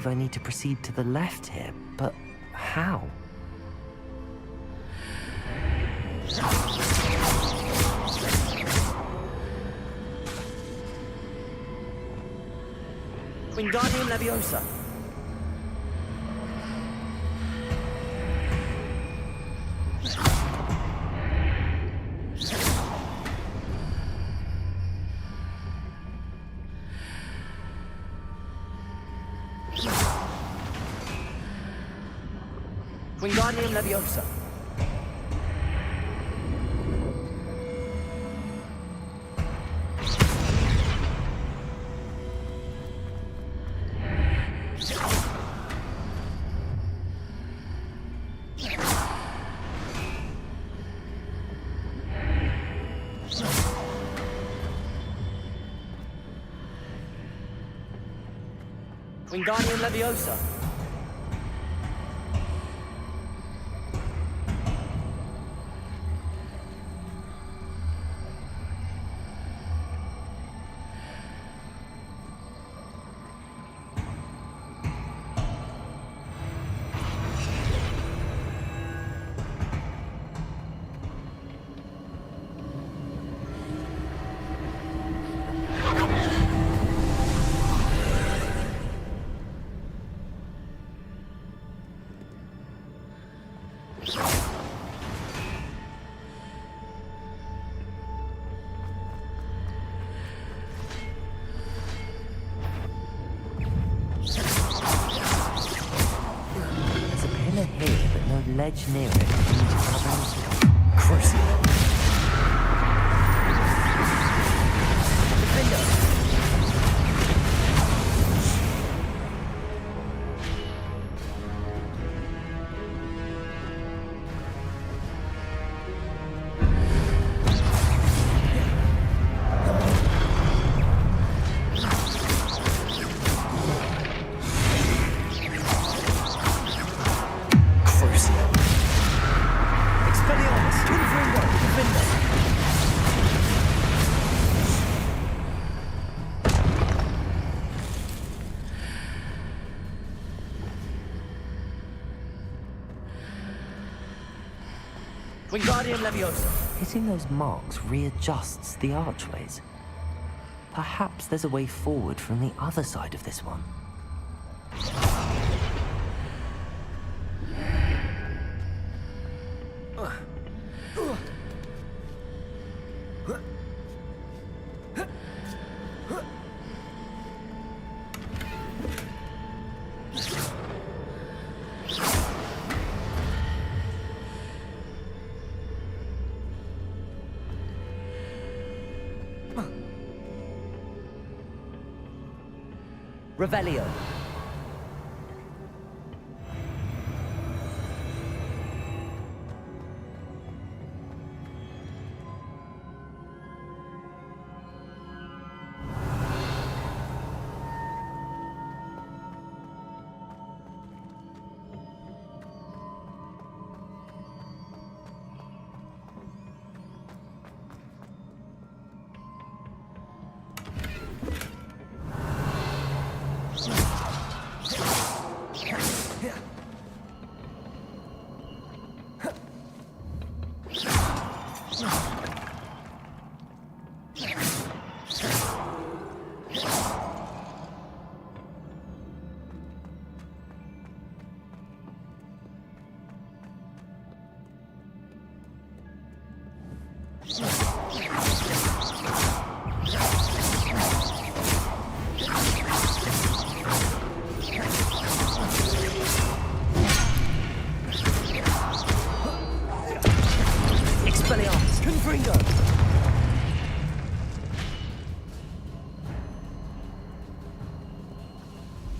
believe I need to proceed to the left here, but how? Wingardium Leviosa. Wingardium Leviosa. Wingardium Leviosa. Ledge near it. Crucial. Wingardium Leviosa. Hitting those marks readjusts the archways. Perhaps there's a way forward from the other side of this one. Revelio.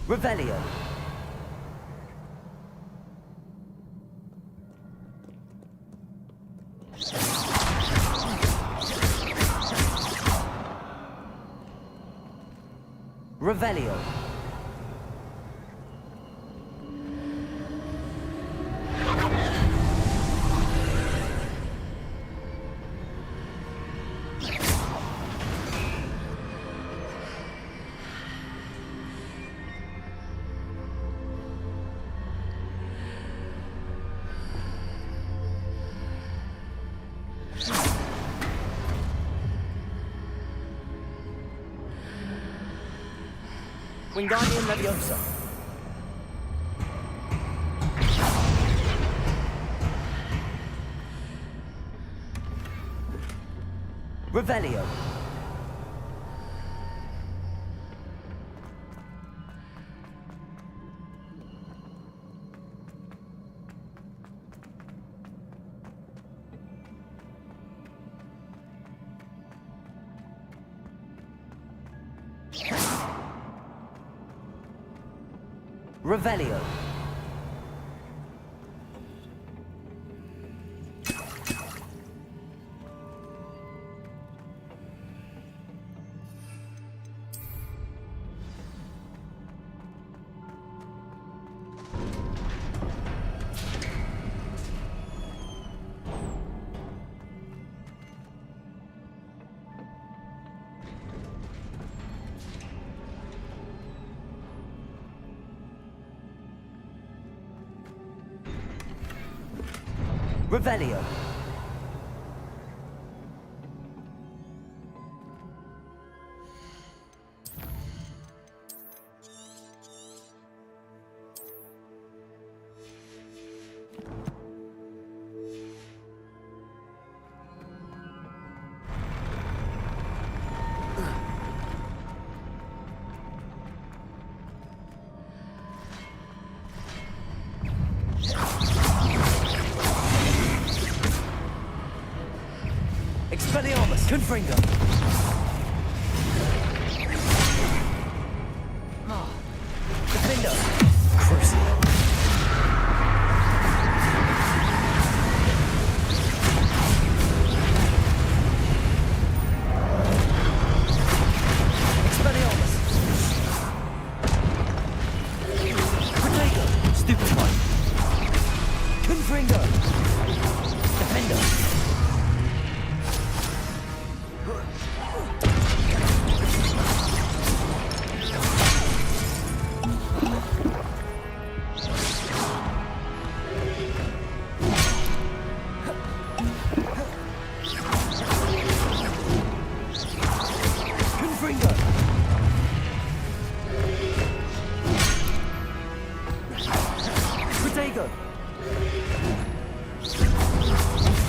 Revelio. Revelio. Wingardium Leviosa. Revelio. Revelio. Revelio. Expelliarmus, Confringo. Defender. Crucible. Expelliarmus. Protego. Stupefy. Confringo. Defender.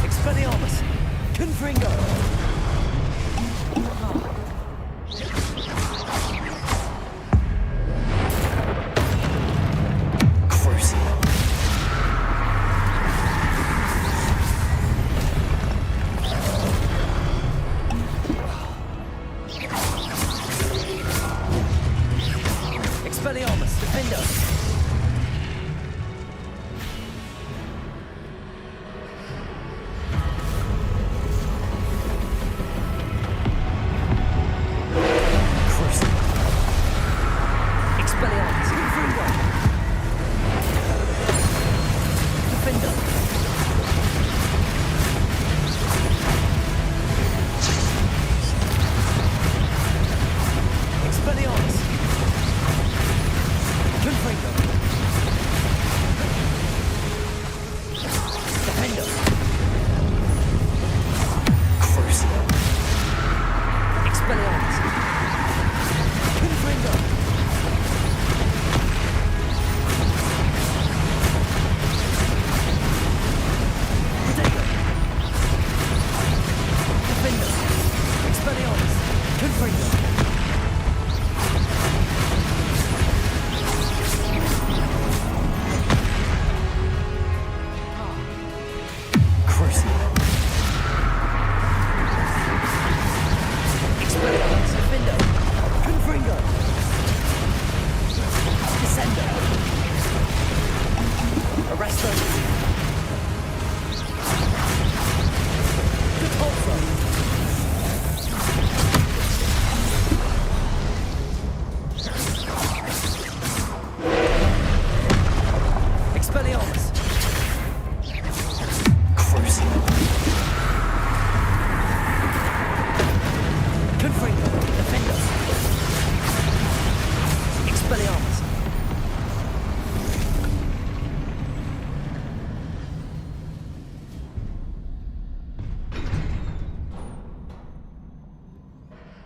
Expelliarmus! Confringo! Crucible! Expelliarmus! Defender!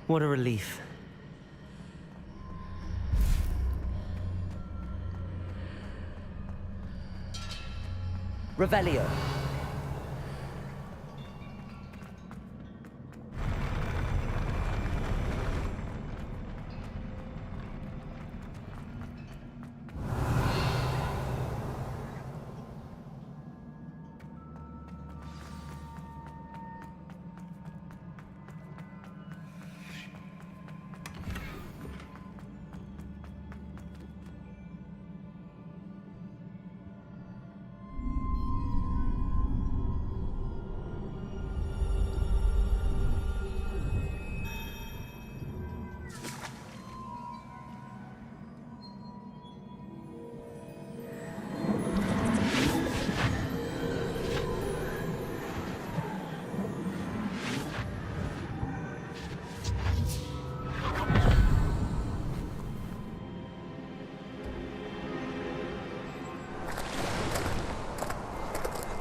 What a relief. Revelio.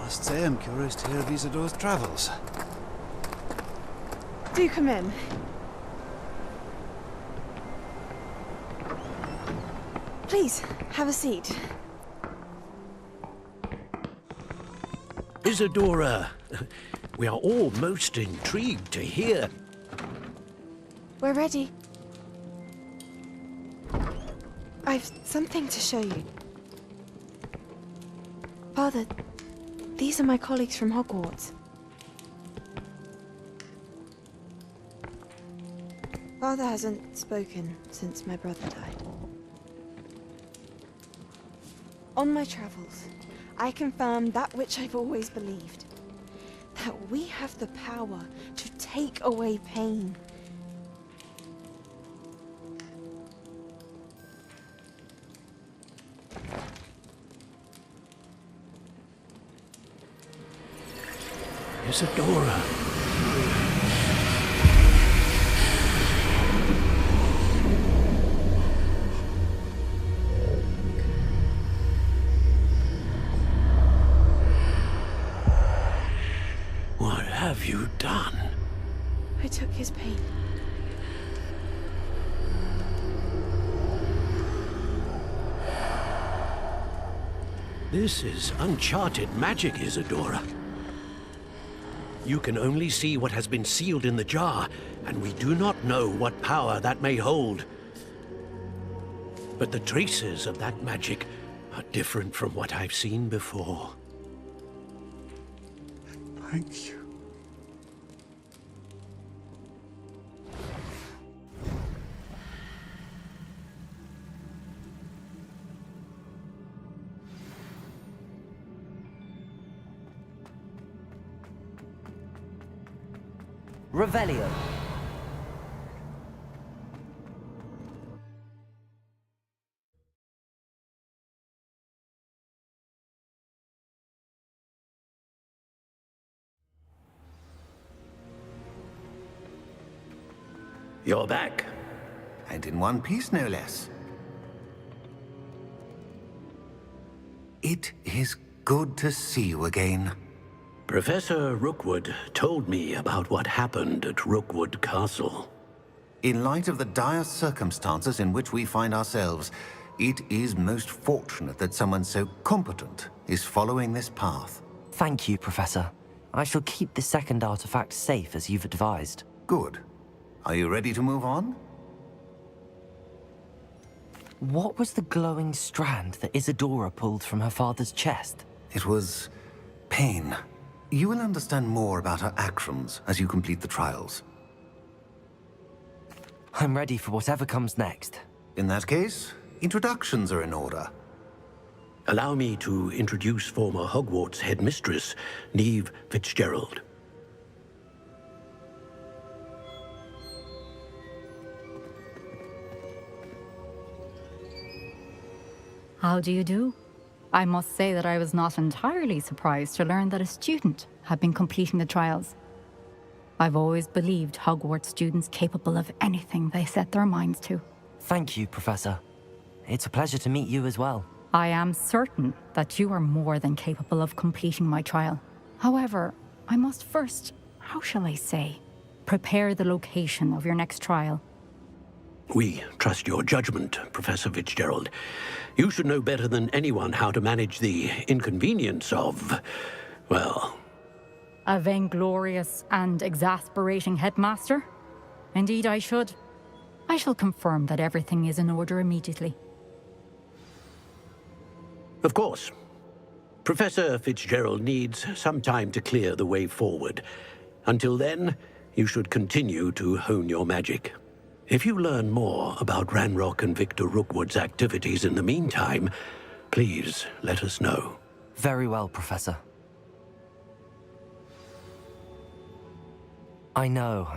Must say I'm curious to hear of Isadore's travels. Do come in. Please, have a seat. Isadora, we are all most intrigued to hear. We're ready. I've something to show you. Father, these are my colleagues from Hogwarts. Father hasn't spoken since my brother died. On my travels, I confirmed that which I've always believed. That we have the power to take away pain. Isadora. What have you done? I took his pain. This is uncharted magic, Isadora. You can only see what has been sealed in the jar, and we do not know what power that may hold. But the traces of that magic are different from what I've seen before. Thank you. Revelio. You're back. And in one piece, no less. It is good to see you again. Professor Rookwood told me about what happened at Rookwood Castle. In light of the dire circumstances in which we find ourselves, it is most fortunate that someone so competent is following this path. Thank you, Professor. I shall keep the second artifact safe as you've advised. Good. Are you ready to move on? What was the glowing strand that Isadora pulled from her father's chest? It was pain. You will understand more about her actions as you complete the trials. I'm ready for whatever comes next. In that case, introductions are in order. Allow me to introduce former Hogwarts headmistress, Neve Fitzgerald. How do you do? I must say that I was not entirely surprised to learn that a student had been completing the trials. I've always believed Hogwarts students capable of anything they set their minds to. Thank you, Professor. It's a pleasure to meet you as well. I am certain that you are more than capable of completing my trial. However, I must first, how shall I say, prepare the location of your next trial. We trust your judgment, Professor Fitzgerald. You should know better than anyone how to manage the inconvenience of, well... A vainglorious and exasperating headmaster? Indeed I should. I shall confirm that everything is in order immediately. Of course. Professor Fitzgerald needs some time to clear the way forward. Until then, you should continue to hone your magic. If you learn more about Ranrock and Victor Rookwood's activities in the meantime, please let us know. Very well, Professor. I know.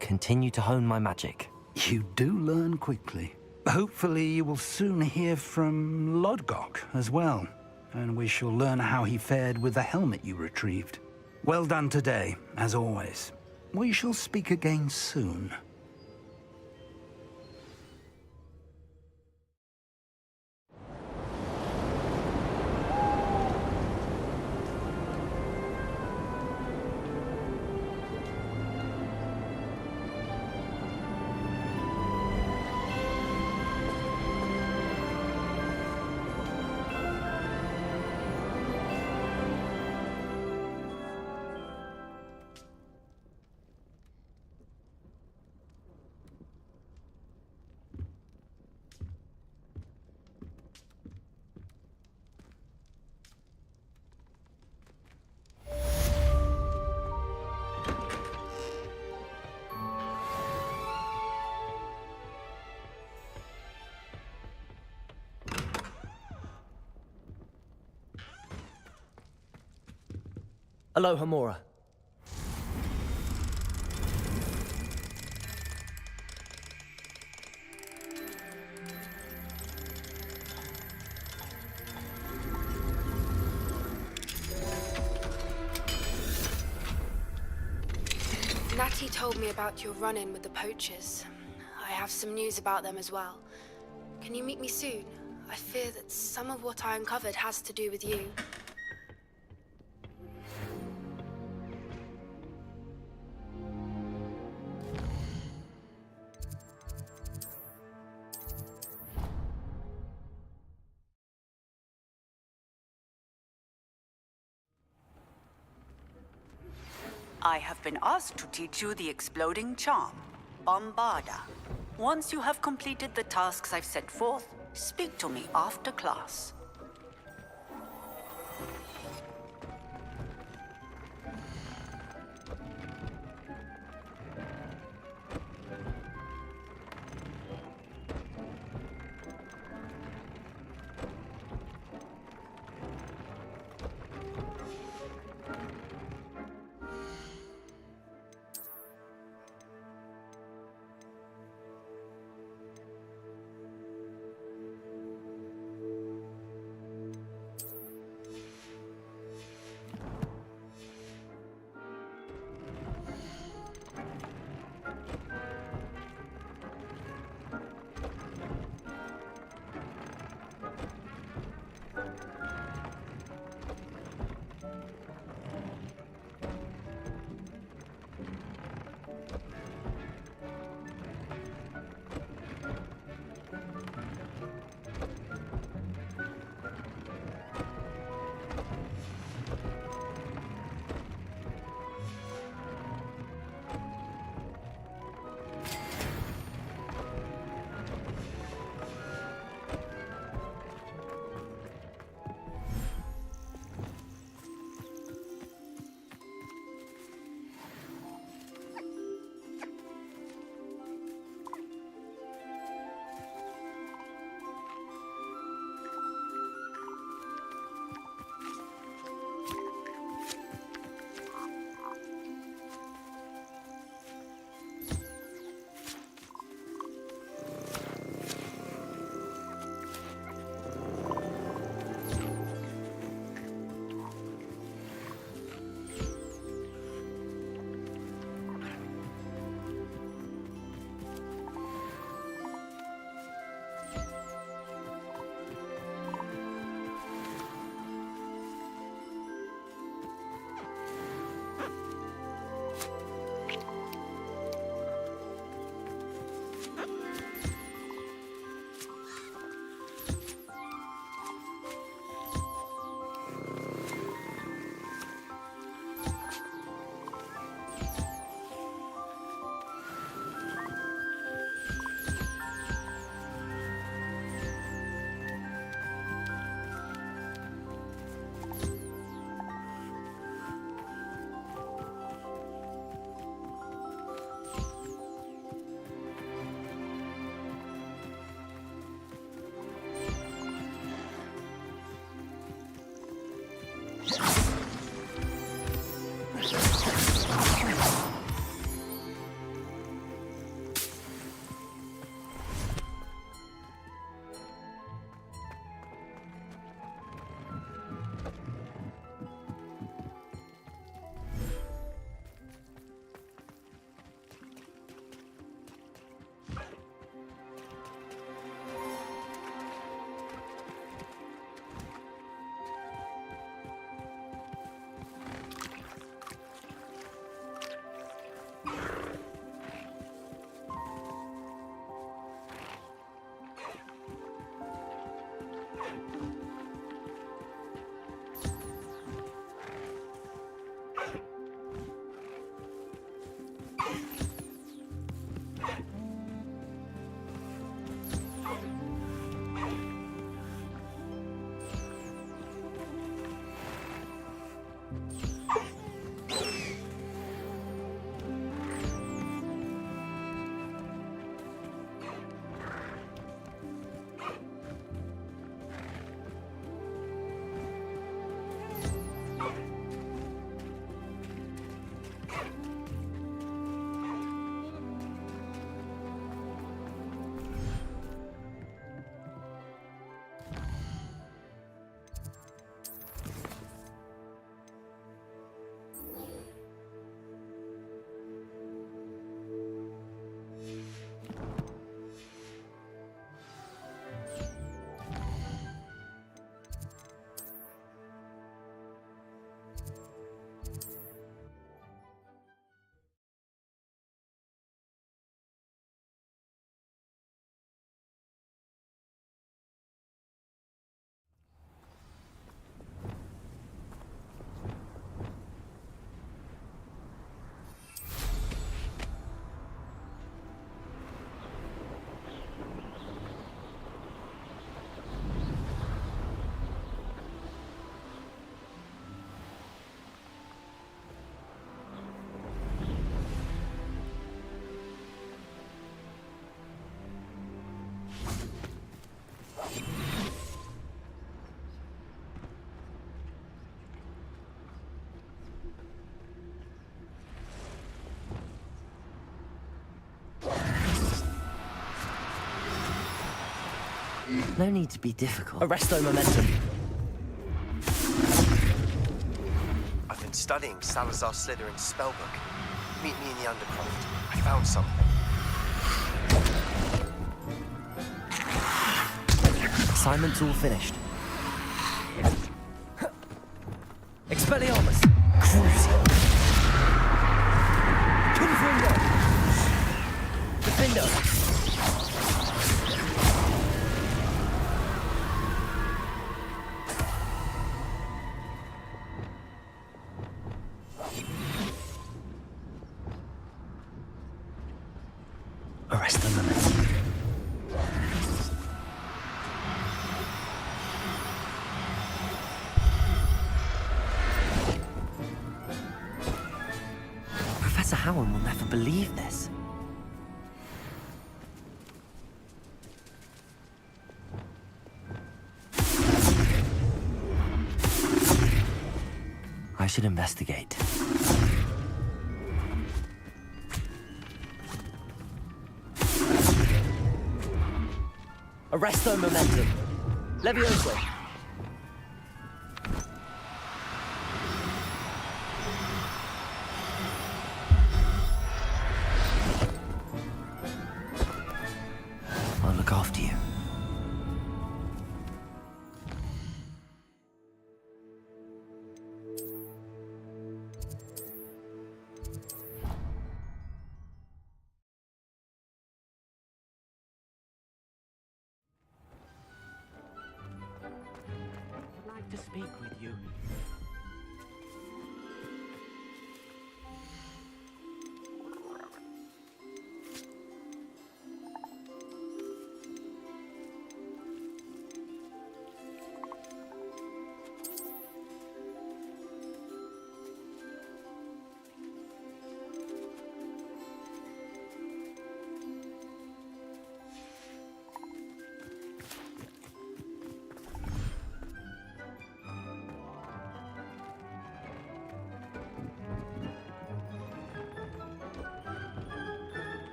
Continue to hone my magic. You do learn quickly. Hopefully you will soon hear from Lodgok as well, and we shall learn how he fared with the helmet you retrieved. Well done today, as always. We shall speak again soon. Aloha, Mora. Natty told me about your run-in with the poachers. I have some news about them as well. Can you meet me soon? I fear that some of what I uncovered has to do with you. I have been asked to teach you the exploding charm, Bombarda. Once you have completed the tasks I've set forth, speak to me after class. No need to be difficult. Arresto momentum. I've been studying Salazar Slytherin's spellbook. Meet me in the undercroft. I found something. Assignment's all finished. Expelliarmus. Cruising. Confringo. Defender. Arrest the momentum. Professor Howard will never believe this. I should investigate. Arresto momentum. Levioso. I'll look after you. I'd like to speak with you.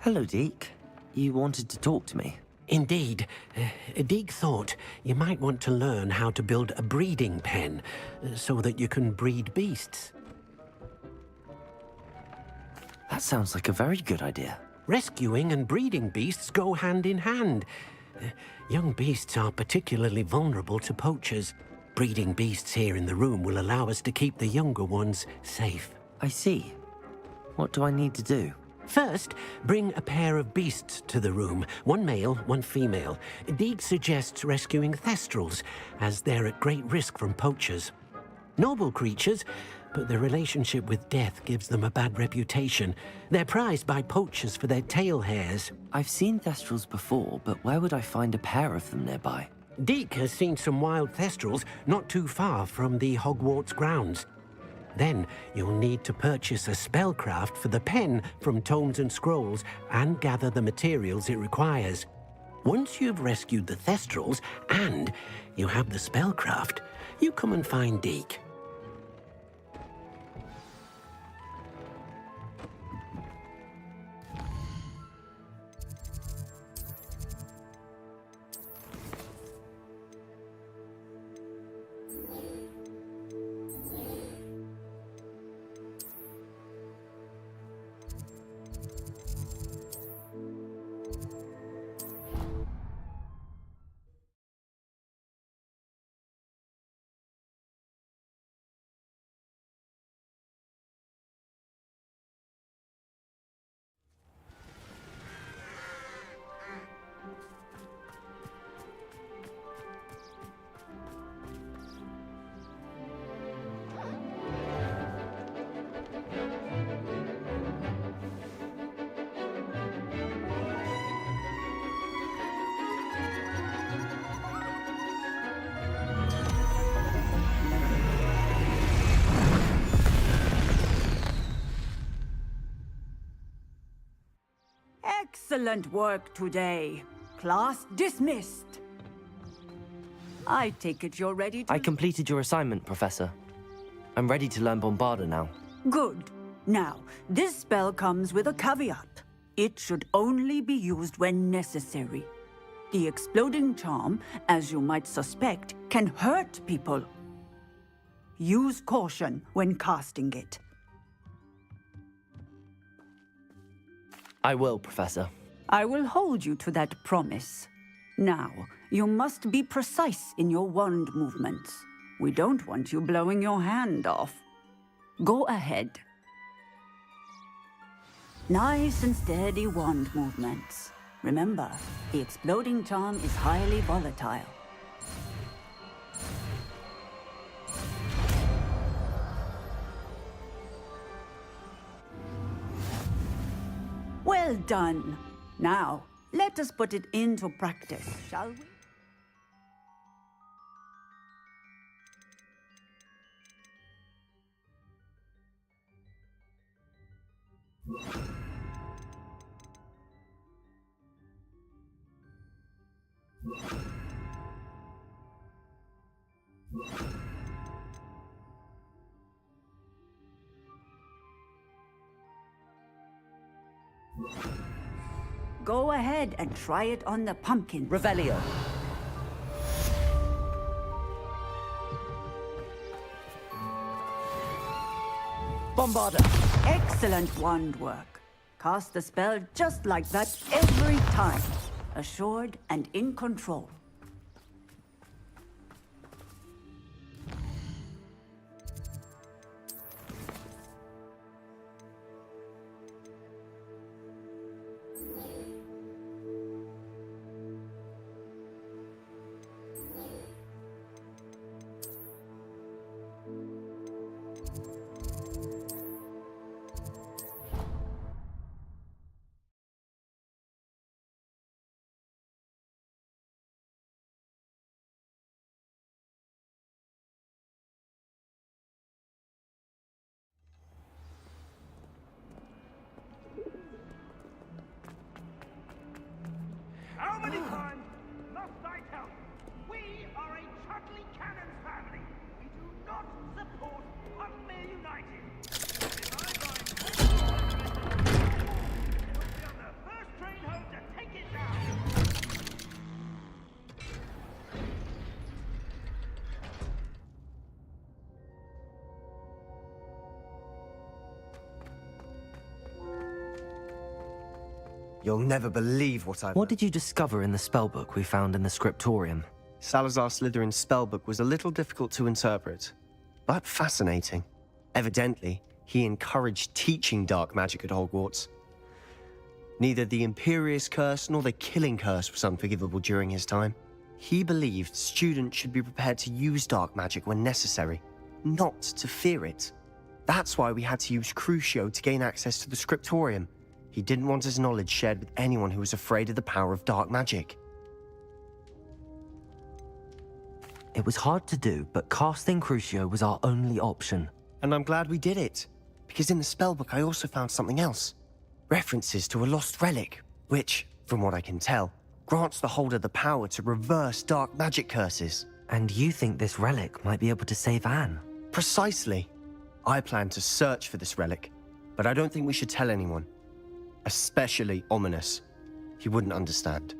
Hello, Deke. You wanted to talk to me? Indeed. Deek thought you might want to learn how to build a breeding pen so that you can breed beasts. That sounds like a very good idea. Rescuing and breeding beasts go hand in hand. Young beasts are particularly vulnerable to poachers. Breeding beasts here in the room will allow us to keep the younger ones safe. I see. What do I need to do? First, bring a pair of beasts to the room. One male, one female. Deek suggests rescuing thestrals, as they're at great risk from poachers. Noble creatures, but their relationship with death gives them a bad reputation. They're prized by poachers for their tail hairs. I've seen thestrals before, but where would I find a pair of them nearby? Deek has seen some wild thestrals not too far from the Hogwarts grounds. Then you'll need to purchase a spellcraft for the pen from Tomes and Scrolls and gather the materials it requires. Once you've rescued the thestrals and you have the spellcraft, you come and find Deek. Excellent work today. Class dismissed. I take it you're ready to... I completed your assignment, Professor. I'm ready to learn Bombarda now. Good. Now, this spell comes with a caveat. It should only be used when necessary. The exploding charm, as you might suspect, can hurt people. Use caution when casting it. I will, Professor. I will hold you to that promise. Now, you must be precise in your wand movements. We don't want you blowing your hand off. Go ahead. Nice and steady wand movements. Remember, the exploding charm is highly volatile. Well done. Now, let us put it into practice, shall we? Go ahead and try it on the pumpkin. Revelio. Bombarda. Excellent wand work. Cast the spell just like that every time. Assured and in control. How many times must I tell you? We are a Chudley Cannons family. We do not support Huckmere United. If I find it'll be on the first train home to take it down. You'll never believe what I've... What did you discover in the spellbook we found in the scriptorium? Salazar Slytherin's spellbook was a little difficult to interpret, but fascinating. Evidently, he encouraged teaching dark magic at Hogwarts. Neither the Imperious Curse nor the Killing Curse was unforgivable during his time. He believed students should be prepared to use dark magic when necessary, not to fear it. That's why we had to use Crucio to gain access to the scriptorium. He didn't want his knowledge shared with anyone who was afraid of the power of dark magic. It was hard to do, but casting Crucio was our only option. And I'm glad we did it, because in the spellbook I also found something else. References to a lost relic, which, from what I can tell, grants the holder the power to reverse dark magic curses. And you think this relic might be able to save Anne? Precisely. I plan to search for this relic, but I don't think we should tell anyone. Especially Ominous. He wouldn't understand.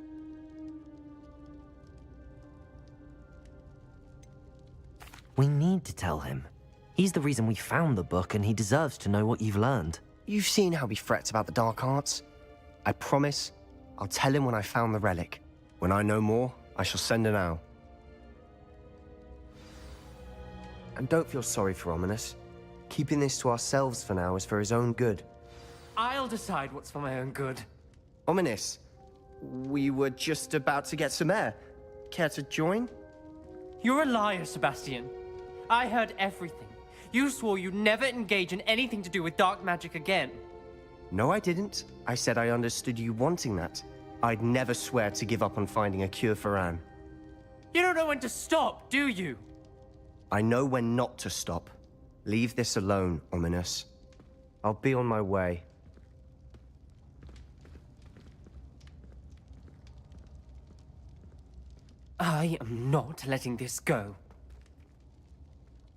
We need to tell him. He's the reason we found the book, and he deserves to know what you've learned. You've seen how he frets about the dark arts. I promise I'll tell him when I found the relic. When I know more, I shall send an owl. And don't feel sorry for Ominous. Keeping this to ourselves for now is for his own good. I'll decide what's for my own good. Ominous, we were just about to get some air. Care to join? You're a liar, Sebastian. I heard everything. You swore you'd never engage in anything to do with dark magic again. No, I didn't. I said I understood you wanting that. I'd never swear to give up on finding a cure for Anne. You don't know when to stop, do you? I know when not to stop. Leave this alone, Ominous. I'll be on my way. I am not letting this go.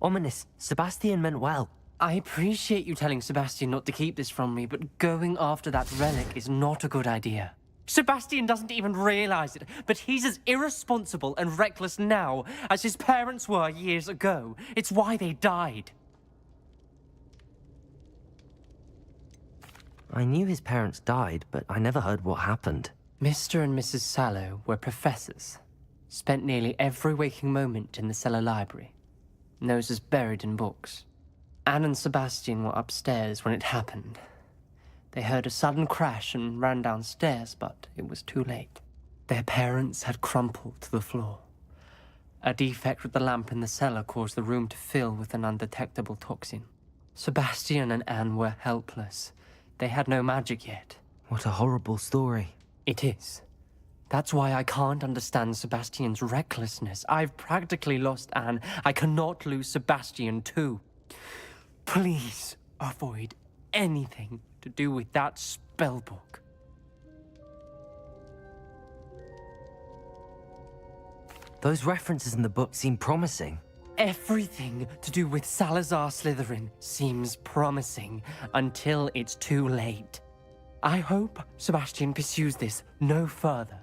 Ominous, Sebastian meant well. I appreciate you telling Sebastian not to keep this from me, but going after that relic is not a good idea. Sebastian doesn't even realize it, but he's as irresponsible and reckless now as his parents were years ago. It's why they died. I knew his parents died, but I never heard what happened. Mr. and Mrs. Sallow were professors. Spent nearly every waking moment in the cellar library. Noses buried in books. Anne and Sebastian were upstairs when it happened. They heard a sudden crash and ran downstairs, but it was too late. Their parents had crumpled to the floor. A defect with the lamp in the cellar caused the room to fill with an undetectable toxin. Sebastian and Anne were helpless. They had no magic yet. What a horrible story. It is. That's why I can't understand Sebastian's recklessness. I've practically lost Anne. I cannot lose Sebastian too. Please avoid anything to do with that spellbook. Those references in the book seem promising. Everything to do with Salazar Slytherin seems promising until it's too late. I hope Sebastian pursues this no further,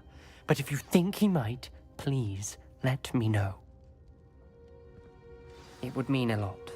but if you think he might, please let me know. It would mean a lot.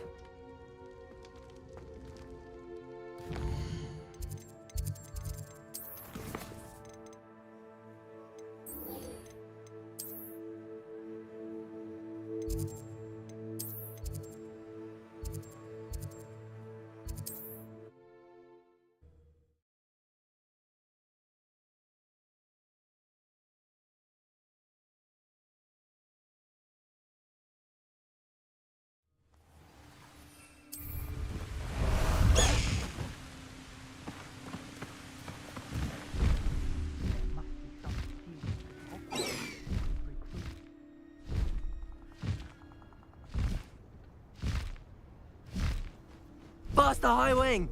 Faster, High Wing!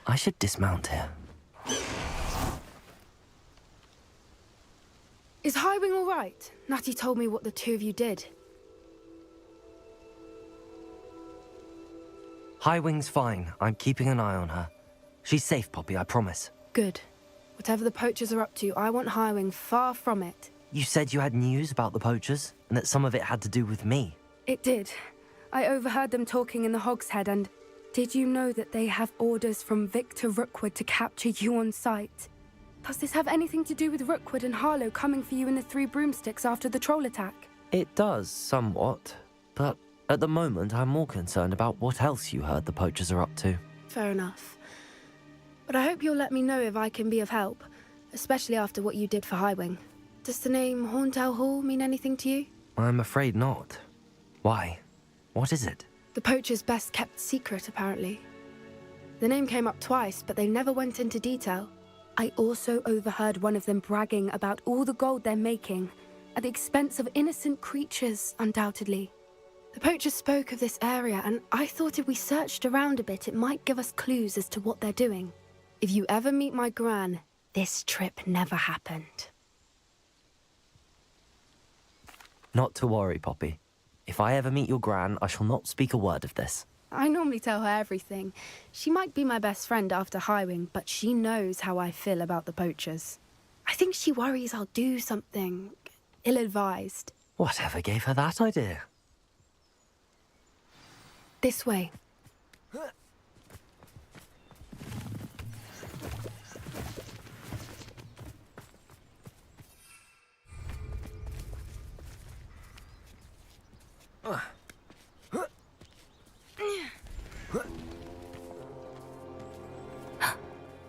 I should dismount here. Is Highwing all right? Natty told me what the two of you did. High Wing's fine. I'm keeping an eye on her. She's safe, Poppy, I promise. Good. Whatever the poachers are up to, I want Highwing far from it. You said you had news about the poachers, and that some of it had to do with me. It did. I overheard them talking in the Hogshead, and did you know that they have orders from Victor Rookwood to capture you on sight? Does this have anything to do with Rookwood and Harlow coming for you in the Three Broomsticks after the troll attack? It does, somewhat. But at the moment, I'm more concerned about what else you heard the poachers are up to. Fair enough. But I hope you'll let me know if I can be of help, especially after what you did for Highwing. Does the name Horntail Hall mean anything to you? I'm afraid not. Why? What is it? The poacher's best kept secret, apparently. The name came up twice, but they never went into detail. I also overheard one of them bragging about all the gold they're making, at the expense of innocent creatures, undoubtedly. The poachers spoke of this area, and I thought if we searched around a bit, it might give us clues as to what they're doing. If you ever meet my gran, this trip never happened. Not to worry, Poppy. If I ever meet your gran, I shall not speak a word of this. I normally tell her everything. She might be my best friend after Highwing, but she knows how I feel about the poachers. I think she worries I'll do something ill-advised. Whatever gave her that idea? This way.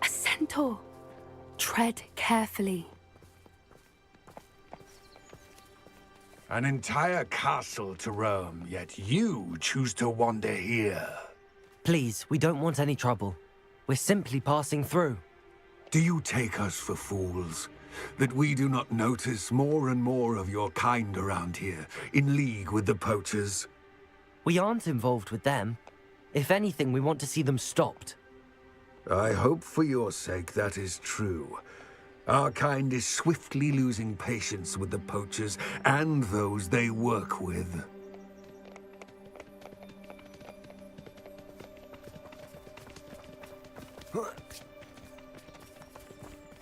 A centaur. Tread carefully. An entire castle to roam, yet you choose to wander here. Please, we don't want any trouble. We're simply passing through. Do you take us for fools? That we do not notice more and more of your kind around here, in league with the poachers? We aren't involved with them. If anything, we want to see them stopped. I hope for your sake that is true. Our kind is swiftly losing patience with the poachers and those they work with.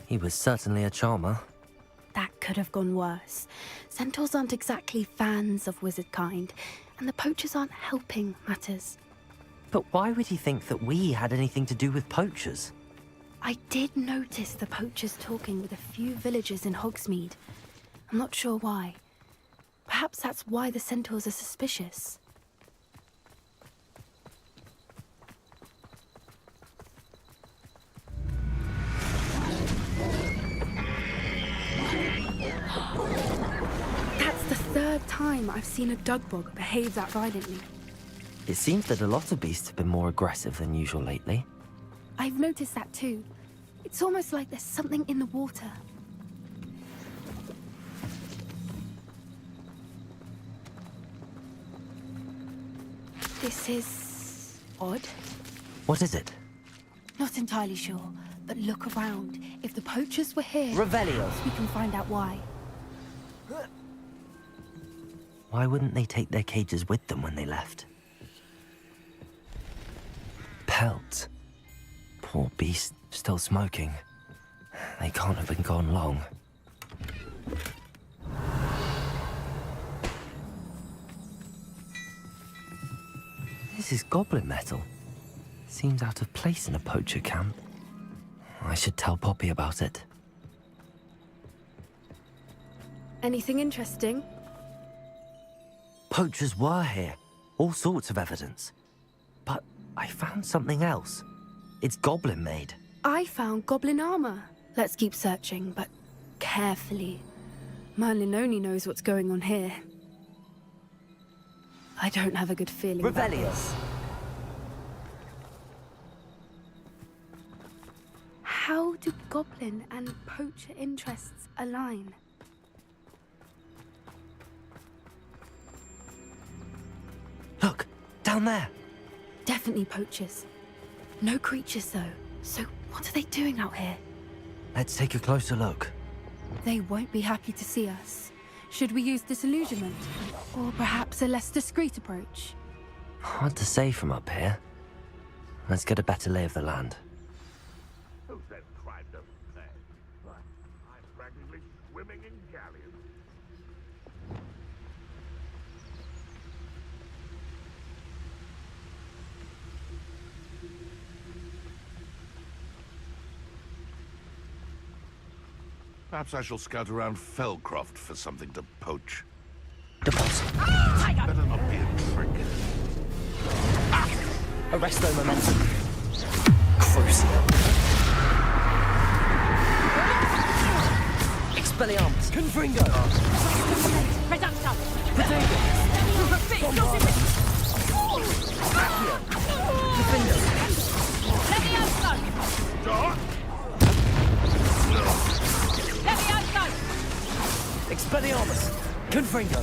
He was certainly a charmer. That could have gone worse. Centaurs aren't exactly fans of wizard kind, and the poachers aren't helping matters. But why would he think that we had anything to do with poachers? I did notice the poachers talking with a few villagers in Hogsmeade. I'm not sure why. Perhaps that's why the centaurs are suspicious. That's the third time I've seen a dugbog behave that violently. It seems that a lot of beasts have been more aggressive than usual lately. I've noticed that too. It's almost like there's something in the water. This is odd. What is it? Not entirely sure, but look around. If the poachers were here, Revelio. we can find out why. Why wouldn't they take their cages with them when they left? Pelt. Poor beast, still smoking. They can't have been gone long. This is goblin metal. Seems out of place in a poacher camp. I should tell Poppy about it. Anything interesting? Poachers were here. All sorts of evidence. But I found something else. It's goblin made. I found goblin armor. Let's keep searching, but carefully. Merlin only knows what's going on here. I don't have a good feeling about this. How do goblin and poacher interests align? Look, down there. Definitely poachers. No creatures, though. So what are they doing out here? Let's take a closer look. They won't be happy to see us. Should we use disillusionment? Or perhaps a less discreet approach? Hard to say from up here. Let's get a better lay of the land. Who said crime doesn't pay? But I'm practically swimming in galleons. Perhaps I shall scout around Felcroft for something to poach. Deposit. Better not be a trick. Arresto momentum. Crucial. Expelliarmus. Confringo. Reductor. Potato. Accio. Defender. Levioso. Levioso. Expelliarmus. Confringo.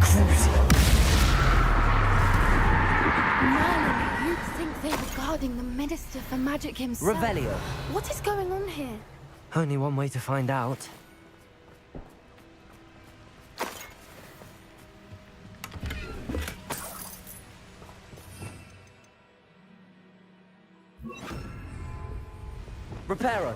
Crucial. Merlin, you'd think they were guarding the Minister for Magic himself. Revelio. What is going on here? Only one way to find out. Reparo.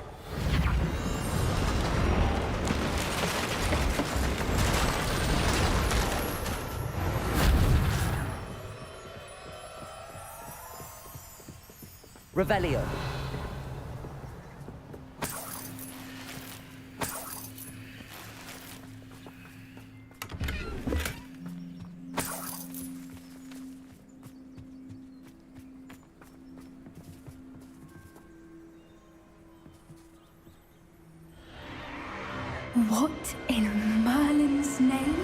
Revelio. What in Merlin's name?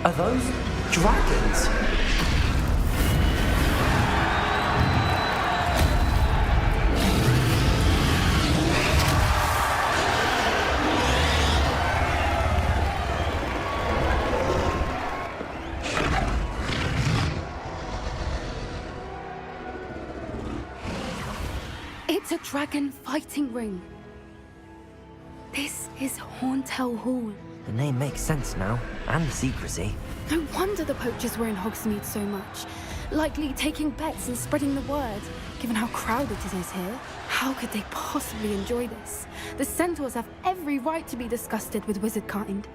Are those dragons? dragon fighting ring. This is Horntail Hall. The name makes sense now, and the secrecy. No wonder the poachers were in Hogsmeade so much. Likely taking bets and spreading the word, given how crowded it is here. How could they possibly enjoy this? The centaurs have every right to be disgusted with wizard kind.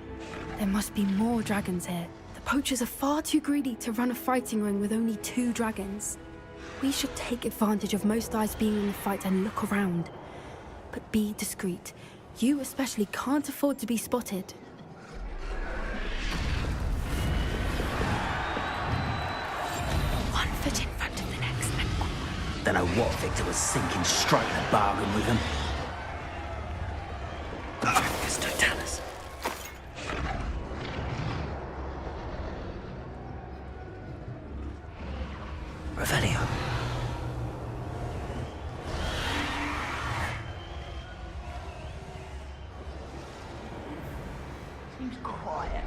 There must be more dragons here. The poachers are far too greedy to run a fighting ring with only 2 dragons. We should take advantage of most eyes being in the fight and look around. But be discreet. You especially can't afford to be spotted. One foot in front of the next, and Don't know what Victor was thinking, striking a bargain with him. Totalis. Revelio. Seems quiet.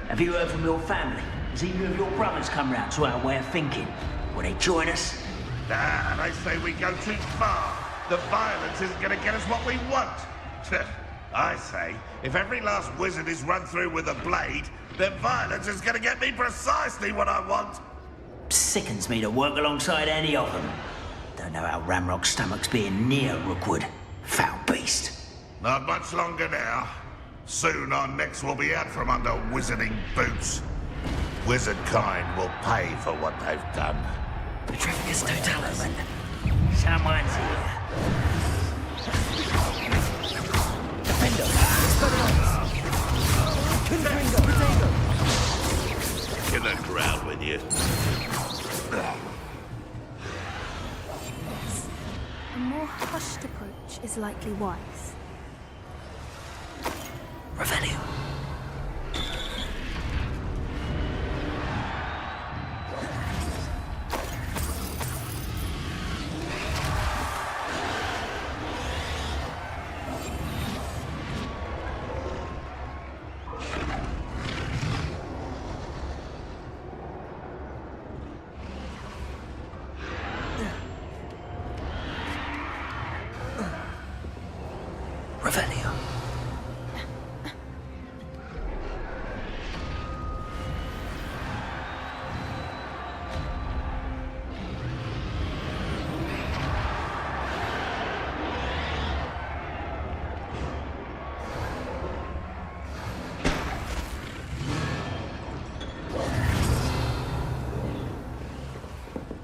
Have you heard from your family? Has either of your brothers come round to our way of thinking? Will they join us? Nah, they say we go too far. The violence isn't going to get us what we want. I say, if every last wizard is run through with a blade, then violence is going to get me precisely what I want. Sickens me to work alongside any of them. Don't know how Ramrock's stomach's being near Rookwood. Foul beast. Not much longer now. Soon our necks will be out from under wizarding boots. Wizard kind will pay for what they've done. Petrificus Totalis. Someone's here. Get the ground with you. a more hushed approach is likely wise. Revelio. Revelio.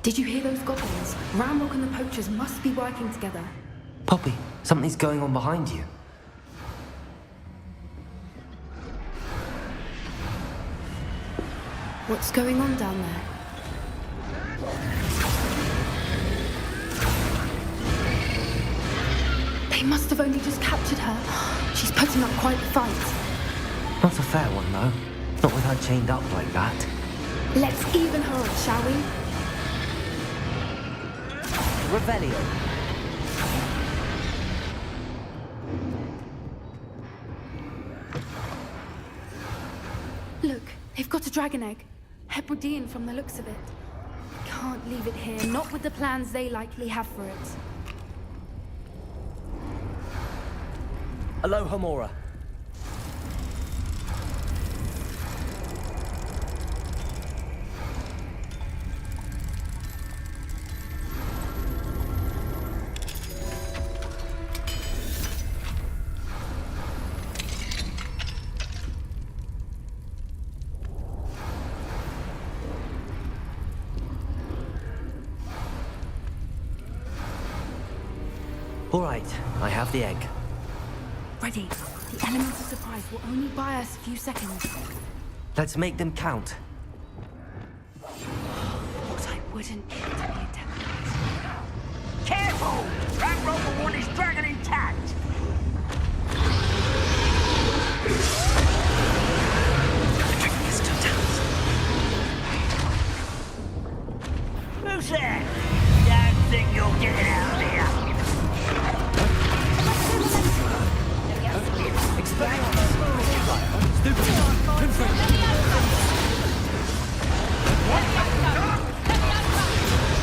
Did you hear those goblins? Ramrock and the poachers must be working together. Poppy, something's going on behind you. What's going on down there? They must have only just captured her. She's putting up quite a fight. Not a fair one, though. Not with her chained up like that. Let's even her up, shall we? Revelio. Look, they've got a dragon egg. Hebridean from the looks of it. Can't leave it here, not with the plans they likely have for it. Aloha, Mora. All right, I have the egg. Ready. The element of surprise will only buy us a few seconds. Let's make them count. What I wouldn't give to be a temple. Careful! Ramrock will want his dragon intact! Who's there? Don't think you're getting out of here!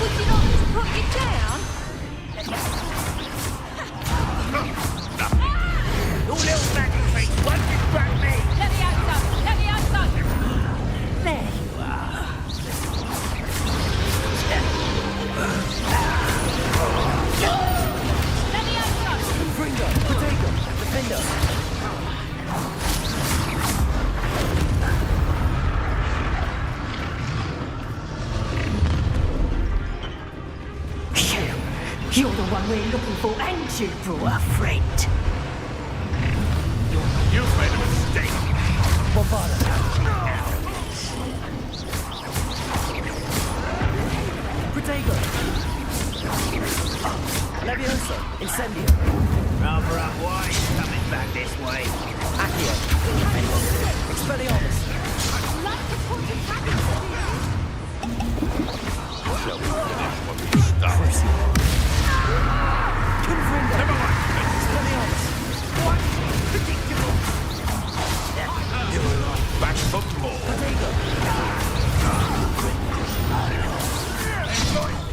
Would you not just put you down? beautiful, and you brought a friend. You've made a mistake. Protego! Levioso! Incendio! Rather unwise coming back this way. Accio! Expelliarmus! Confringo! Expelliarmus! What? Predictable. Back for more.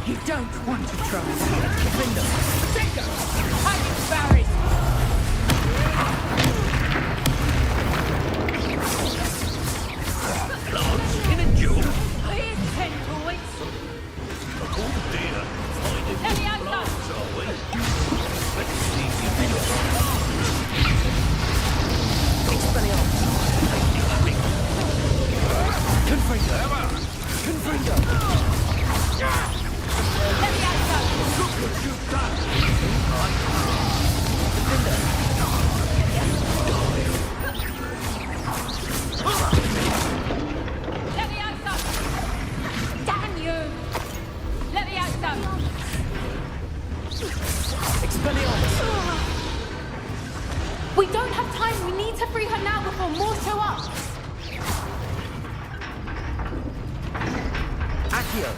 You don't want to try that. Confringo! Hiding barriers! Lance, in a duel. Here's 10 toys! Oh dear. Finding Levioso! Lance, are we? Let's see if you can. Expelliarmus! Confringo! Confringo! Levioso! Damn you! Levioso! Expelliarmus! We don't have time. We need to free her now before more show up. Accio!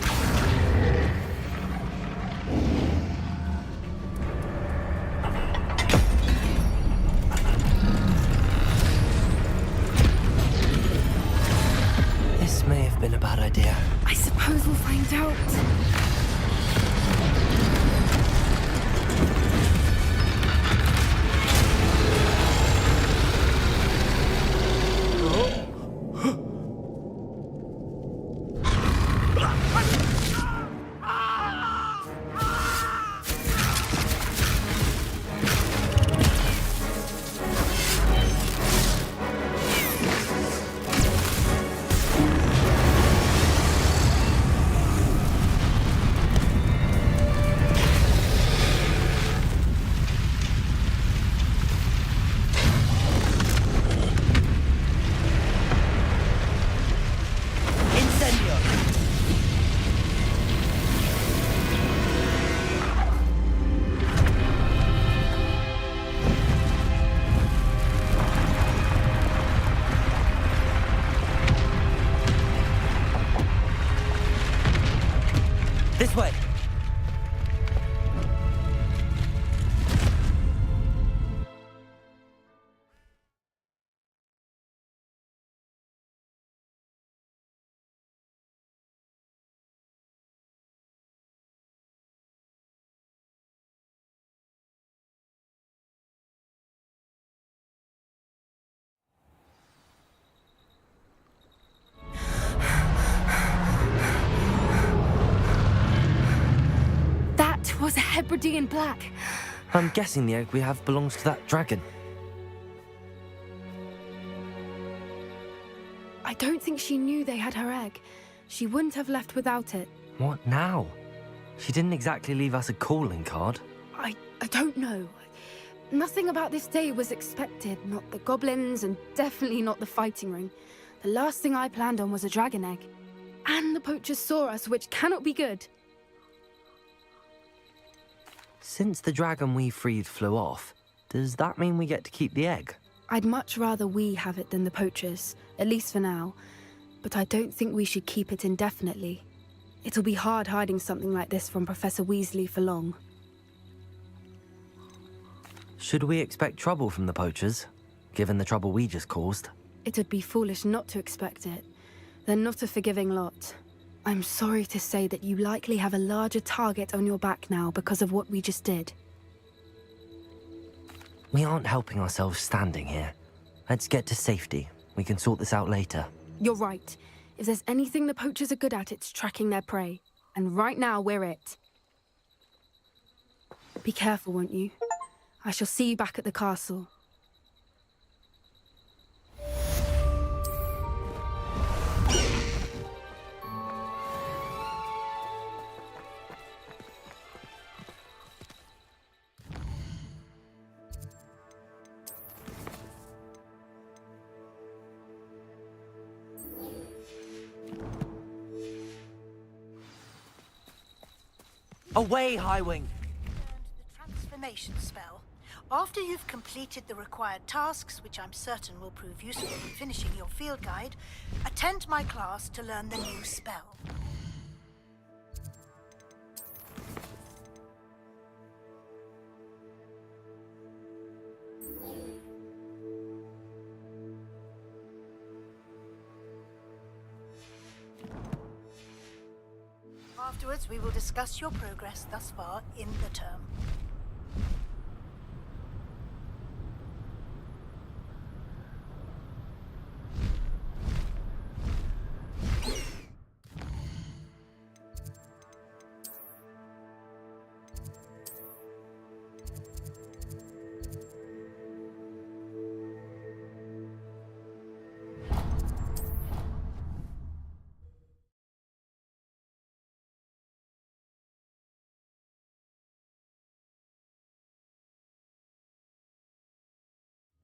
This may have been a bad idea. I suppose we'll find out. This way! Was a Hebridean black. I'm guessing the egg we have belongs to that dragon. I don't think she knew they had her egg. She wouldn't have left without it. What now? She didn't exactly leave us a calling card. I don't know. Nothing about this day was expected. Not the goblins, and definitely not the fighting ring. The last thing I planned on was a dragon egg. And the poachers saw us, which cannot be good. Since the dragon we freed flew off, does that mean we get to keep the egg? I'd much rather we have it than the poachers, at least for now. But I don't think we should keep it indefinitely. It'll be hard hiding something like this from Professor Weasley for long. Should we expect trouble from the poachers, given the trouble we just caused? It would be foolish not to expect it. They're not a forgiving lot. I'm sorry to say that you likely have a larger target on your back now because of what we just did. We aren't helping ourselves standing here. Let's get to safety. We can sort this out later. You're right. If there's anything the poachers are good at, it's tracking their prey. And right now, we're it. Be careful, won't you? I shall see you back at the castle. Away, Highwing! Transformation spell. After you've completed the required tasks, which I'm certain will prove useful in finishing your field guide, attend my class to learn the new spell. Afterwards, we will discuss your progress thus far in the term.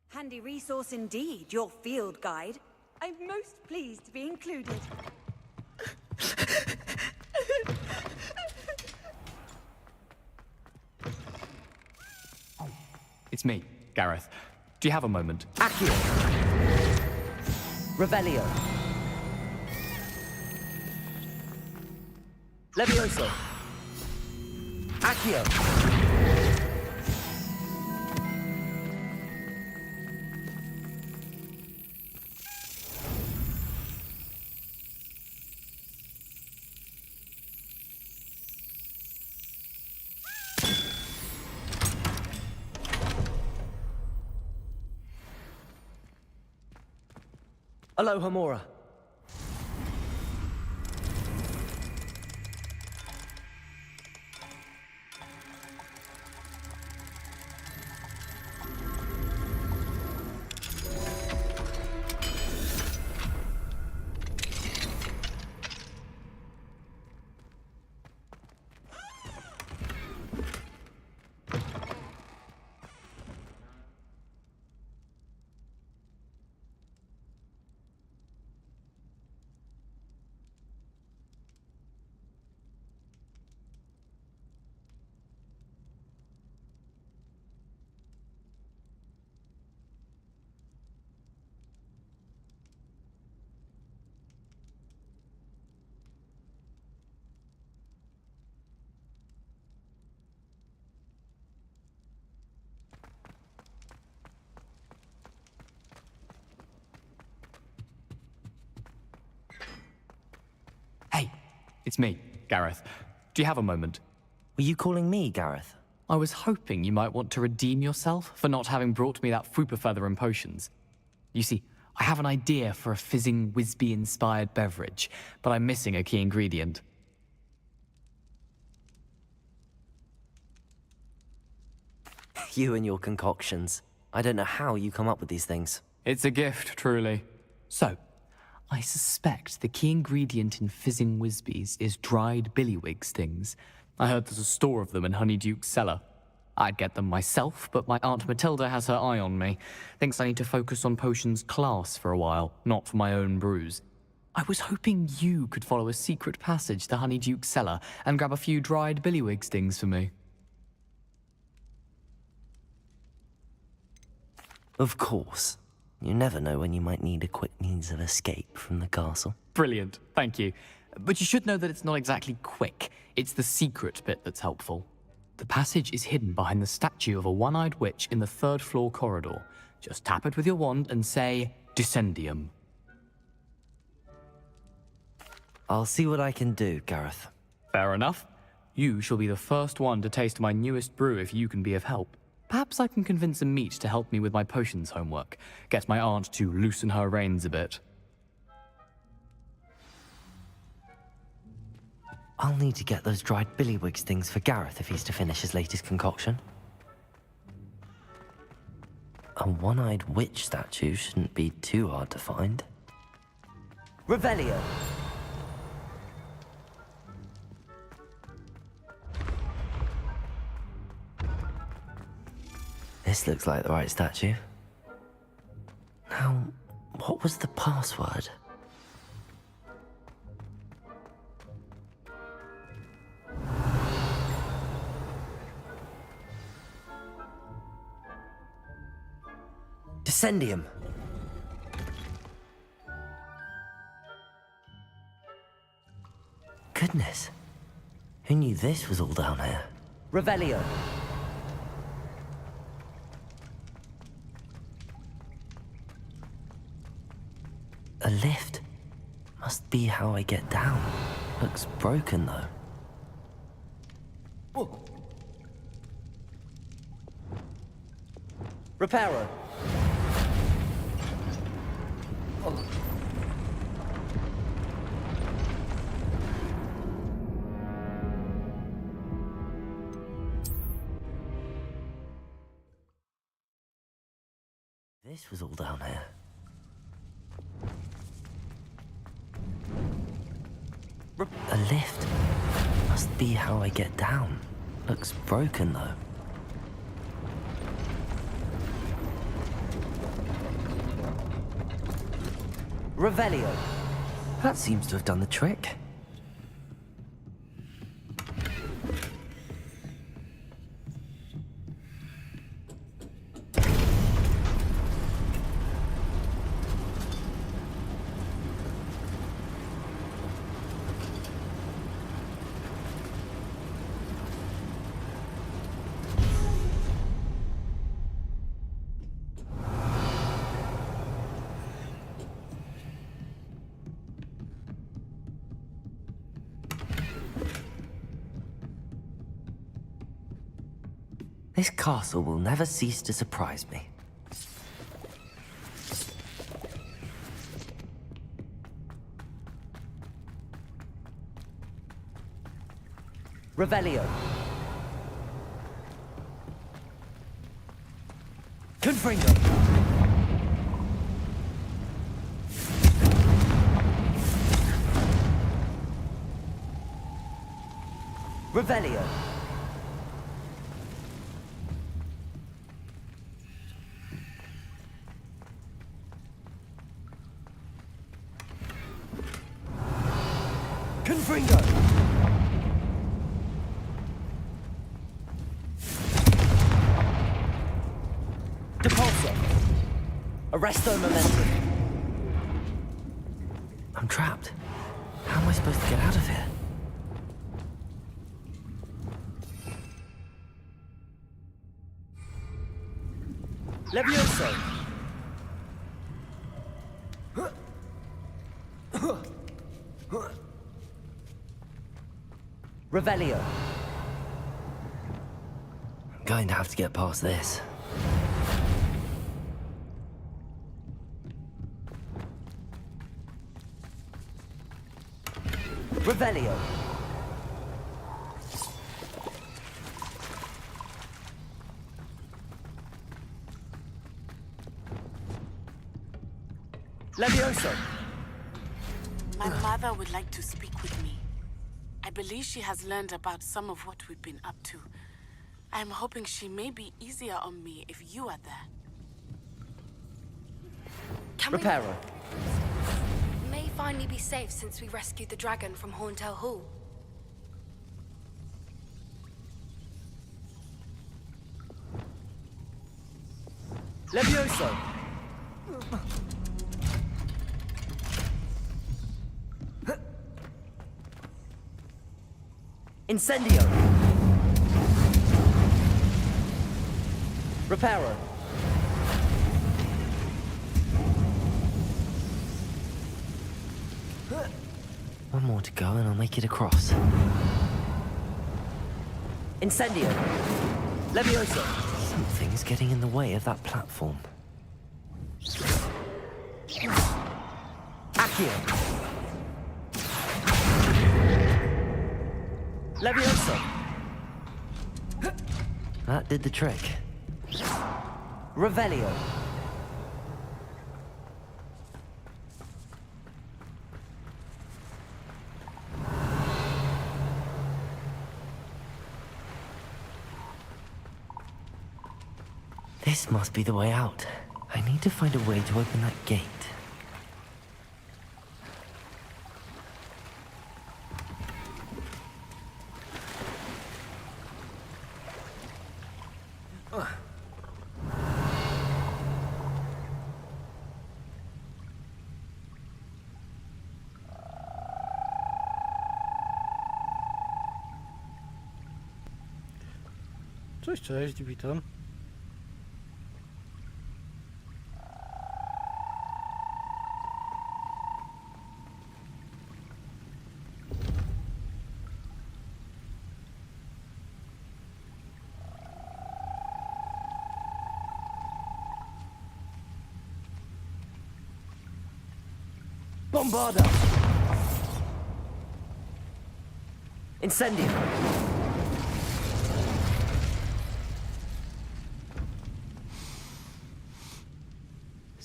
Handy resource indeed, your field guide. I'm most pleased to be included. It's me, Gareth. Do you have a moment? Accio! Revelio! Levioso! Accio! Aloha Mora. Hey, it's me, Gareth. Do you have a moment? Were you calling me, Gareth? I was hoping you might want to redeem yourself for not having brought me that Fupa feather and potions. You see, I have an idea for a fizzing Wisby-inspired beverage, but I'm missing a key ingredient. You and your concoctions. I don't know how you come up with these things. It's a gift, truly. So, I suspect the key ingredient in fizzing Wisbies is dried billywig stings. I heard there's a store of them in Honeyduke's cellar. I'd get them myself, but my Aunt Matilda has her eye on me. Thinks I need to focus on potions class for a while, not for my own brews. I was hoping you could follow a secret passage to Honeyduke's cellar and grab a few dried billywig stings for me. Of course. You never know when you might need a quick means of escape from the castle. Brilliant, thank you. But you should know that it's not exactly quick. It's the secret bit that's helpful. The passage is hidden behind the statue of a one-eyed witch in the third-floor corridor. Just tap it with your wand and say, Descendium. I'll see what I can do, Gareth. Fair enough. You shall be the first one to taste my newest brew if you can be of help. Perhaps I can convince a meat to help me with my potions homework. Get my aunt to loosen her reins a bit. I'll need to get those dried billywig stings for Gareth if he's to finish his latest concoction. A one-eyed witch statue shouldn't be too hard to find. Revelio! This looks like the right statue. Now, what was the password? Incendium! Goodness. Who knew this was all down here? Revelio! A lift. Must be how I get down. Looks broken, though. Whoa. Reparo! Oh. This was all down here. A lift. Must be how I get down. Looks broken, though. Revelio. That seems to have done the trick. This castle will never cease to surprise me. Revelio. Confringo. Revelio. Confringo! Depulso! Arresto momentum! I'm trapped. How am I supposed to get out of here? Levioso! Revelio. I'm going to have to get past this. Revelio. Levioso. My mother would like to speak with me. I believe she has learned about some of what we've been up to. I am hoping she may be easier on me if you are there. Reparo. May finally be safe since we rescued the dragon from Horntail Hall. Levioso. Incendio! Reparo! One more to go and I'll make it across. Incendio! Levioso! Something's getting in the way of that platform. Accio! Levioso! That did the trick. Revelio. This must be the way out. I need to find a way to open that gate. Cześć, cześć, witam. Bombarda! Incendio!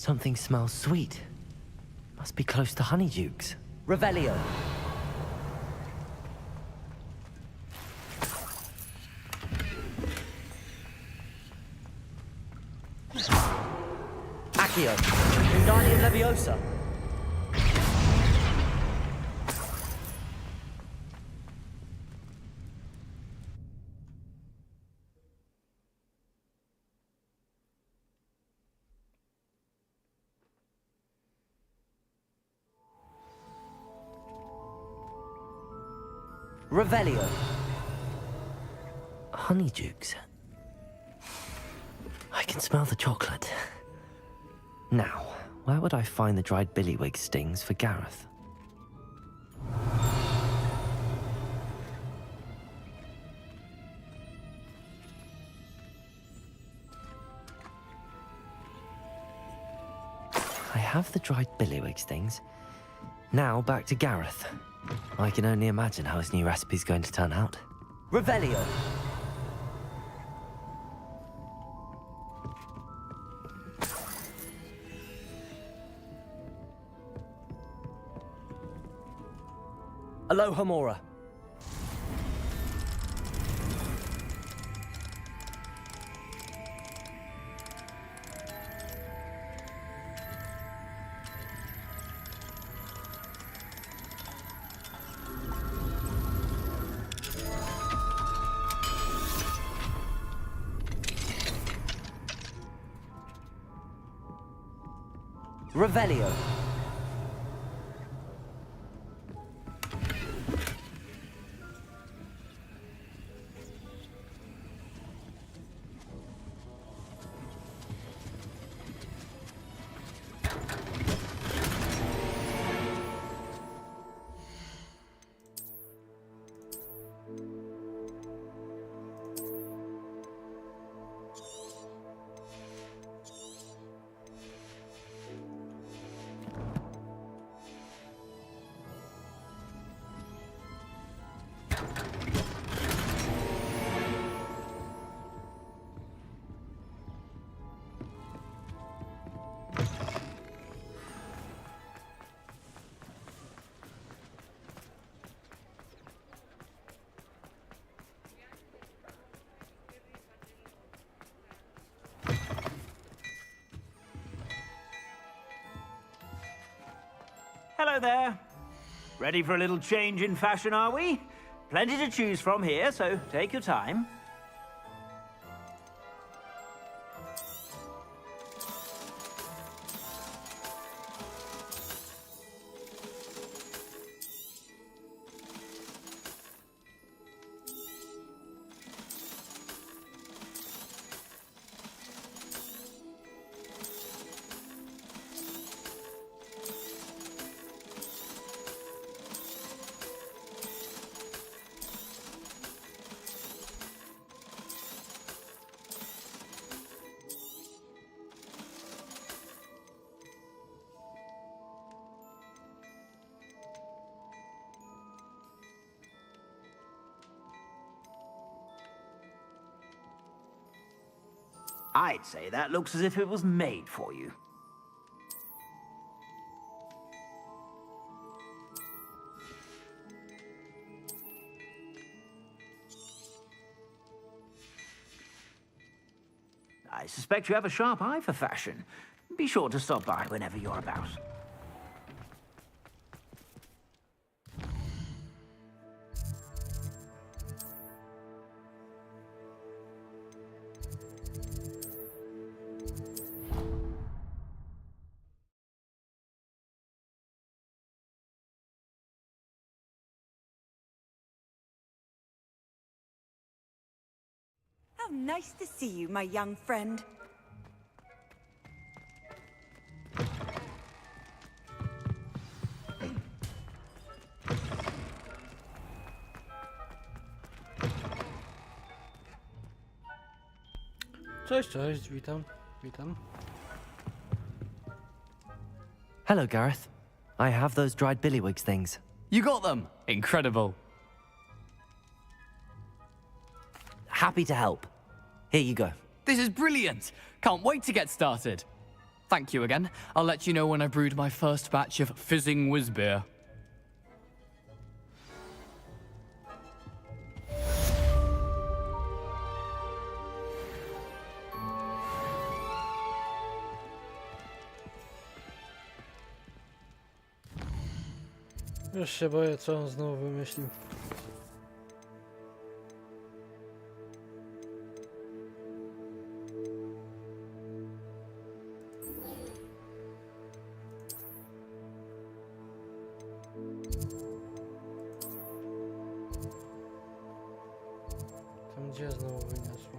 Something smells sweet. Must be close to Honeydukes. Revelio! Accio! Wingardium Leviosa! Revelio. Honeydukes. I can smell the chocolate. Now, where would I find the dried billywig stings for Gareth? I have the dried billywig stings. Now back to Gareth. I can only imagine how his new recipe's going to turn out. Revelio! Alohomora. Revelio. Hello there. Ready for a little change in fashion, are we? Plenty to choose from here, so take your time. I'd say that looks as if it was made for you. I suspect you have a sharp eye for fashion. Be sure to stop by whenever you're about. nice to see you, my young friend. Cześć, witam. Hello, Gareth. I have those dried billywigs things. You got them! Incredible. Happy to help. Here you go. This is brilliant! Can't wait to get started. Thank you again. I'll let you know when I brewed my first batch of fizzing whiz beer. Już się boję, co on znowu wymyślił. Tam gdzie znowu wyniosło?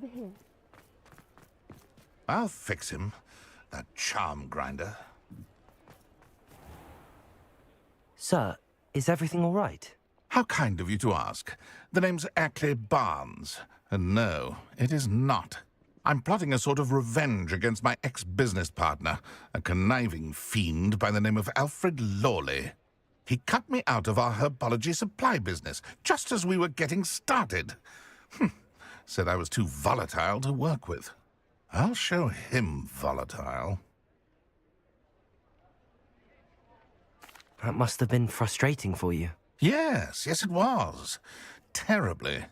over here. I'll fix him, that charm grinder. Sir, is everything all right? How kind of you to ask. The name's Ackley Barnes, and no, it is not. I'm plotting a sort of revenge against my ex-business partner, a conniving fiend by the name of Alfred Lawley. He cut me out of our herbology supply business, just as we were getting started. Said I was too volatile to work with. I'll show him volatile. That must have been frustrating for you. Yes, it was. Terribly.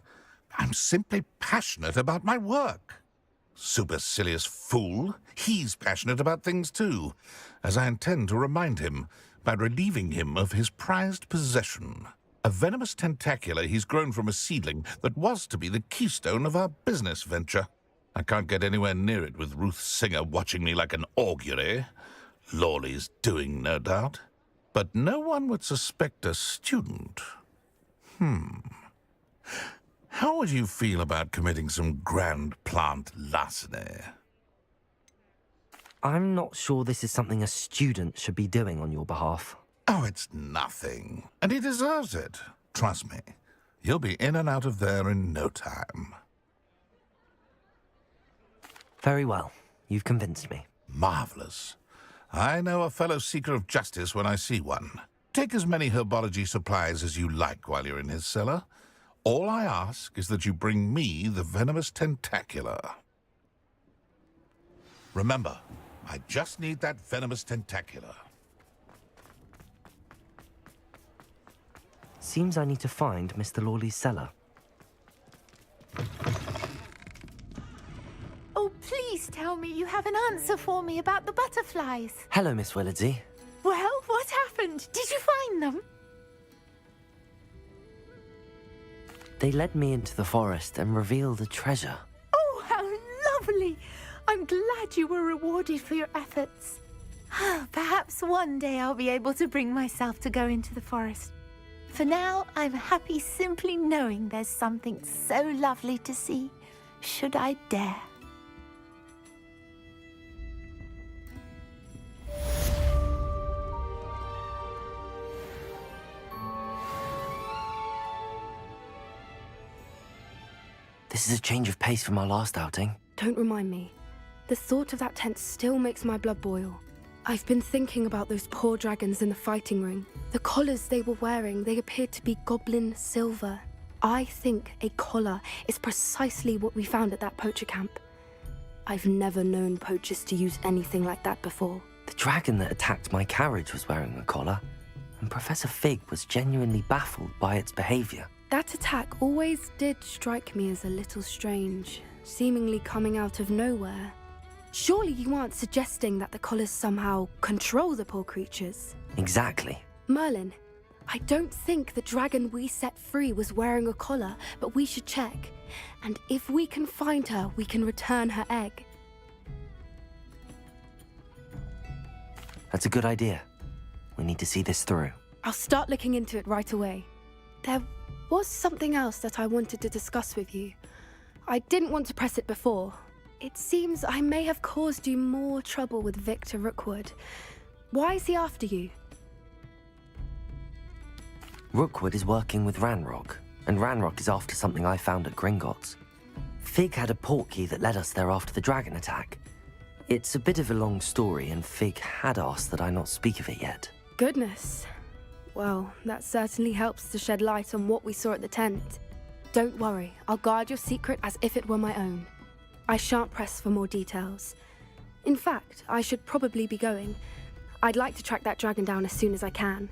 I'm simply passionate about my work. Supercilious fool. He's passionate about things too, as I intend to remind him by relieving him of his prized possession. A venomous tentacula he's grown from a seedling that was to be the keystone of our business venture. I can't get anywhere near it with Ruth Singer watching me like an augury. Lawley's doing, no doubt. But no one would suspect a student. How would you feel about committing some grand plant larceny? I'm not sure this is something a student should be doing on your behalf. Oh, it's nothing. And he deserves it. Trust me. You'll be in and out of there in no time. Very well. You've convinced me. Marvelous. I know a fellow seeker of justice when I see one. Take as many herbology supplies as you like while you're in his cellar. All I ask is that you bring me the venomous tentacula. Remember, I just need that venomous tentacula. Seems I need to find Mr. Lawley's cellar. Oh, please tell me you have an answer for me about the butterflies. Hello, Miss Willardsey. Well, what happened? Did you find them? They led me into the forest and revealed a treasure. Oh, how lovely! I'm glad you were rewarded for your efforts. Perhaps one day I'll be able to bring myself to go into the forest. For now, I'm happy simply knowing there's something so lovely to see, should I dare. This is a change of pace from our last outing. Don't remind me. The thought of that tent still makes my blood boil. I've been thinking about those poor dragons in the fighting ring. The collars they were wearing, they appeared to be goblin silver. I think a collar is precisely what we found at that poacher camp. I've never known poachers to use anything like that before. The dragon that attacked my carriage was wearing a collar, and Professor Fig was genuinely baffled by its behavior. That attack always did strike me as a little strange, seemingly coming out of nowhere. Surely you aren't suggesting that the collars somehow control the poor creatures? Exactly. Merlin, I don't think the dragon we set free was wearing a collar, but we should check. And if we can find her, we can return her egg. That's a good idea. We need to see this through. I'll start looking into it right away. There was something else that I wanted to discuss with you. I didn't want to press it before. It seems I may have caused you more trouble with Victor Rookwood. Why is he after you? Rookwood is working with Ranrock, and Ranrock is after something I found at Gringotts. Fig had a portkey that led us there after the dragon attack. It's a bit of a long story, and Fig had asked that I not speak of it yet. Goodness. Well, that certainly helps to shed light on what we saw at the tent. Don't worry, I'll guard your secret as if it were my own. I shan't press for more details. In fact, I should probably be going. I'd like to track that dragon down as soon as I can.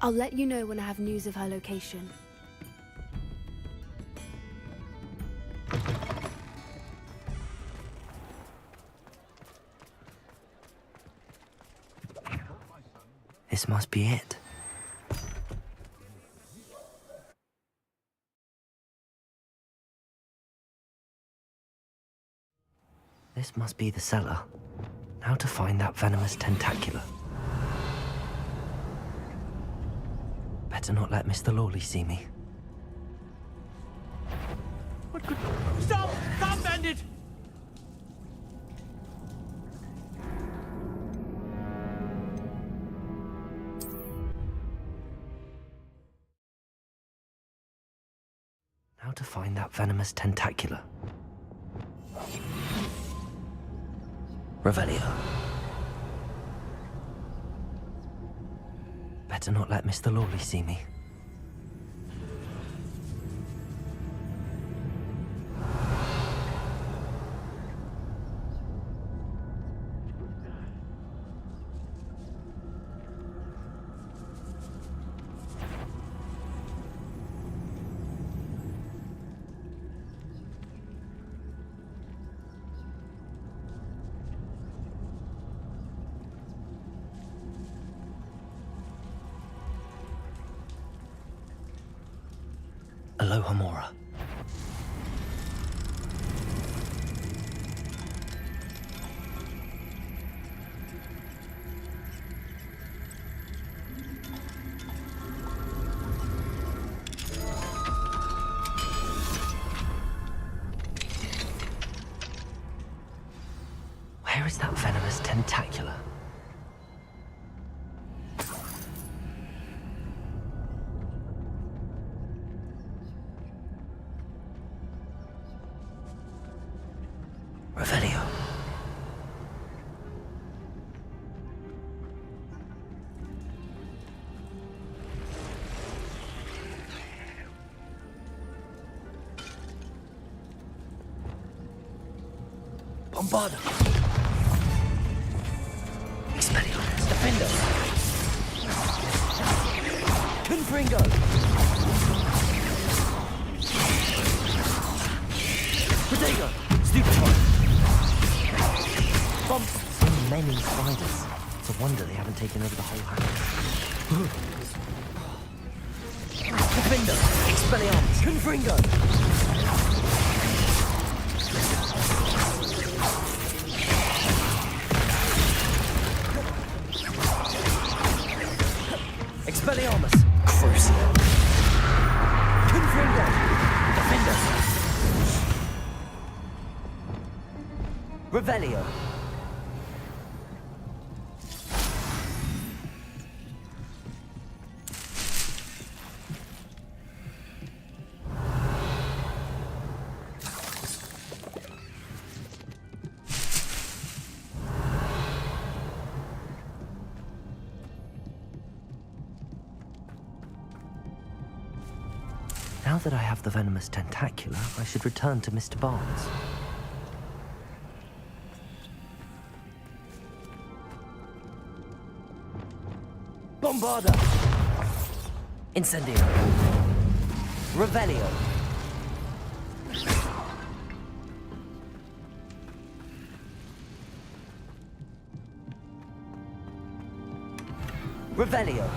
I'll let you know when I have news of her location. This must be it. This must be the cellar. Now to find that venomous tentacula. Better not let Mr. Lawley see me. What could... Stop! Stop, bandit! How to find that venomous tentacula. Revelio. Better not let Mr. Lawley see me. Aloha Mora. Where is that venomous tentacula? Revelio. Bombarda. Expelliarmus. Defender. Confringo. Protego. Stupefy. So many spiders. It's a wonder they haven't taken over the whole house. Defender! Expelliarmus! Confringo! Expelliarmus! Crucible! Confringo! Defender! Revelio! Now that I have the venomous tentacula, I should return to Mr. Barnes. Bombarda! Incendio! Revelio! Revelio!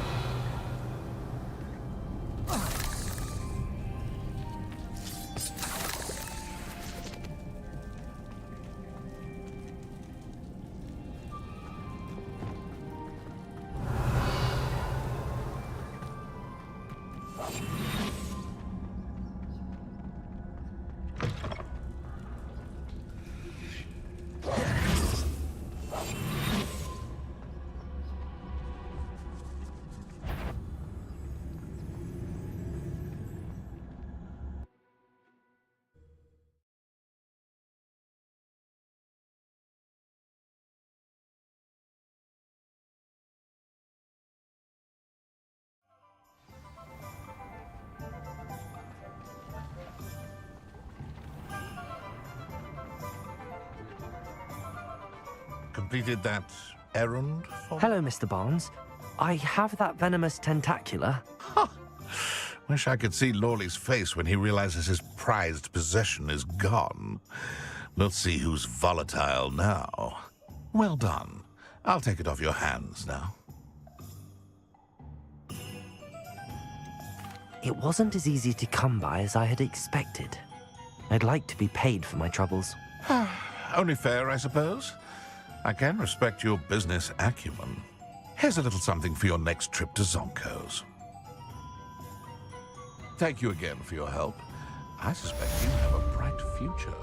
Completed that errand for... Hello, Mr. Barnes. I have that venomous tentacula. Wish I could see Lawley's face when he realizes his prized possession is gone. We'll see who's volatile now. Well done. I'll take it off your hands now. It wasn't as easy to come by as I had expected. I'd like to be paid for my troubles. Only fair, I suppose. I can respect your business acumen. Here's a little something for your next trip to Zonko's. Thank you again for your help. I suspect you have a bright future.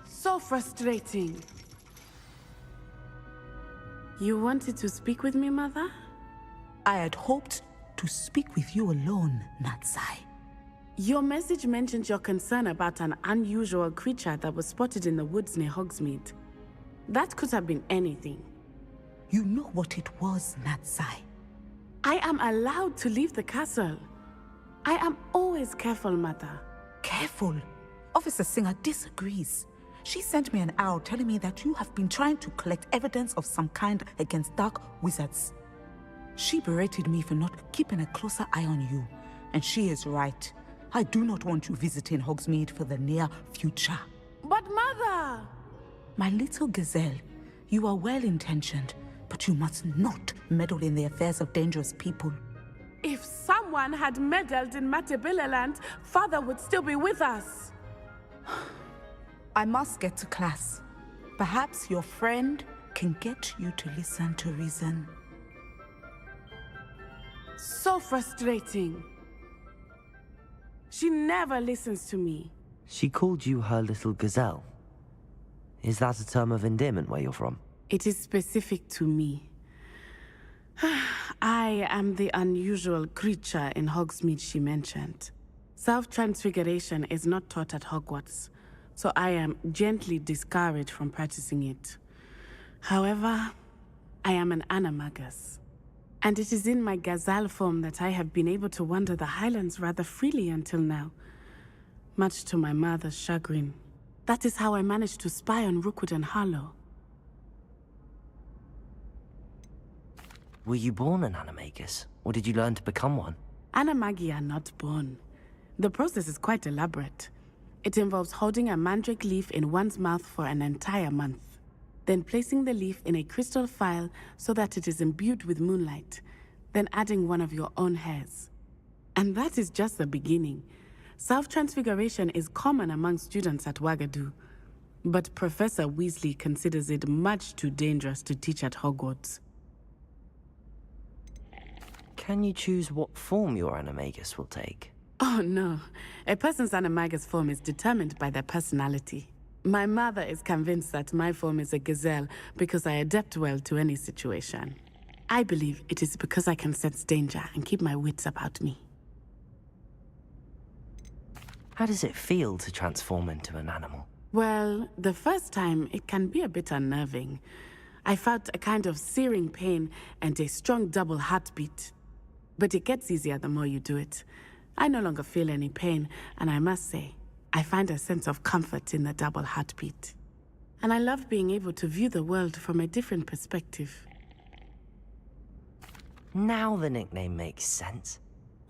So frustrating. You wanted to speak with me, Mother? I had hoped to speak with you alone, Natsai. Your message mentioned your concern about an unusual creature that was spotted in the woods near Hogsmeade. That could have been anything. You know what it was, Natsai. I am allowed to leave the castle. I am always careful, Mother. Careful? Officer Singer disagrees. She sent me an owl telling me that you have been trying to collect evidence of some kind against dark wizards. She berated me for not keeping a closer eye on you, and she is right. I do not want you visiting Hogsmeade for the near future. But Mother! My little gazelle, you are well-intentioned, but you must not meddle in the affairs of dangerous people. If someone had meddled in Matabeleland, Father would still be with us. I must get to class. Perhaps your friend can get you to listen to reason. So frustrating. She never listens to me. She called you her little gazelle. Is that a term of endearment where you're from? It is specific to me. I am the unusual creature in Hogsmeade she mentioned. Self-transfiguration is not taught at Hogwarts, so I am gently discouraged from practicing it. However, I am an animagus, and it is in my gazelle form that I have been able to wander the Highlands rather freely until now, much to my mother's chagrin. That is how I managed to spy on Rookwood and Harlow. Were you born an animagus, or did you learn to become one? Animagi are not born. The process is quite elaborate. It involves holding a mandrake leaf in one's mouth for an entire month, then placing the leaf in a crystal phial so that it is imbued with moonlight, then adding one of your own hairs. And that is just the beginning. Self-transfiguration is common among students at Wagadu, but Professor Weasley considers it much too dangerous to teach at Hogwarts. Can you choose what form your animagus will take? Oh no, a person's animagus form is determined by their personality. My mother is convinced that my form is a gazelle because I adapt well to any situation. I believe it is because I can sense danger and keep my wits about me. How does it feel to transform into an animal? Well, the first time it can be a bit unnerving. I felt a kind of searing pain and a strong double heartbeat. But it gets easier the more you do it. I no longer feel any pain, and I must say, I find a sense of comfort in the double heartbeat. And I love being able to view the world from a different perspective. Now the nickname makes sense.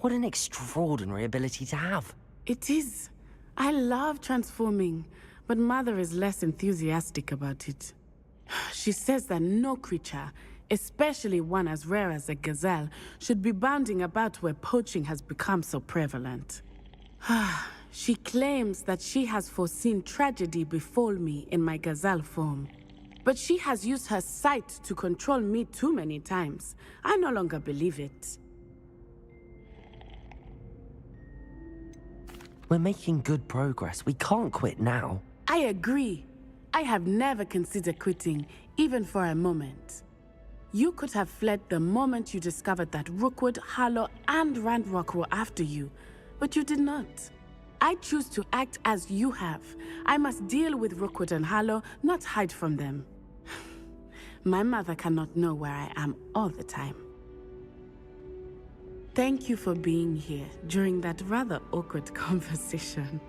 What an extraordinary ability to have. It is. I love transforming, but Mother is less enthusiastic about it. She says that no creature, especially one as rare as a gazelle, should be bounding about where poaching has become so prevalent. She claims that she has foreseen tragedy befall me in my gazelle form. But she has used her sight to control me too many times. I no longer believe it. We're making good progress. We can't quit now. I agree. I have never considered quitting, even for a moment. You could have fled the moment you discovered that Rookwood, Harlow, and Ranrock were after you, but you did not. I choose to act as you have. I must deal with Rookwood and Harlow, not hide from them. My mother cannot know where I am all the time. Thank you for being here during that rather awkward conversation.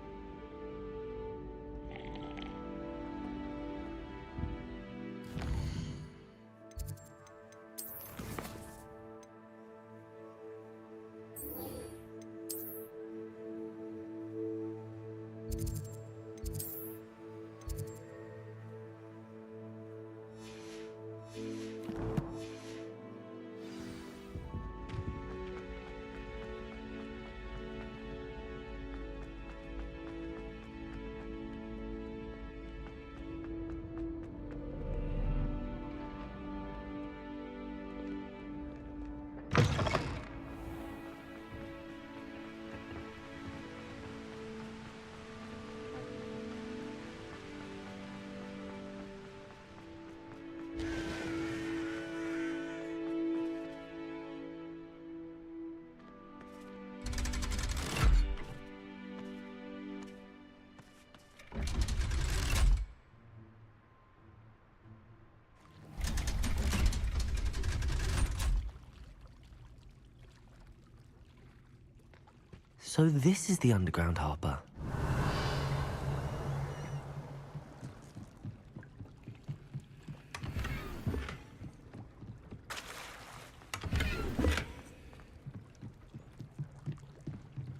So this is the underground harbour.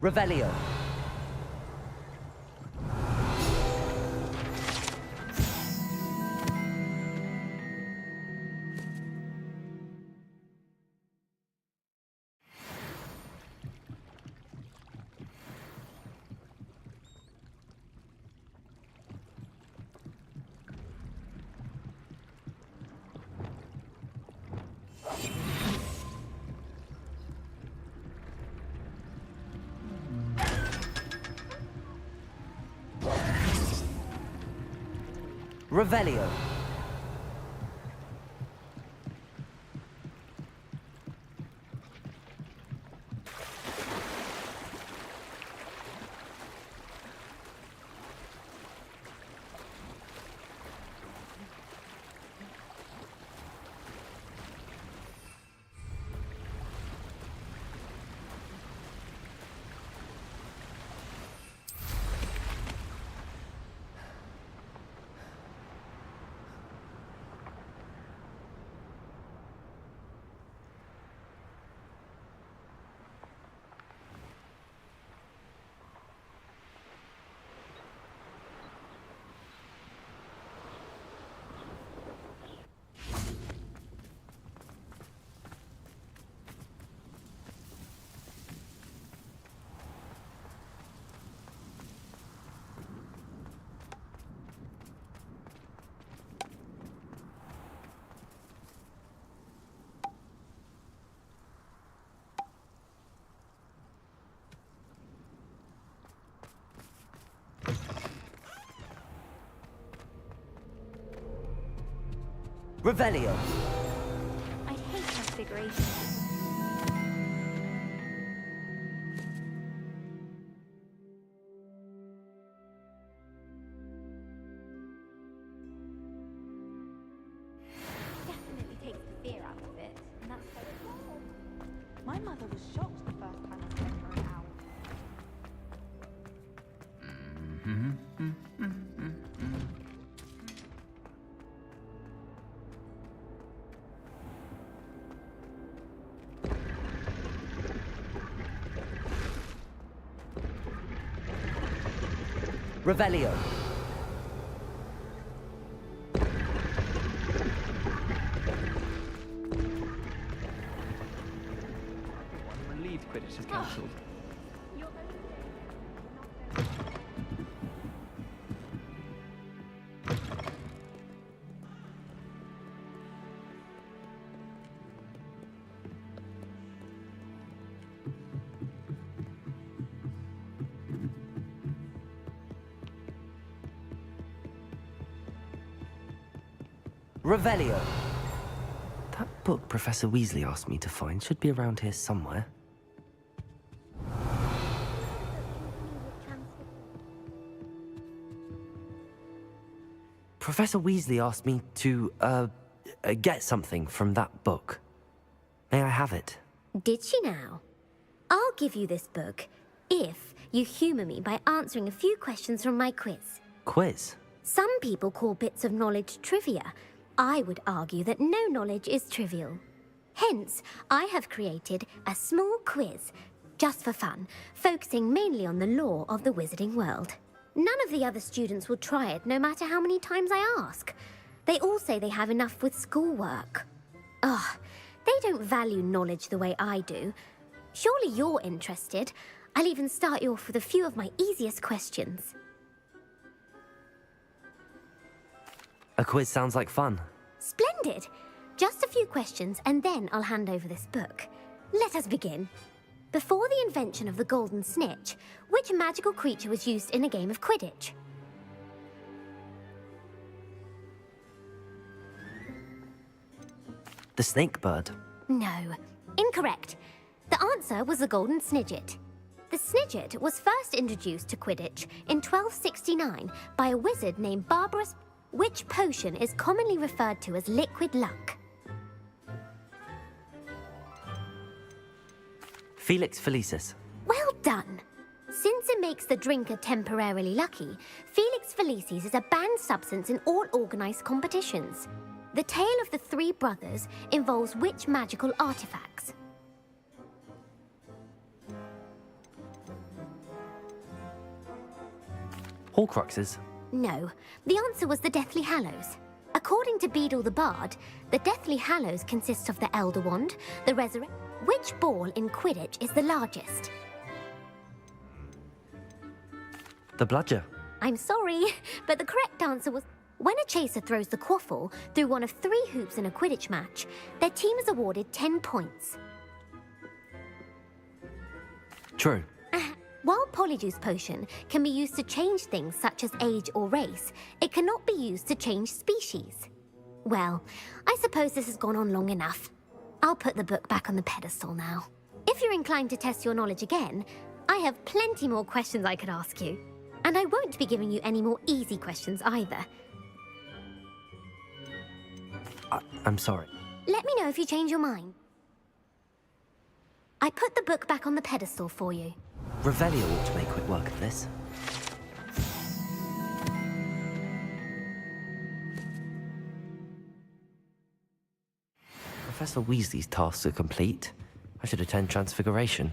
Revelio. Revelio. Revelio. I hate configuration. Definitely takes the fear out of it, and that's so cool. My mother was shocked the first time I sent her an owl. Revelio. I'm relieved Quidditch is cancelled. Revelio. That book Professor Weasley asked me to find should be around here somewhere. Professor Weasley asked me to, get something from that book. May I have it? Did she now? I'll give you this book if you humour me by answering a few questions from my quiz. Quiz? Some people call bits of knowledge trivia. I would argue that no knowledge is trivial. Hence, I have created a small quiz, just for fun, focusing mainly on the lore of the wizarding world. None of the other students will try it, no matter how many times I ask. They all say they have enough with schoolwork. Ugh, they don't value knowledge the way I do. Surely you're interested. I'll even start you off with a few of my easiest questions. A quiz sounds like fun. Splendid! Just a few questions, and then I'll hand over this book. Let us begin. Before the invention of the golden snitch, which magical creature was used in a game of Quidditch? The snake bird. No. Incorrect. The answer was the golden snidget. The snidget was first introduced to Quidditch in 1269 by a wizard named Barbarous, which potion is commonly referred to as liquid luck. Felix Felicis. Well done! Since it makes the drinker temporarily lucky, Felix Felicis is a banned substance in all organised competitions. The tale of the three brothers involves which magical artifacts? Horcruxes. No, the answer was the Deathly Hallows. According to Beadle the Bard, the Deathly Hallows consists of the Elder Wand, the Resurrect. Which ball in Quidditch is the largest? The bludger. I'm sorry, but the correct answer was... When a chaser throws the quaffle through one of 3 hoops in a Quidditch match, their team is awarded 10 points. True. While Polyjuice Potion can be used to change things such as age or race, it cannot be used to change species. Well, I suppose this has gone on long enough. I'll put the book back on the pedestal now. If you're inclined to test your knowledge again, I have plenty more questions I could ask you. And I won't be giving you any more easy questions either. I'm sorry. Let me know if you change your mind. I put the book back on the pedestal for you. Revelio ought to make quick work of this. Professor Weasley's tasks are complete. I should attend Transfiguration.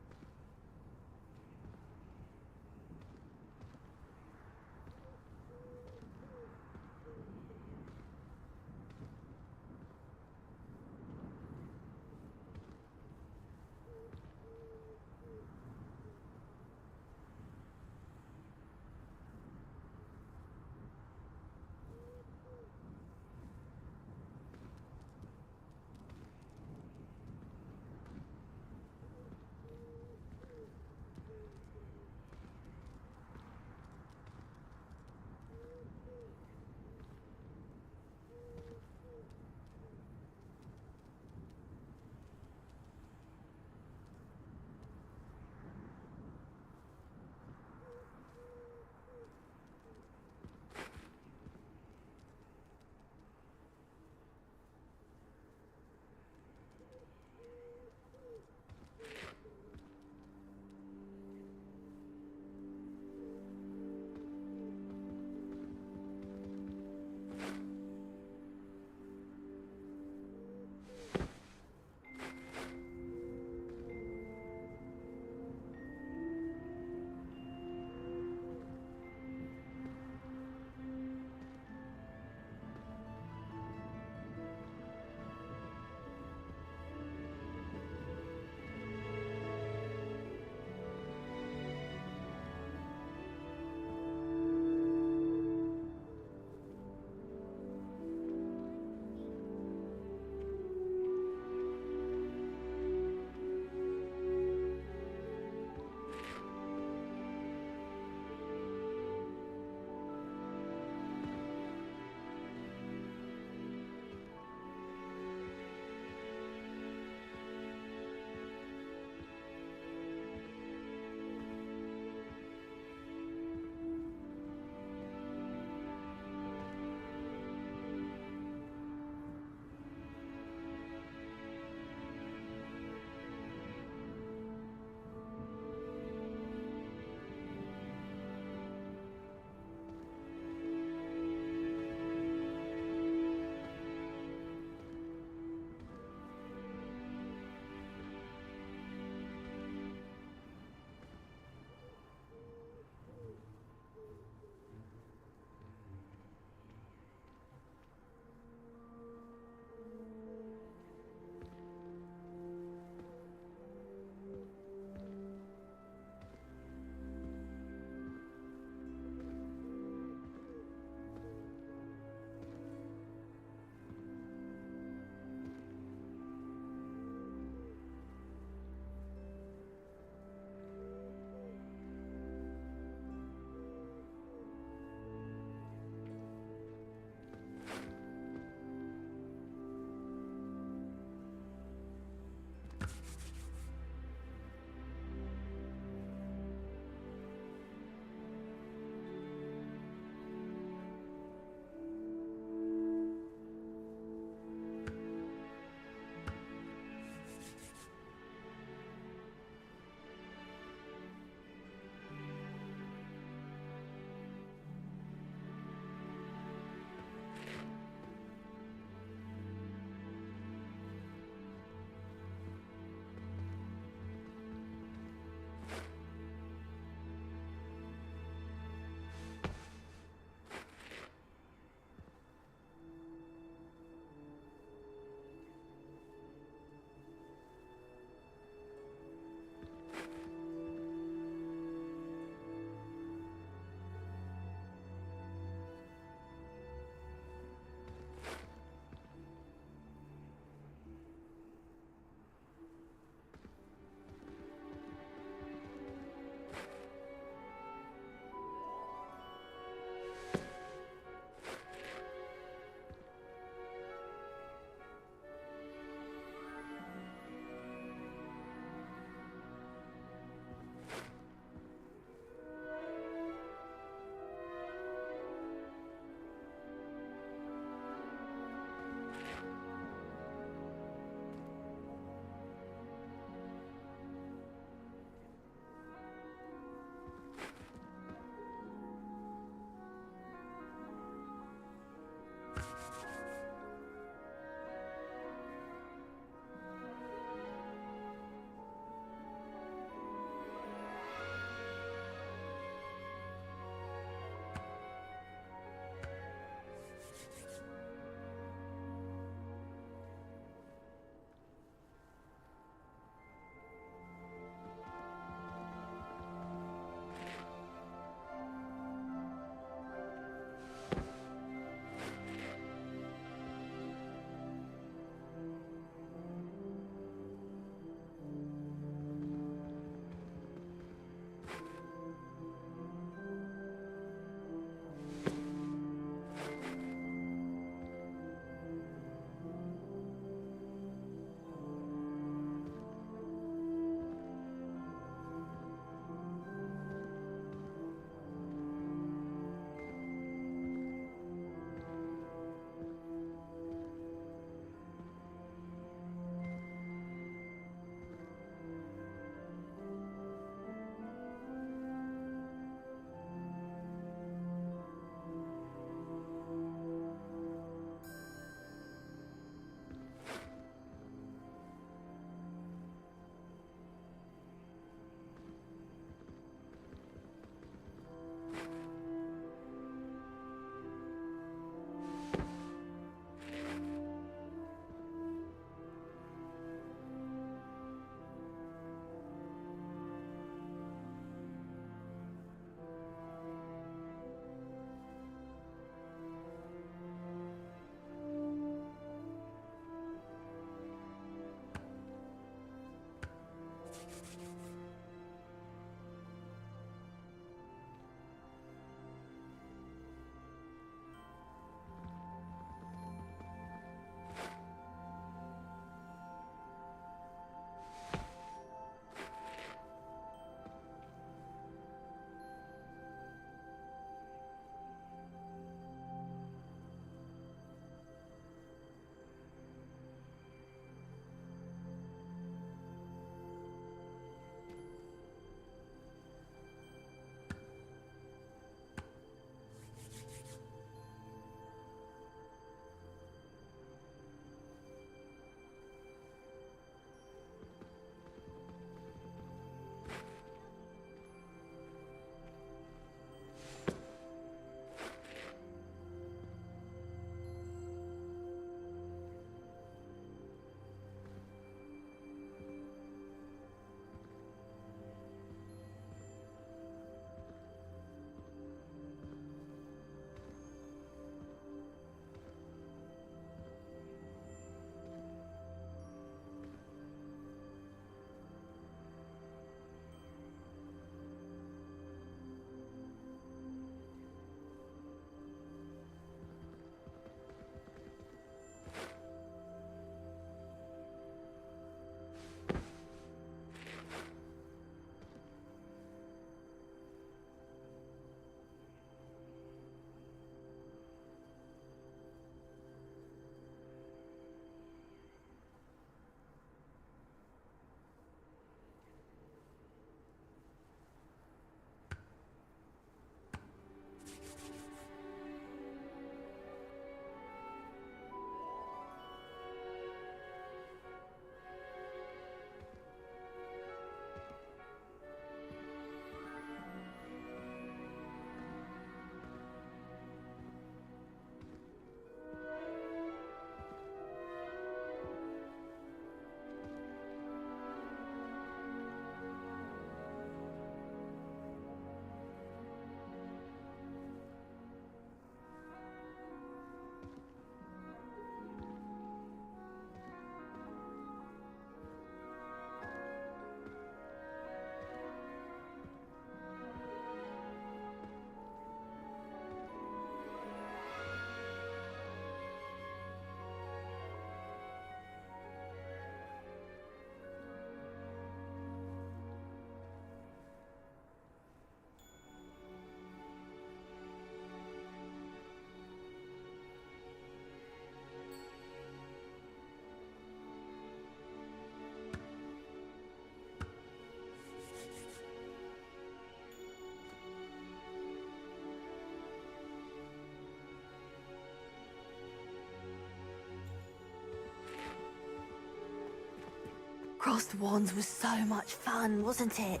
Lost Wands was so much fun, wasn't it?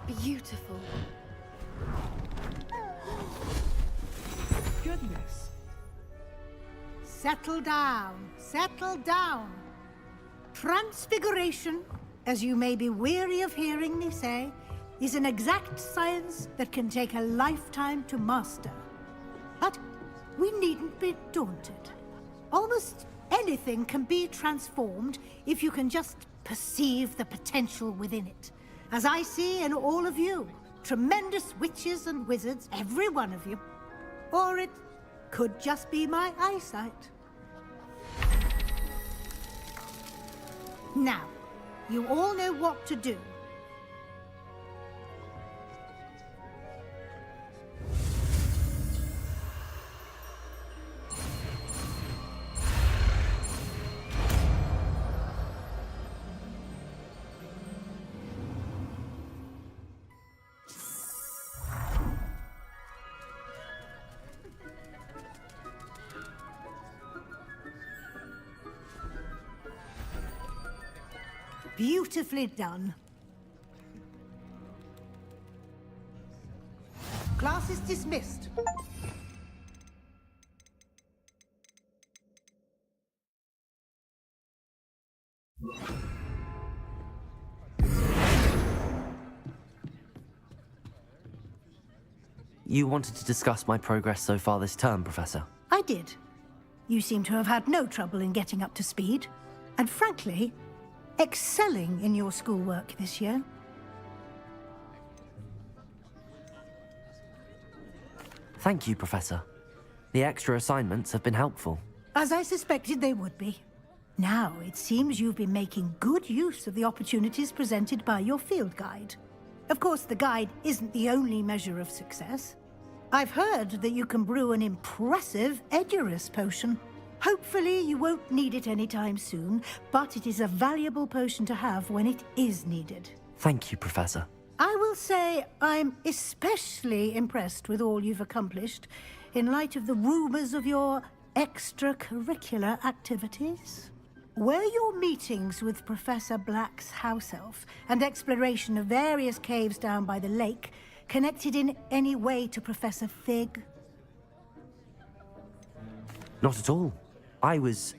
Beautiful. Goodness. Settle down. Settle down. Transfiguration, as you may be weary of hearing me say, is an exact science that can take a lifetime to master. But we needn't be daunted. Almost anything can be transformed if you can just perceive the potential within it. As I see in all of you, tremendous witches and wizards, every one of you. Or it could just be my eyesight. Now, you all know what to do. Beautifully done. Class is dismissed. You wanted to discuss my progress so far this term, Professor? I did. You seem to have had no trouble in getting up to speed. And frankly, excelling in your schoolwork this year. Thank you, Professor. The extra assignments have been helpful. As I suspected they would be. Now, it seems you've been making good use of the opportunities presented by your field guide. Of course, the guide isn't the only measure of success. I've heard that you can brew an impressive Edurus potion. Hopefully, you won't need it anytime soon, but it is a valuable potion to have when it is needed. Thank you, Professor. I will say I'm especially impressed with all you've accomplished in light of the rumors of your extracurricular activities. Were your meetings with Professor Black's house elf and exploration of various caves down by the lake connected in any way to Professor Fig? Not at all. I was,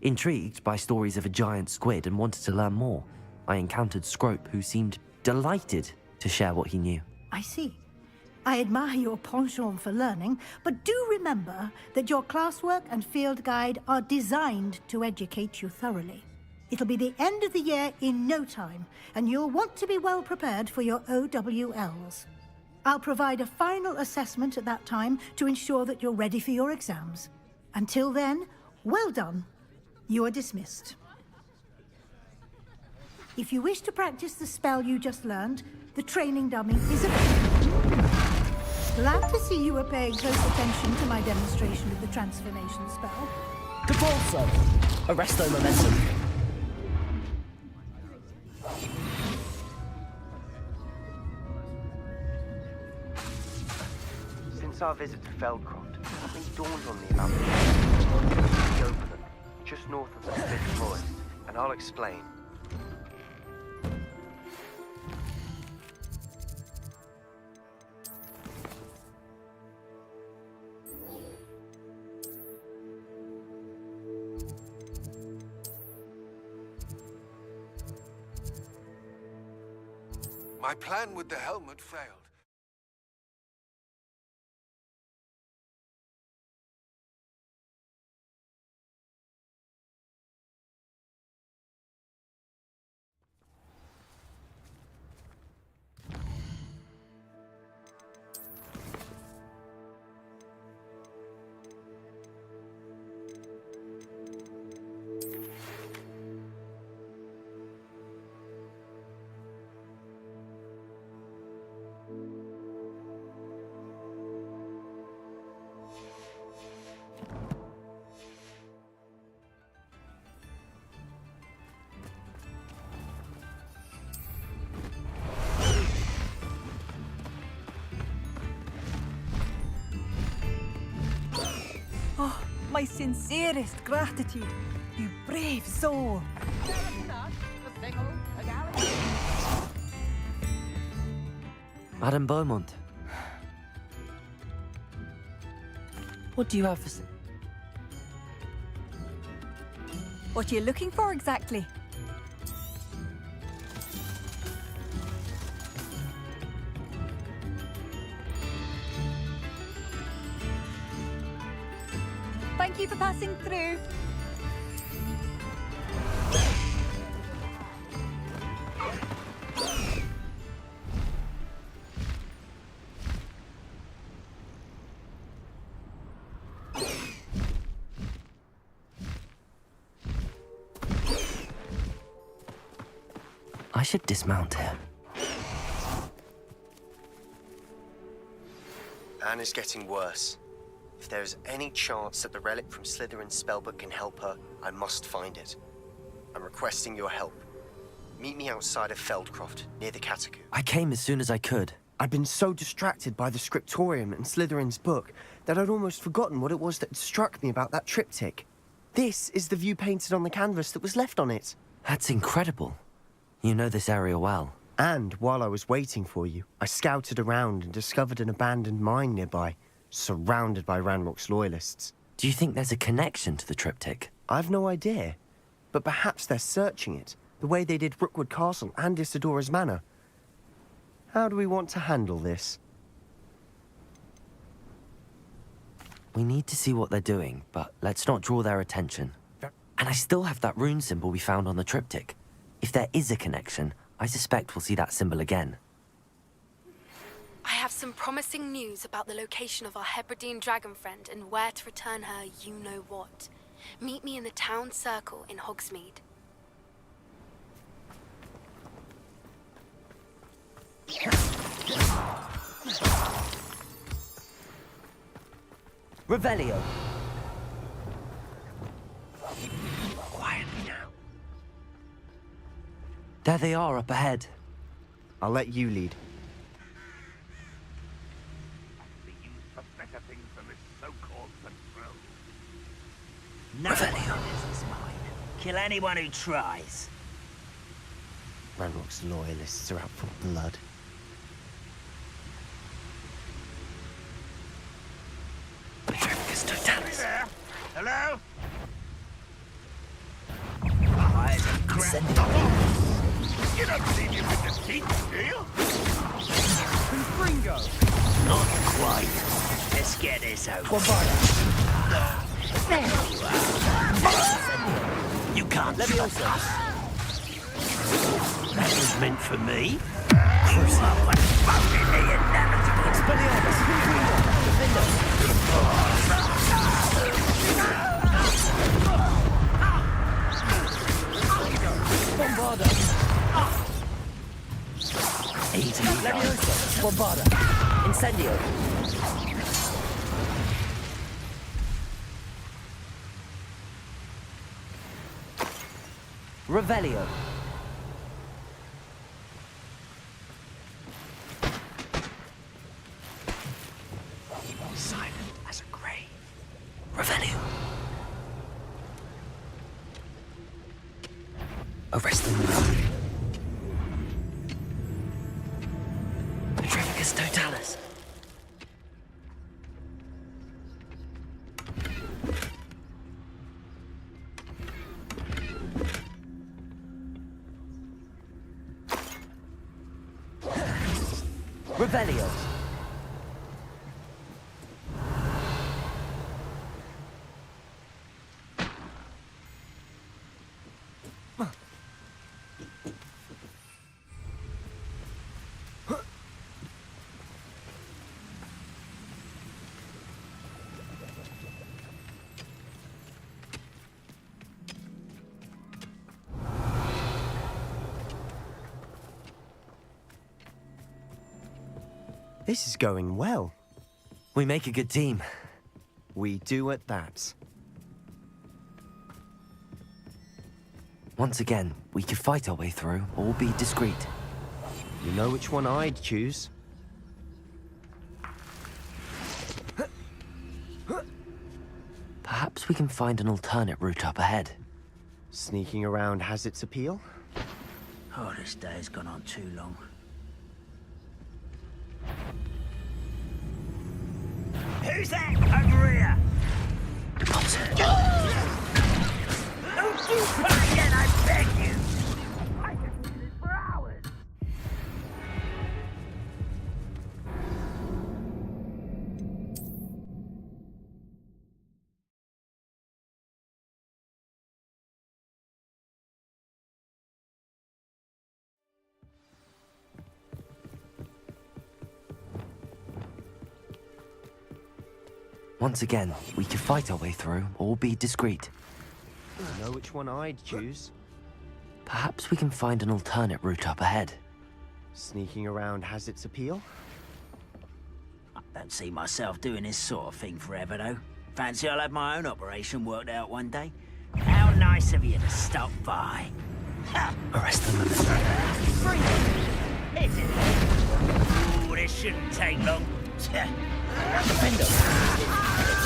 intrigued by stories of a giant squid and wanted to learn more. I encountered Scrope, who seemed delighted to share what he knew. I see. I admire your penchant for learning, but do remember that your classwork and field guide are designed to educate you thoroughly. It'll be the end of the year in no time, and you'll want to be well prepared for your OWLs. I'll provide a final assessment at that time to ensure that you're ready for your exams. Until then, well done. You are dismissed. If you wish to practice the spell you just learned, the training dummy is available. Glad to see you are paying close attention to my demonstration of the transformation spell. Capolso! Arresto momentum. Since our visit to Feldcroft, something dawned on me about the Overland, just north of the Split Forest, and I'll explain. My plan with the helmet failed. My sincerest gratitude, you brave soul. Madame Beaumont. What do you have for... What are you looking for exactly? Thank you for passing through. I should dismount here. Anne is getting worse. If there is any chance that the relic from Slytherin's spellbook can help her, I must find it. I'm requesting your help. Meet me outside of Feldcroft, near the catacomb. I came as soon as I could. I'd been so distracted by the scriptorium and Slytherin's book that I'd almost forgotten what it was that struck me about that triptych. This is the view painted on the canvas that was left on it. That's incredible. You know this area well. And while I was waiting for you, I scouted around and discovered an abandoned mine nearby, surrounded by Ranrock's loyalists. Do you think there's a connection to the triptych? I've no idea, but perhaps they're searching it, the way they did Rookwood Castle and Isidora's Manor. How do we want to handle this? We need to see what they're doing, but let's not draw their attention. And I still have that rune symbol we found on the triptych. If there is a connection, I suspect we'll see that symbol again. I have some promising news about the location of our Hebridean dragon friend and where to return her you-know-what. Meet me in the town circle in Hogsmeade. Revelio. Quietly now. There they are, up ahead. I'll let you lead. No business is mine. Kill anyone who tries. Ranrock's loyalists are out for blood. There. Hello? You don't believe you've been defeated, do you? Confringo! Not quite. Let's get this over. There you are. You can't let me also. That was meant for me. Someone fucking the inevitable. Expelliarmus! Bombarda! Easy. Leviosa! Bombarda! Incendio! Revelio. Silent as a grave. Revelio. Arrest them now. Petrificus Totalis. Revelio. This is going well. We make a good team. We do at that. Once again, we could fight our way through, or be discreet. You know which one I'd choose. Perhaps we can find an alternate route up ahead. Sneaking around has its appeal. Oh, this day has gone on too long. Who's that over here? Don't you try again, I beg you! I can do this for hours! Once again, we could fight our way through or be discreet. I know which one I'd choose. Perhaps we can find an alternate route up ahead. Sneaking around has its appeal. I don't see myself doing this sort of thing forever, though. Fancy I'll have my own operation worked out one day. How nice of you to stop by. Arrest them. Ooh, this shouldn't take long. Defender.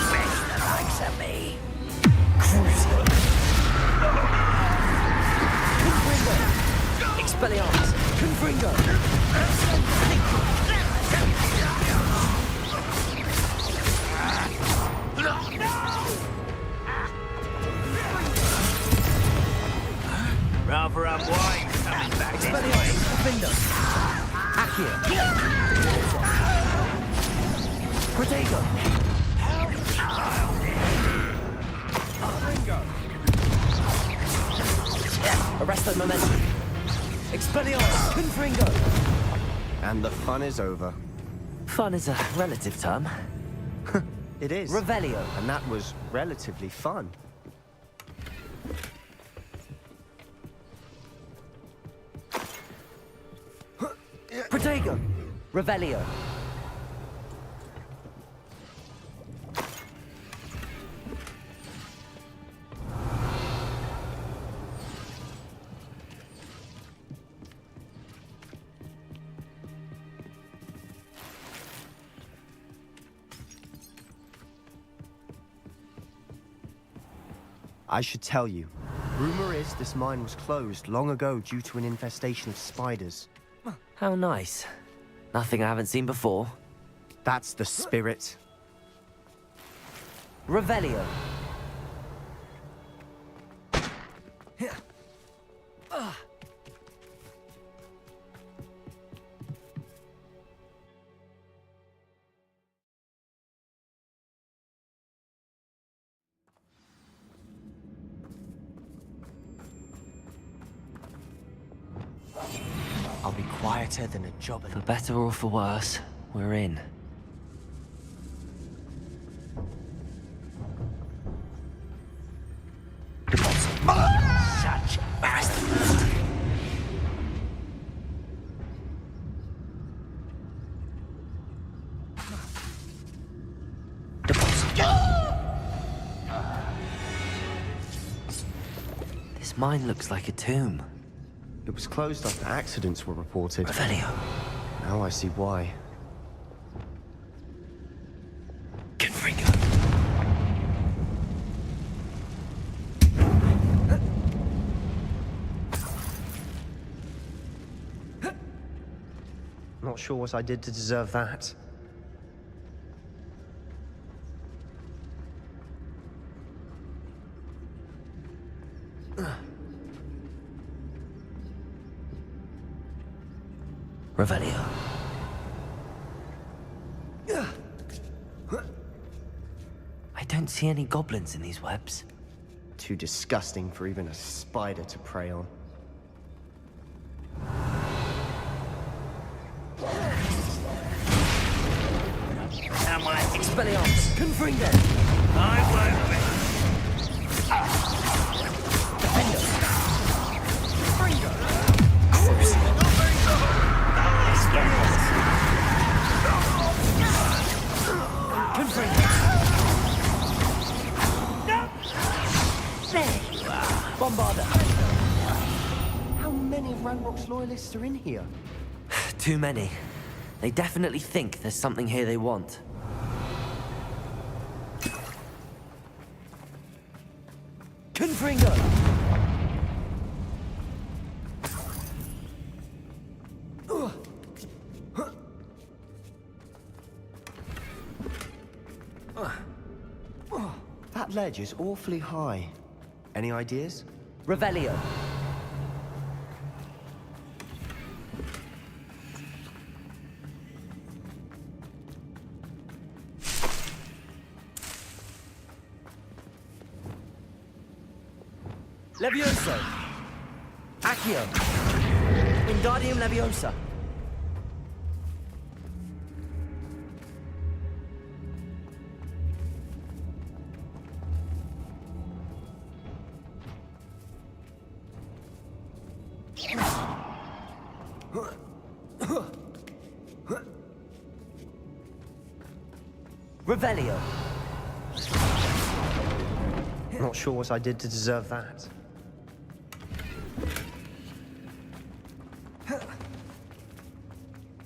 Best the likes of me. Cruiser. Expelliarmus. Confringo. Rather unwise coming back this way. Defender. Accio. Protego. Arresto momentum. Expelliarmus. Confringo. And the fun is over. Fun is a relative term. It is. Revelio. And that was relatively fun. Protego. Revelio. I should tell you. Rumor is this mine was closed long ago due to an infestation of spiders. How nice. Nothing I haven't seen before. That's the spirit. Revelio. I'll be quieter than a jobbing. For better or for worse, we're in. Such bastard! This mine looks like a tomb. It was closed after accidents were reported. Revelio. Now I see why. Confringo. Not sure what I did to deserve that. Revelio. I don't see any goblins in these webs. Too disgusting for even a spider to prey on. Expelliarmus. Confringo. I won't be. Defender. Confringo. There you are. Bombarda. How many of Ranrock's loyalists are in here? Too many. They definitely think there's something here they want. Confringo! That ledge is awfully high. Any ideas? Revelio. Levioso! Accio! Wingardium Leviosa! Revelio! Not sure what I did to deserve that.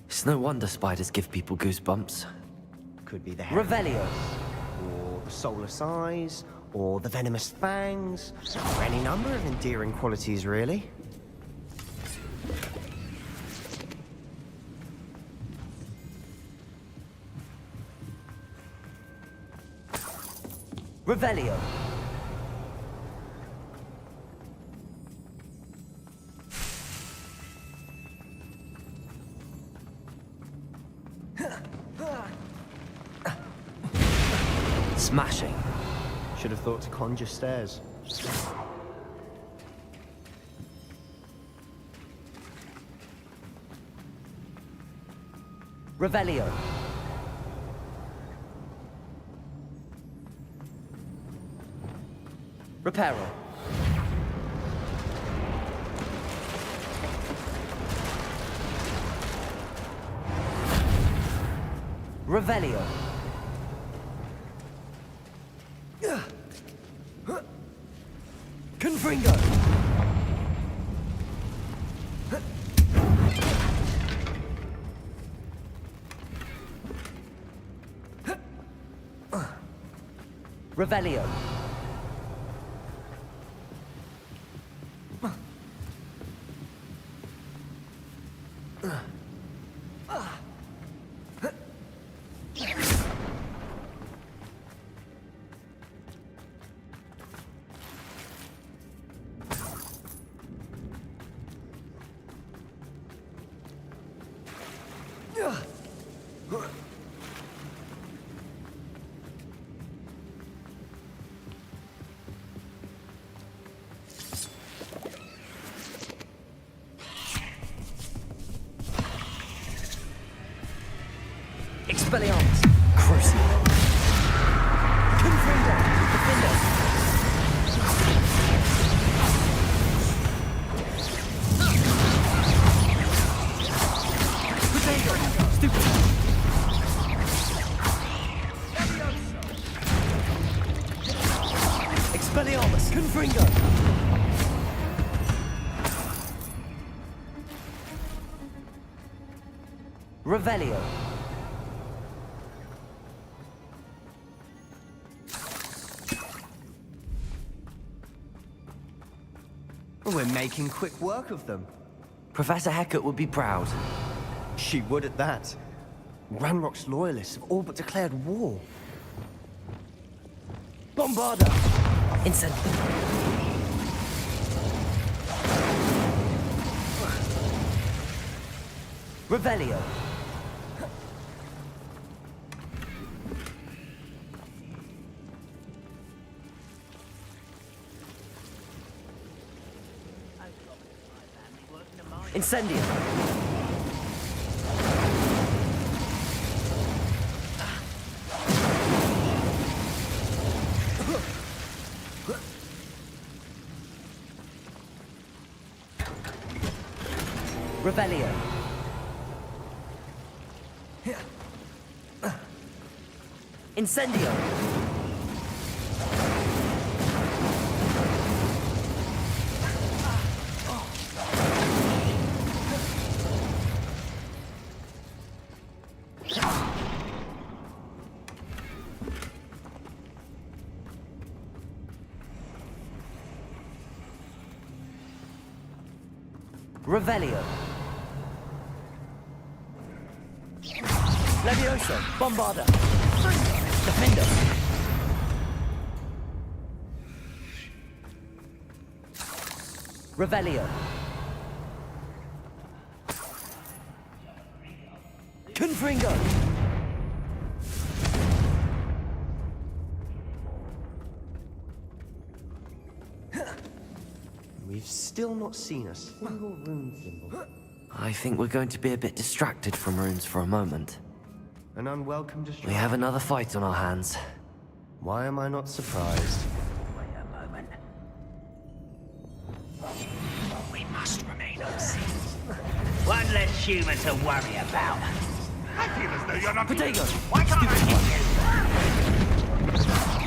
It's no wonder spiders give people goosebumps. Could be the Revelio! or the soulless eyes, or the venomous fangs, or any number of endearing qualities, really. Revelio! Smashing. Should have thought to conjure stairs. Revelio. Reparo. Revelio. Confringo. Revelio. Expelliarmus. Crucible. Confringo. Defender. Potato. Stupid. Expelliarmus. Confringo. Revelio. We're making quick work of them. Professor Hecat would be proud. She would at that. Ranrock's loyalists have all but declared war. Bombarda! Incend. Revelio. Incendio. Revelio. Incendio. Revelio. Levioso. Bombarda. Defender. Revelio. Confringo. We've still not seen a single rune symbol. I think we're going to be a bit distracted from runes for a moment. An unwelcome distraction. We have another fight on our hands. Why am I not surprised? Wait a moment. We must remain unseen. One less human to worry about. I feel as though you're not... Potato! Why can't I hit you?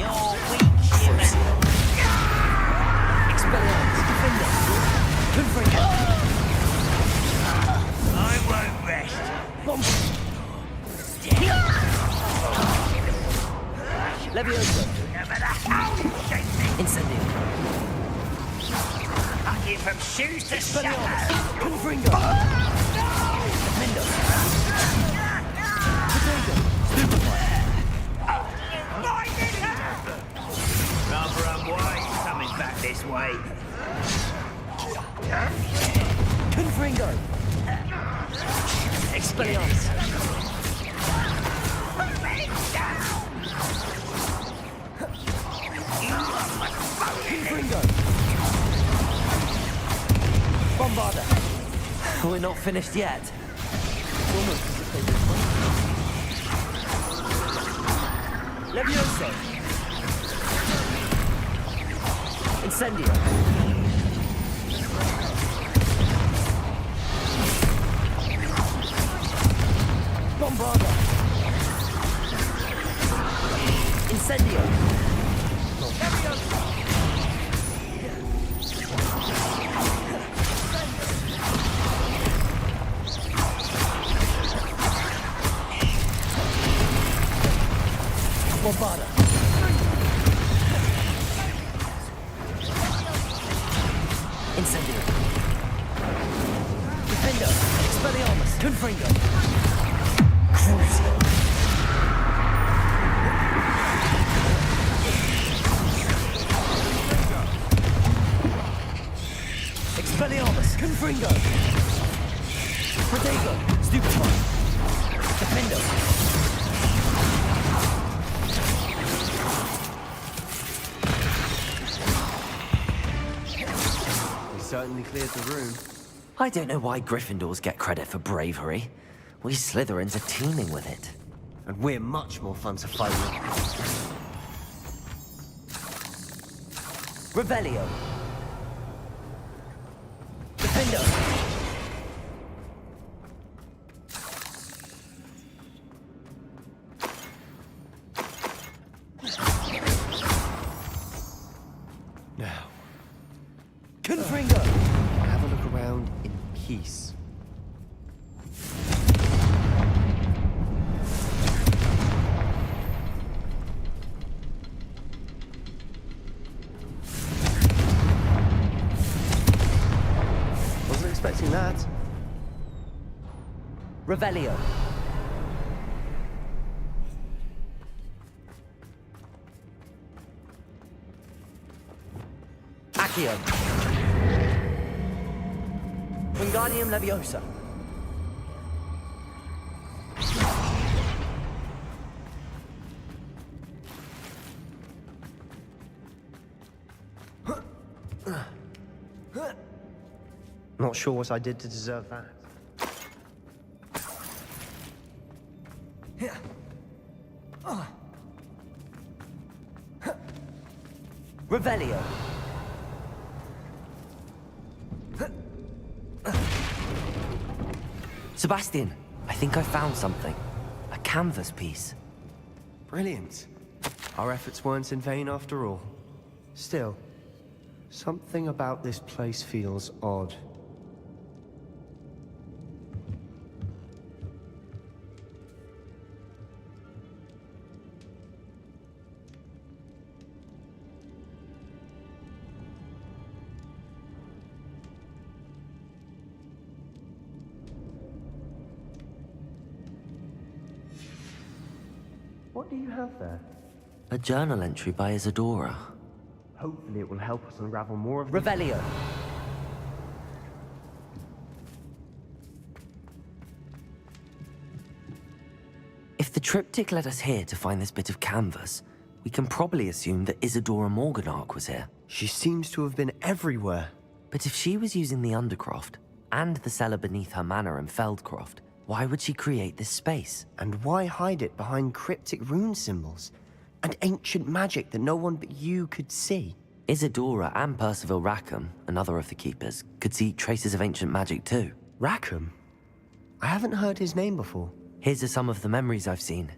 You're weak, human. Expelliarmus, Defender. Confringo. I won't rest. Levioso. No matter how you shake me. Incendio. Cut you from shoes to Expelliarmus. shadow. Confringo. Defender. Potato. Stupefy. Rather unwise coming back this way. Confringo. Expelliarmus. Confringo. Bombarda. We're not finished yet. It's almost as if they just won. Levioso. Incendio. Bombarda. Incendio. Bombarda. Incendio. Defender. Expelliarmus. Confringo. Crucio. Expelliarmus. Confringo. Protego. Stupefy. Defender. Certainly cleared the room. I don't know why Gryffindors get credit for bravery. We Slytherins are teeming with it. And we're much more fun to fight with. Revelio. Defender. Now, Confringo. have a look around in peace. Wasn't expecting that. Revelio. Accio. Wingardium Leviosa. Not sure what I did to deserve that. Revelio. Sebastian, I think I found something. A canvas piece. Brilliant. Our efforts weren't in vain after all. Still, something about this place feels odd. do you have there? A journal entry by Isadora. Hopefully it will help us unravel more of the... Revelio! If the triptych led us here to find this bit of canvas, we can probably assume that Isadora Morganark was here. She seems to have been everywhere. But if she was using the Undercroft, and the cellar beneath her manor in Feldcroft, why would she create this space? And why hide it behind cryptic rune symbols? And ancient magic that no one but you could see? Isadora and Percival Rackham, another of the Keepers, could see traces of ancient magic too. Rackham? I haven't heard his name before. His are some of the memories I've seen.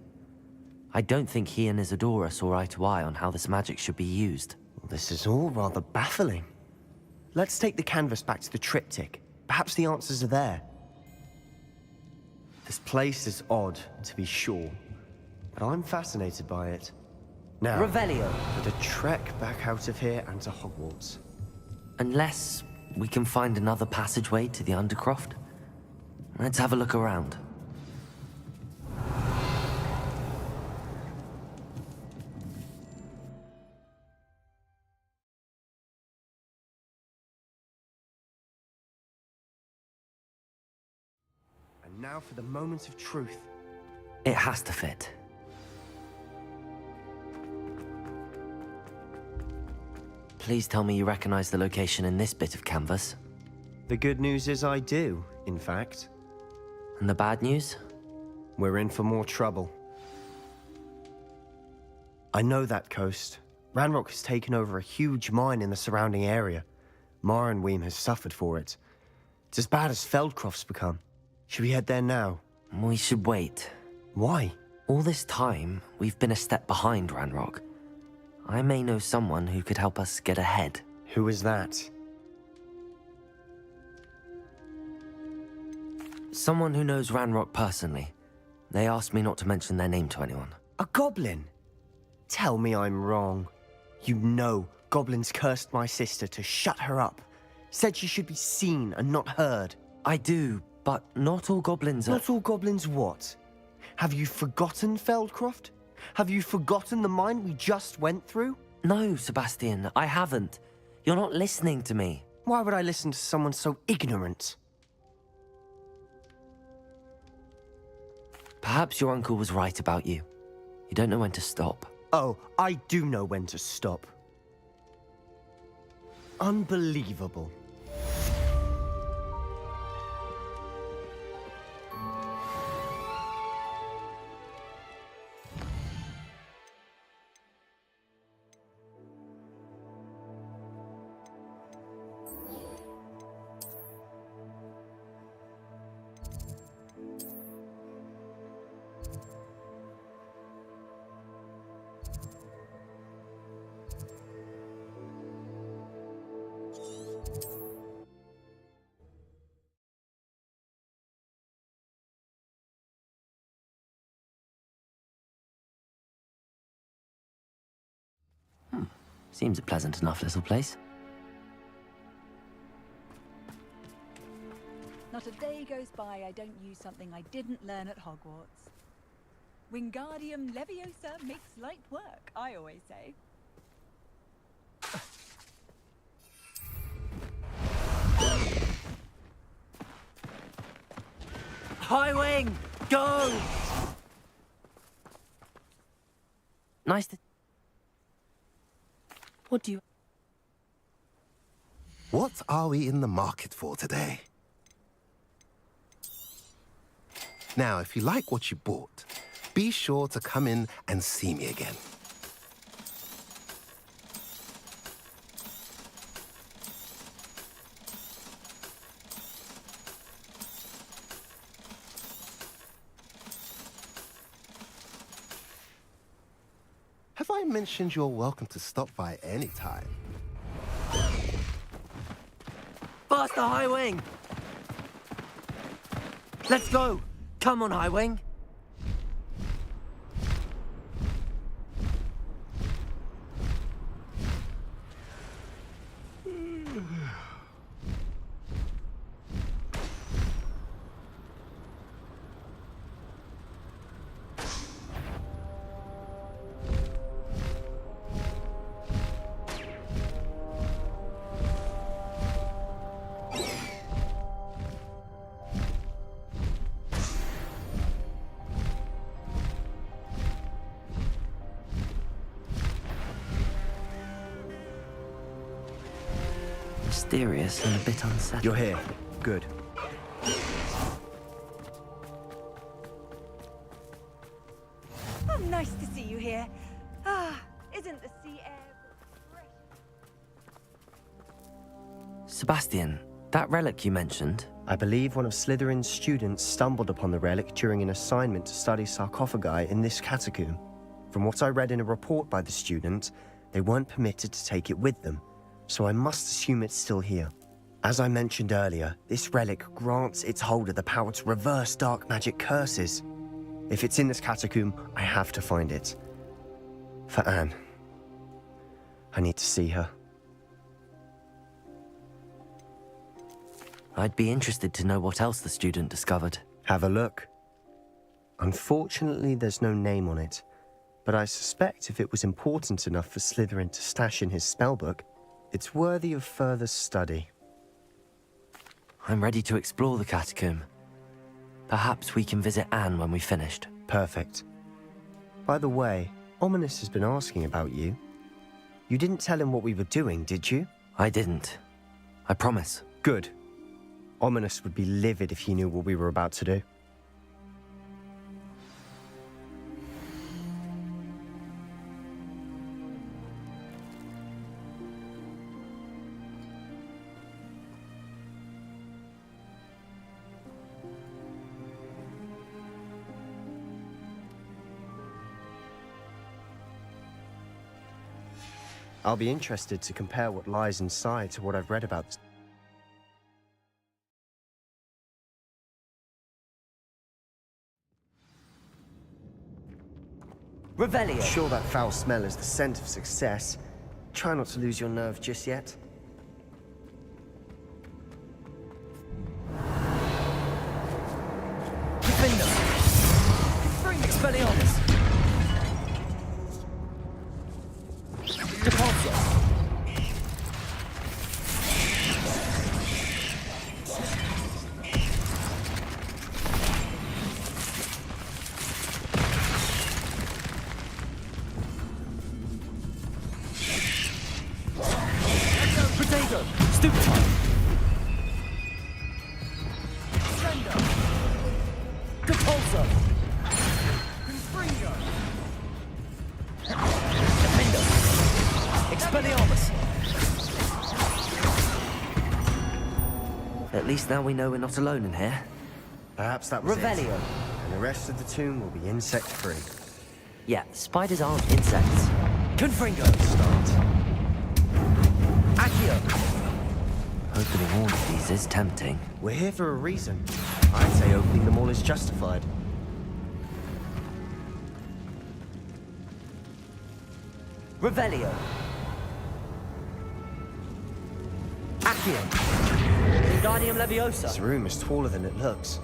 I don't think he and Isadora saw eye to eye on how this magic should be used. This is all rather baffling. Let's take the canvas back to the triptych. Perhaps the answers are there. This place is odd, to be sure, but I'm fascinated by it. Now, Revelio! for the trek back out of here and to Hogwarts. Unless we can find another passageway to the Undercroft. Let's have a look around. And now for the moment of truth. It has to fit. Please tell me you recognize the location in this bit of canvas. The good news is I do, in fact. And the bad news? We're in for more trouble. I know that coast. Ranrock has taken over a huge mine in the surrounding area. Marrenweem has suffered for it. It's as bad as Feldcroft's become. Should we head there now? We should wait. Why? All this time, we've been a step behind Ranrock. I may know someone who could help us get ahead. Who is that? Someone who knows Ranrock personally. They asked me not to mention their name to anyone. A goblin? Tell me I'm wrong. You know goblins cursed my sister to shut her up. Said she should be seen and not heard. I do, but not all goblins are... Not all goblins what? Have you forgotten Feldcroft? Have you forgotten the mine we just went through? No, Sebastian, I haven't. You're not listening to me. Why would I listen to someone so ignorant? Perhaps your uncle was right about you. You don't know when to stop. Oh, I do know when to stop. Unbelievable. Seems a pleasant enough little place. Not a day goes by I don't use something I didn't learn at Hogwarts. Wingardium Leviosa makes light work, I always say. High Wing! Go! Nice to... What do you... What are we in the market for today? Now, if you like what you bought, be sure to come in and see me again. Have I mentioned you're welcome to stop by any time? Faster, High Wing! Let's go! Come on, High Wing! mysterious and a bit unsettling. You're here. Good. Oh, nice to see you here. Ah, isn't the sea air Sebastian, that relic you mentioned. I believe one of Slytherin's students stumbled upon the relic during an assignment to study sarcophagi in this catacomb. From what I read in a report by the student, they weren't permitted to take it with them, so I must assume it's still here. As I mentioned earlier, this relic grants its holder the power to reverse dark magic curses. If it's in this catacomb, I have to find it. For Anne. I need to see her. I'd be interested to know what else the student discovered. Have a look. Unfortunately, there's no name on it, but I suspect if it was important enough for Slytherin to stash in his spellbook, it's worthy of further study. I'm ready to explore the catacomb. Perhaps we can visit Anne when we've finished. Perfect. By the way, Ominous has been asking about you. You didn't tell him what we were doing, did you? I didn't. I promise. Good. Ominous would be livid if he knew what we were about to do. I'll be interested to compare what lies inside to what I've read about this. Revelio. Sure that foul smell is the scent of success. Try not to lose your nerve just yet. Defender! Expelliarmus! Departure! Potato! Stupefy! Sender! Depulso! Confringo! Defender! Expelliarmus! At least now we know we're not alone in here. Perhaps that was Revelio. it. And the rest of the tomb will be insect-free. Yeah, spiders aren't insects. Confringo! Start. Accio! Opening all of these is tempting. We're here for a reason. I'd say opening them all is justified. Revelio! Accio! Wingardium Leviosa! This room is taller than it looks.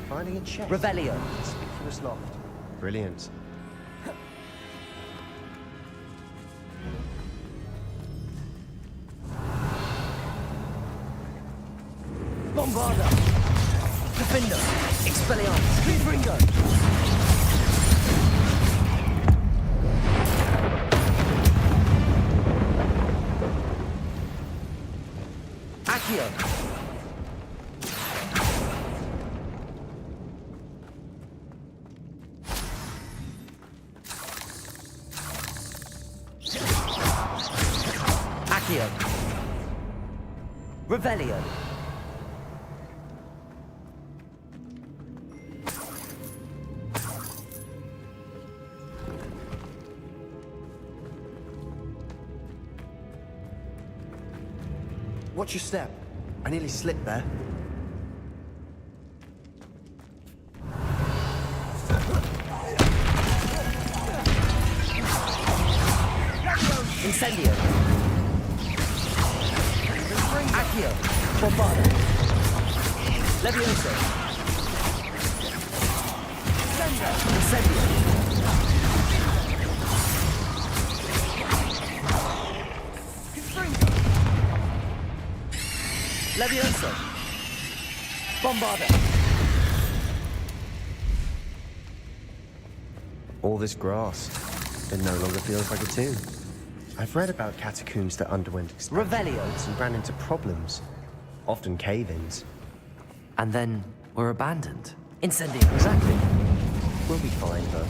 Finding a chest. Revelio! Conspicuous loft. Brilliant. Bombarda! Defender! Expelliarmus! Confringo! Accio! Accio! Revelio! Watch your step. I nearly slipped there. Incendio! Accio! Bombarda! Levioso! Incendio! Levioso! Bombarda! All this grass, it no longer feels like a tomb. I've read about catacombs that underwent expansions and ran into problems, often cave-ins. And then were abandoned. Incendio! Exactly. We'll be fine, though.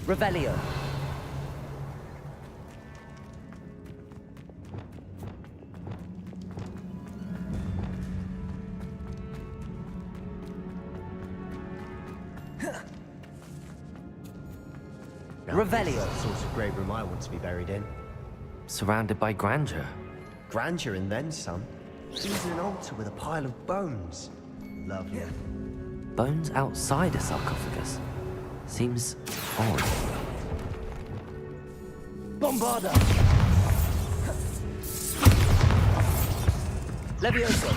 Revelio! Revelio! The sort of grave room I want to be buried in. Surrounded by grandeur. Grandeur and then some. Even an altar with a pile of bones. Lovely. Bones outside a sarcophagus. Seems odd. Bombarda! Levioso!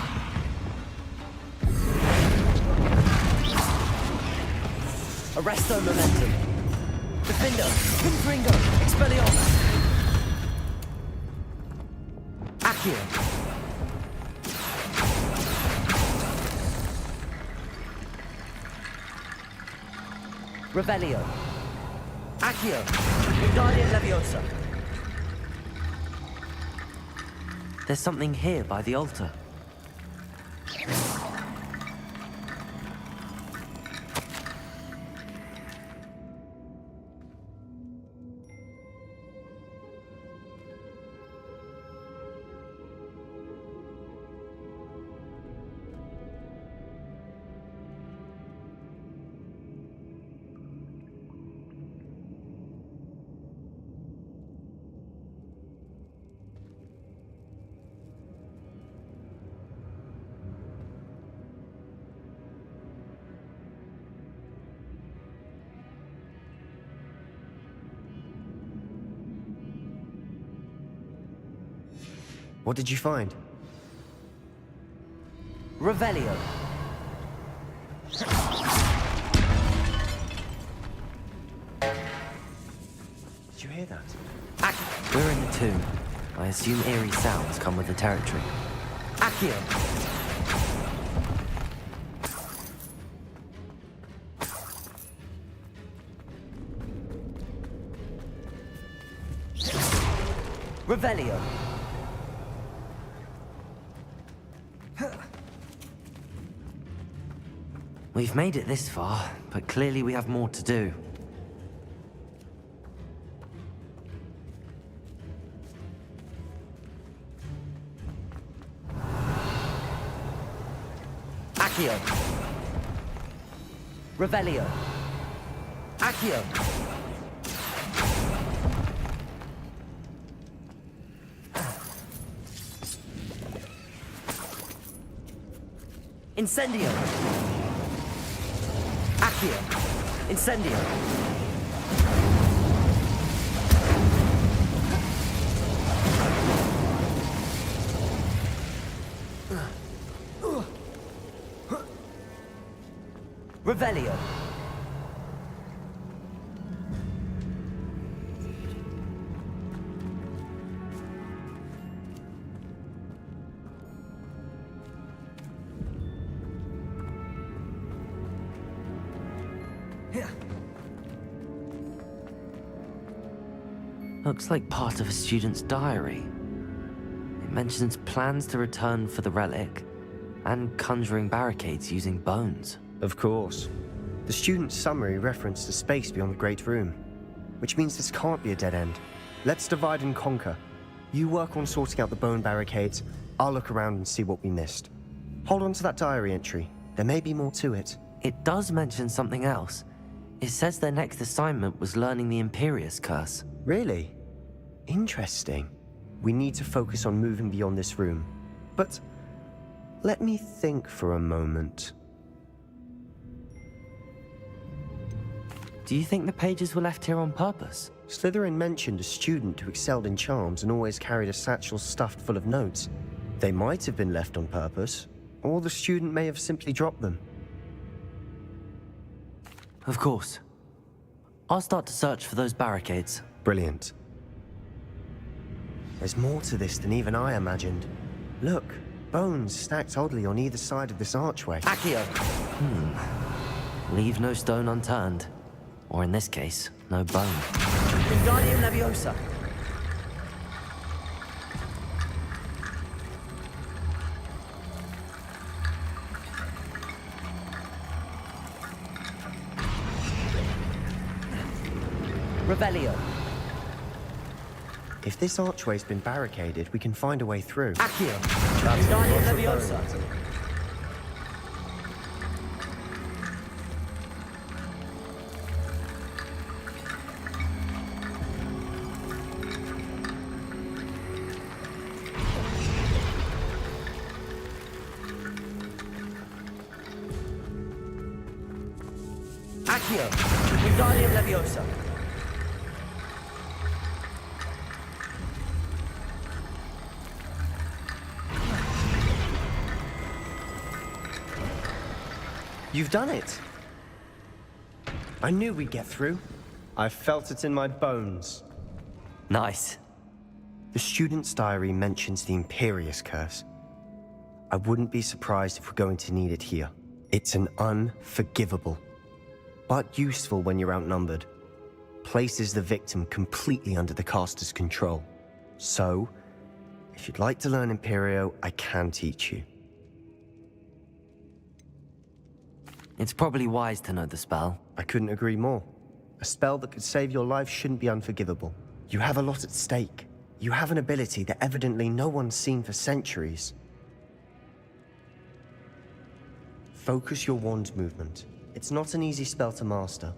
Arresto momentum! Defindo! Confringo! Expelliarmus! Accio! Revelio! Accio! Wingardium Leviosa! There's something here by the altar. What did you find? Revelio. Did you hear that? We're in the tomb. I assume eerie sounds come with the territory. Accio! Revelio. We've made it this far, but clearly we have more to do. Accio. Revelio. Accio. Incendio. Accio. Incendio. Revelio. Looks like part of a student's diary. It mentions plans to return for the relic and conjuring barricades using bones. Of course. The student's summary referenced a space beyond the Great Room, which means this can't be a dead end. Let's divide and conquer. You work on sorting out the bone barricades, I'll look around and see what we missed. Hold on to that diary entry. There may be more to it. It does mention something else. It says their next assignment was learning the Imperius Curse. Really? Interesting. We need to focus on moving beyond this room. But let me think for a moment. Do you think the pages were left here on purpose? Slytherin mentioned a student who excelled in charms and always carried a satchel stuffed full of notes. They might have been left on purpose, or the student may have simply dropped them. Of course. I'll start to search for those barricades. Brilliant. There's more to this than even I imagined. Look, bones stacked oddly on either side of this archway. Accio! Leave no stone unturned. Or in this case, no bone. Wingardium Leviosa. Revelio. If this archway's been barricaded, we can find a way through. Accio. That's what Wingardium I'm Leviosa. referring to. Accio. Wingardium Leviosa. You've done it! I knew we'd get through. I felt it in my bones. Nice. The student's diary mentions the Imperious Curse. I wouldn't be surprised if we're going to need it here. It's an unforgivable, but useful when you're outnumbered. Places the victim completely under the caster's control. So, if you'd like to learn Imperio, I can teach you. It's probably wise to know the spell. I couldn't agree more. A spell that could save your life shouldn't be unforgivable. You have a lot at stake. You have an ability that evidently no one's seen for centuries. Focus your wand's movement. It's not an easy spell to master.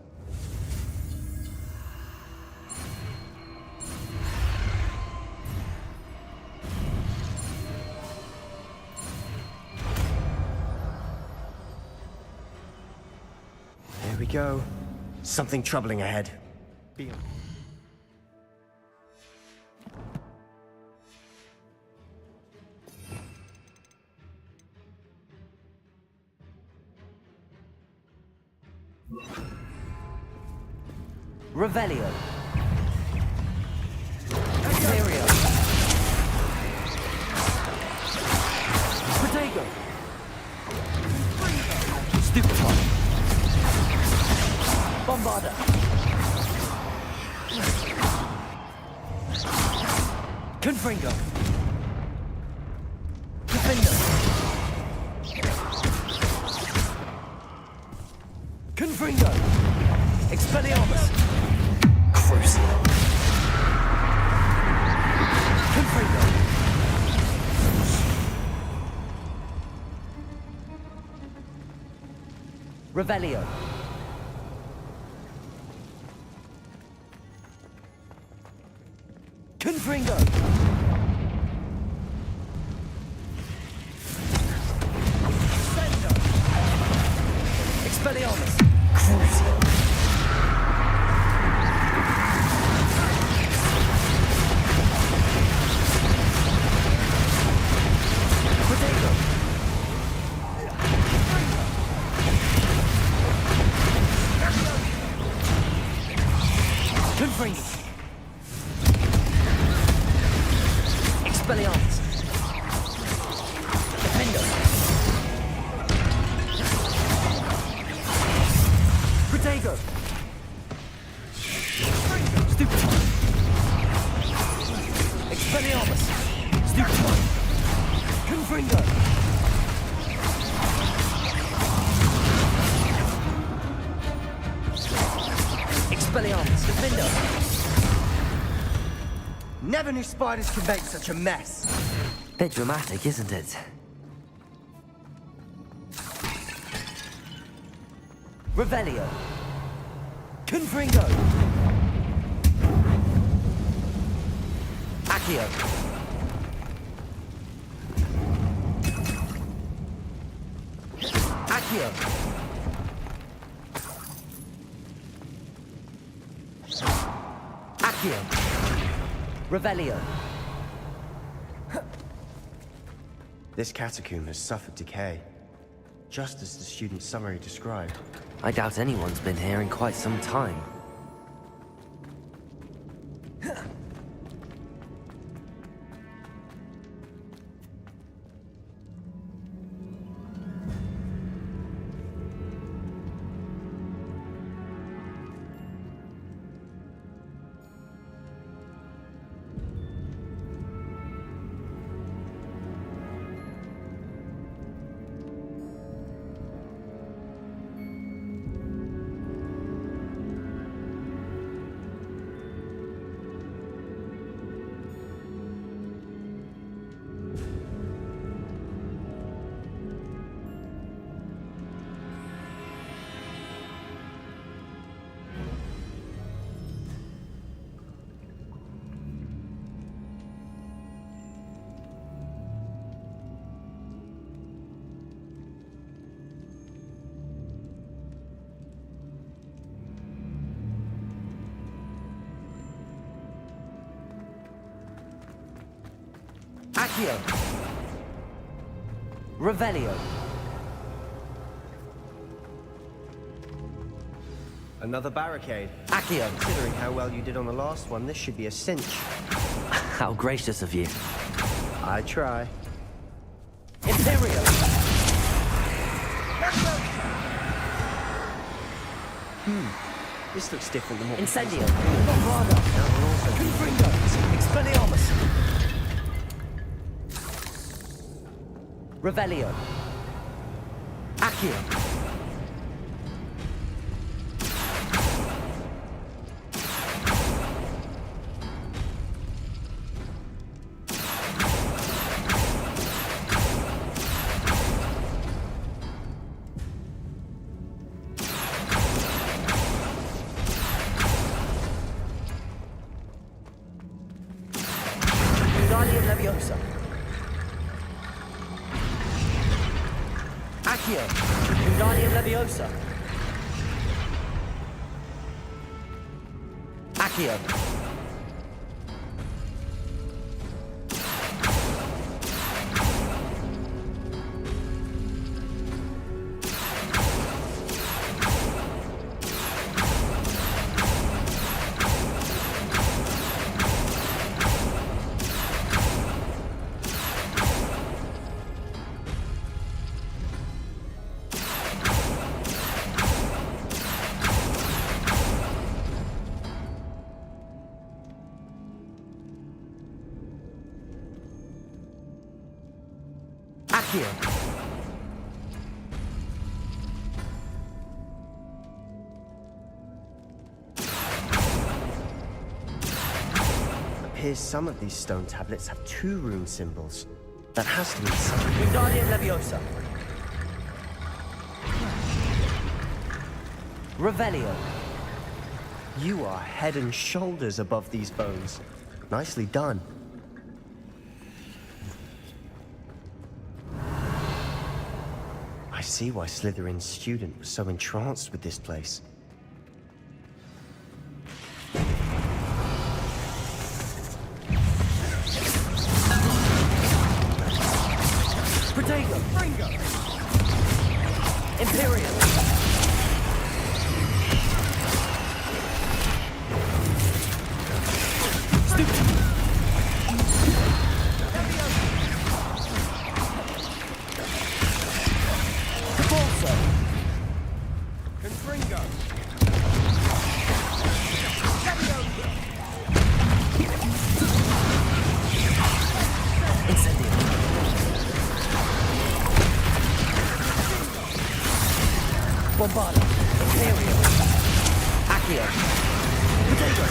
Here we go. Something troubling ahead. Revelio. Imperio. Protego. Stupefy. Bombarda. Confringo. Defender. Confringo. Expelliarmus. Crucial. Confringo. Revelio. Confringo. Sendo. Expelliarmus. Crucial. Protego. Confringo. Expelliarmus. Defender. Protego. Stupid. Expelliarmus. Stupid. Confringo. Expelliarmus. Defender. Never knew spiders could make such a mess. Bit dramatic, isn't it? Revelio. Confringo. Accio. Accio. Accio. Revelio. This catacomb has suffered decay, just as the student's summary described. I doubt anyone's been here in quite some time. Accio. Revelio. Another barricade. Accio. Considering how well you did on the last one, this should be a cinch. How gracious of you. I try. Imperio. This looks different than what Incendio. Bombarda. Confringo. Expelliarmus. Revelio. Accio. Wingardium Leviosa. Accio. Wingardium Leviosa. Accio. Accio. Appears some of these stone tablets have 2 rune symbols. That has to be something. Wingardium Leviosa. Revelio. You are head and shoulders above these bones. Nicely done. I see why Slytherin's student was so entranced with this place. Protego. Fringo. Imperium. Bombarda. Imperium. Accio. Potato.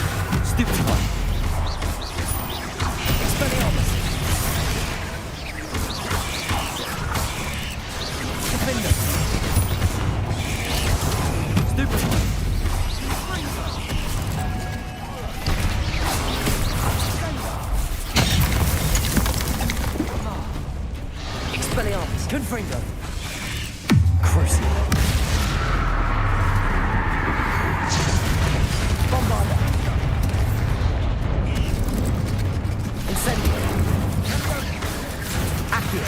Stupid one. Expelliarmus. Defender. Stupid one. Expelliarmus. Confringo. Crucible. Bombarda. Incendio. Accio.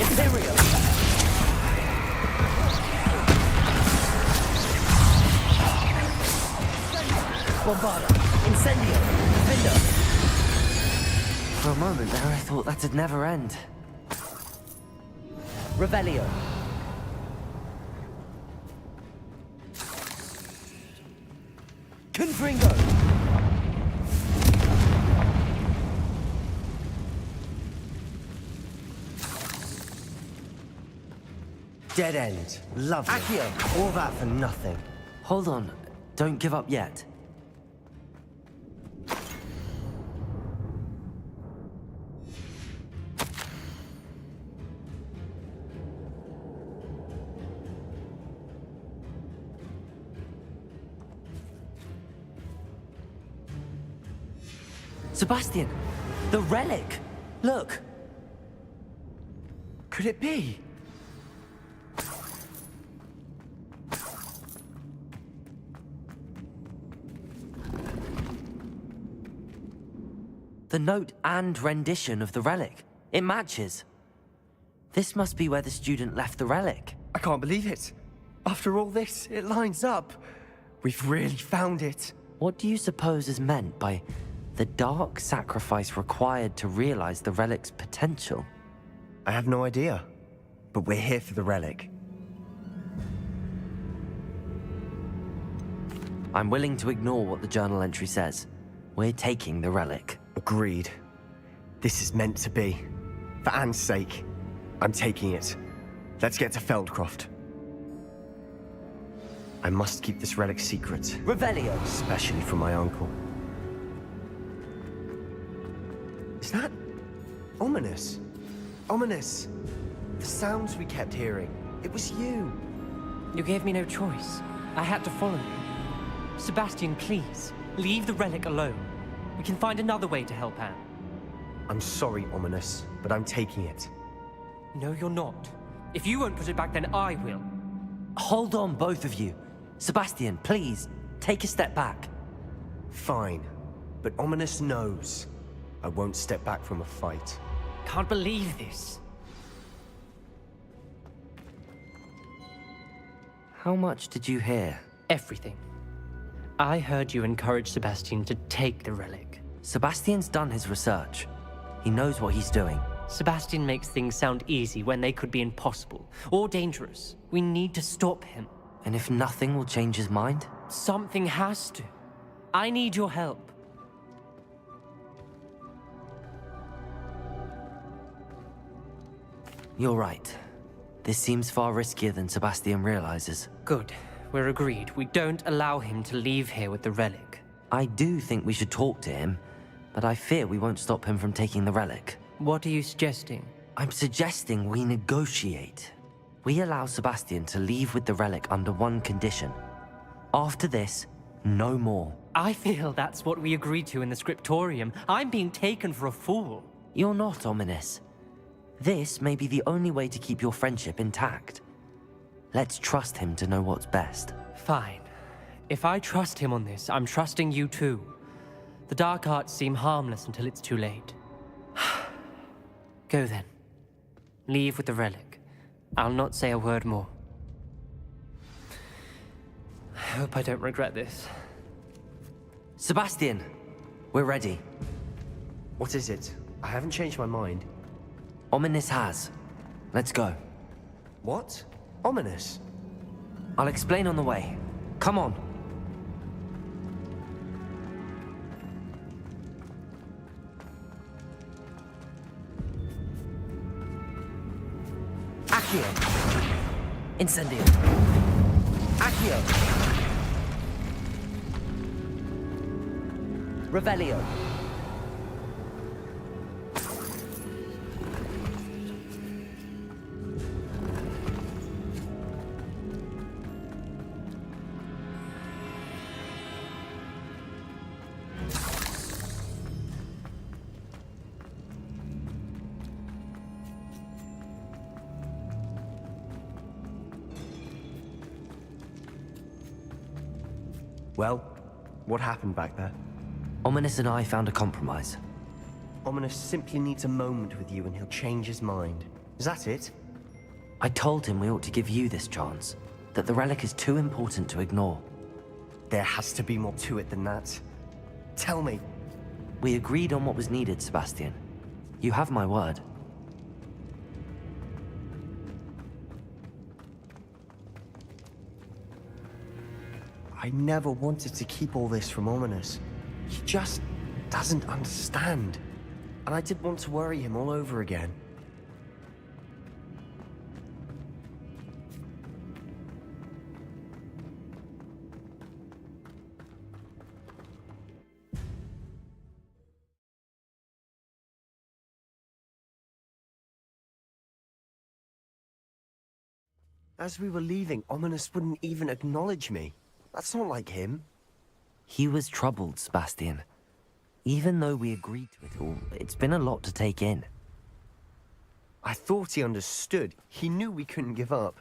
Imperium. Bombarda. Incendio. Defender. For a moment there, I thought that'd never end. Revelio. Confringo. Dead end. Lovely. Accio. All that for nothing. Hold on. Don't give up yet. Sebastian! The relic! Look! Could it be? The note and rendition of the relic. It matches. This must be where the student left the relic. I can't believe it. After all this, it lines up. We've really found it. What do you suppose is meant by the dark sacrifice required to realize the relic's potential? I have no idea, but we're here for the relic. I'm willing to ignore what the journal entry says. We're taking the relic. Agreed. This is meant to be. For Anne's sake, I'm taking it. Let's get to Feldcroft. I must keep this relic secret. Revelio! Especially from my uncle. Is that ominous? Ominous. The sounds we kept hearing. It was you. You gave me no choice. I had to follow you. Sebastian, please, leave the relic alone. We can find another way to help Anne. I'm sorry, Ominous, but I'm taking it. No, you're not. If you won't put it back, then I will. Hold on, both of you. Sebastian, please, take a step back. Fine, but Ominous knows I won't step back from a fight. Can't believe this. How much did you hear? Everything. I heard you encourage Sebastian to take the relic. Sebastian's done his research. He knows what he's doing. Sebastian makes things sound easy when they could be impossible or dangerous. We need to stop him. And if nothing will change his mind? Something has to. I need your help. You're right. This seems far riskier than Sebastian realizes. Good. We're agreed. We don't allow him to leave here with the relic. I do think we should talk to him, but I fear we won't stop him from taking the relic. What are you suggesting? I'm suggesting we negotiate. We allow Sebastian to leave with the relic under one condition. After this, no more. I feel that's what we agreed to in the scriptorium. I'm being taken for a fool. You're not, Ominous. This may be the only way to keep your friendship intact. Let's trust him to know what's best. Fine. If I trust him on this, I'm trusting you too. The dark arts seem harmless until it's too late. Go then. Leave with the relic. I'll not say a word more. I hope I don't regret this. Sebastian, we're ready. What is it? I haven't changed my mind. Ominous has. Let's go. What? Ominous? I'll explain on the way. Come on. Accio. Incendio. Accio. Revelio. Well, what happened back there? Ominous and I found a compromise. Ominous simply needs a moment with you and he'll change his mind. Is that it? I told him we ought to give you this chance, that the relic is too important to ignore. There has to be more to it than that. Tell me. We agreed on what was needed, Sebastian. You have my word. I never wanted to keep all this from Ominous. He just doesn't understand. And I didn't want to worry him all over again. As we were leaving, Ominous wouldn't even acknowledge me. That's not like him. He was troubled, Sebastian. Even though we agreed to it all, it's been a lot to take in. I thought he understood. He knew we couldn't give up.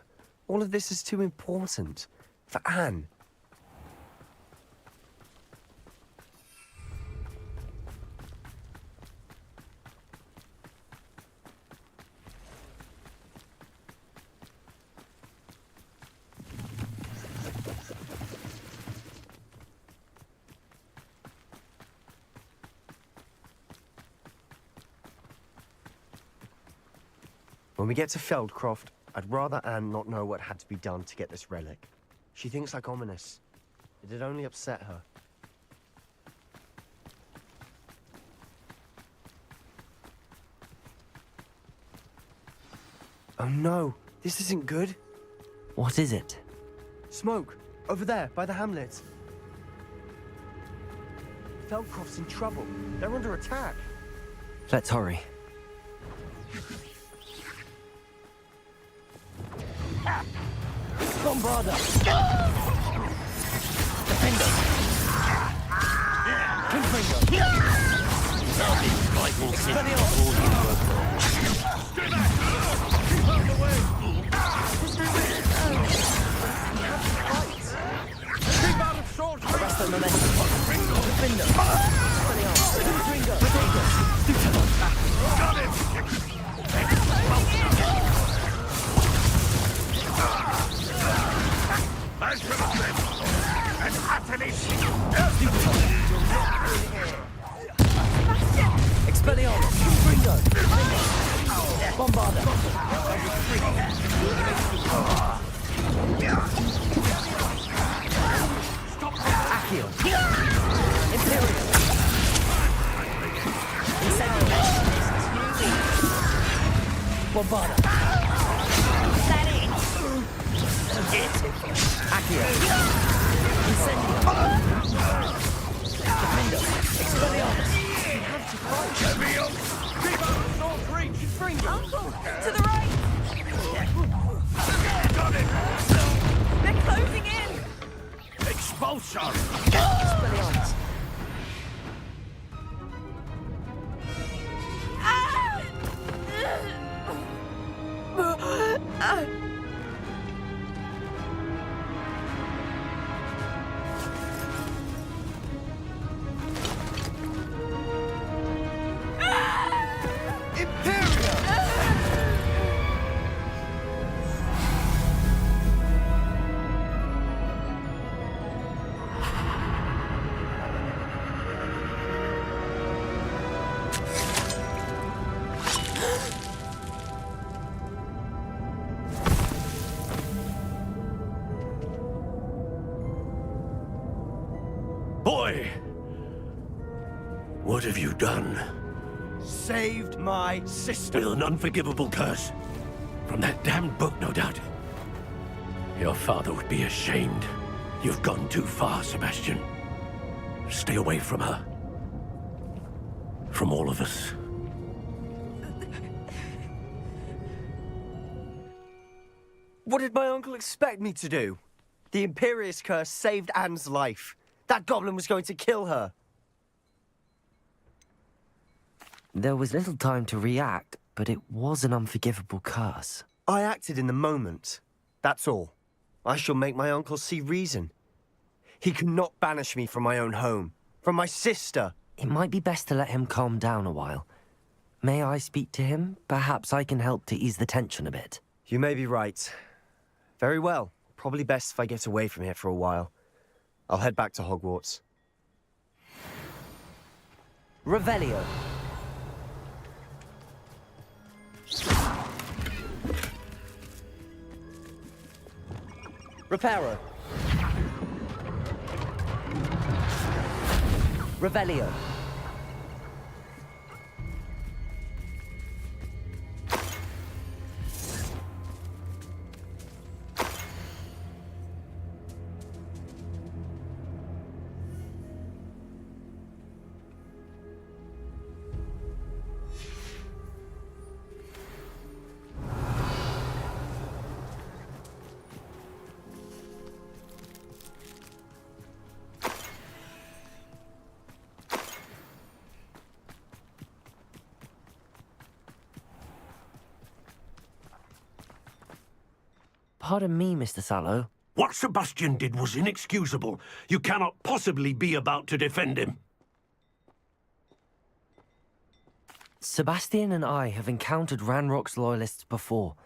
All of this is too important. For Anne. When we get to Feldcroft, I'd rather Anne not know what had to be done to get this relic. She thinks like ominous. It'd only upset her. Oh no, this isn't good. What is it? Smoke, over there, by the hamlet. Feldcroft's in trouble. They're under attack. Let's hurry. Bombarda! Defender! Twin I'll be fighting since before you were born. Stay back! Keep out of the way! Keep out of short range! Arrest the momentum. Defender! Got him! I should have said, an utterly Expelliarmus! Gringo! Bombarda! Accio! Imperial! Incendio! Bombarda! Accio! Incendio! Defender! Expelliarmus! Leviosa! Keep out of short reach! Gringo! Uncle! To the right! Got it! They're closing in! Expulsion! Expelliarmus! Boy! What have you done? Saved my sister. With an unforgivable curse. From that damned book, no doubt. Your father would be ashamed. You've gone too far, Sebastian. Stay away from her. From all of us. What did my uncle expect me to do? The Imperious curse saved Anne's life. That goblin was going to kill her. There was little time to react, but it was an unforgivable curse. I acted in the moment. That's all. I shall make my uncle see reason. He cannot banish me from my own home, from my sister. It might be best to let him calm down a while. May I speak to him? Perhaps I can help to ease the tension a bit. You may be right. Very well. Probably best if I get away from here for a while. I'll head back to Hogwarts. Revelio. Reparo. Revelio. Pardon me, Mr. Sallow. What Sebastian did was inexcusable. You cannot possibly be about to defend him. Sebastian and I have encountered Ranrock's loyalists before.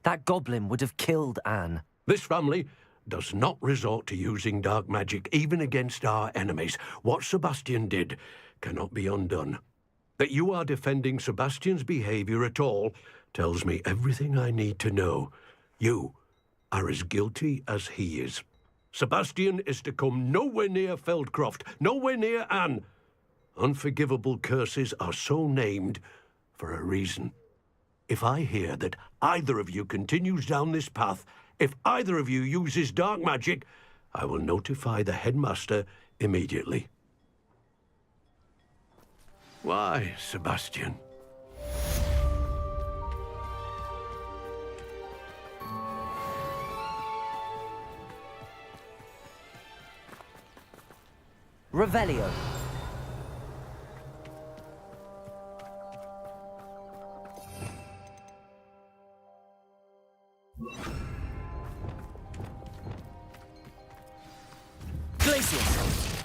That goblin would have killed Anne. This family does not resort to using dark magic, even against our enemies. What Sebastian did cannot be undone. That you are defending Sebastian's behavior at all tells me everything I need to know. You are as guilty as he is. Sebastian is to come nowhere near Feldcroft, nowhere near Anne. Unforgivable curses are so named for a reason. If I hear that either of you continues down this path, if either of you uses dark magic, I will notify the headmaster immediately. Why, Sebastian? Revelio. Glacius.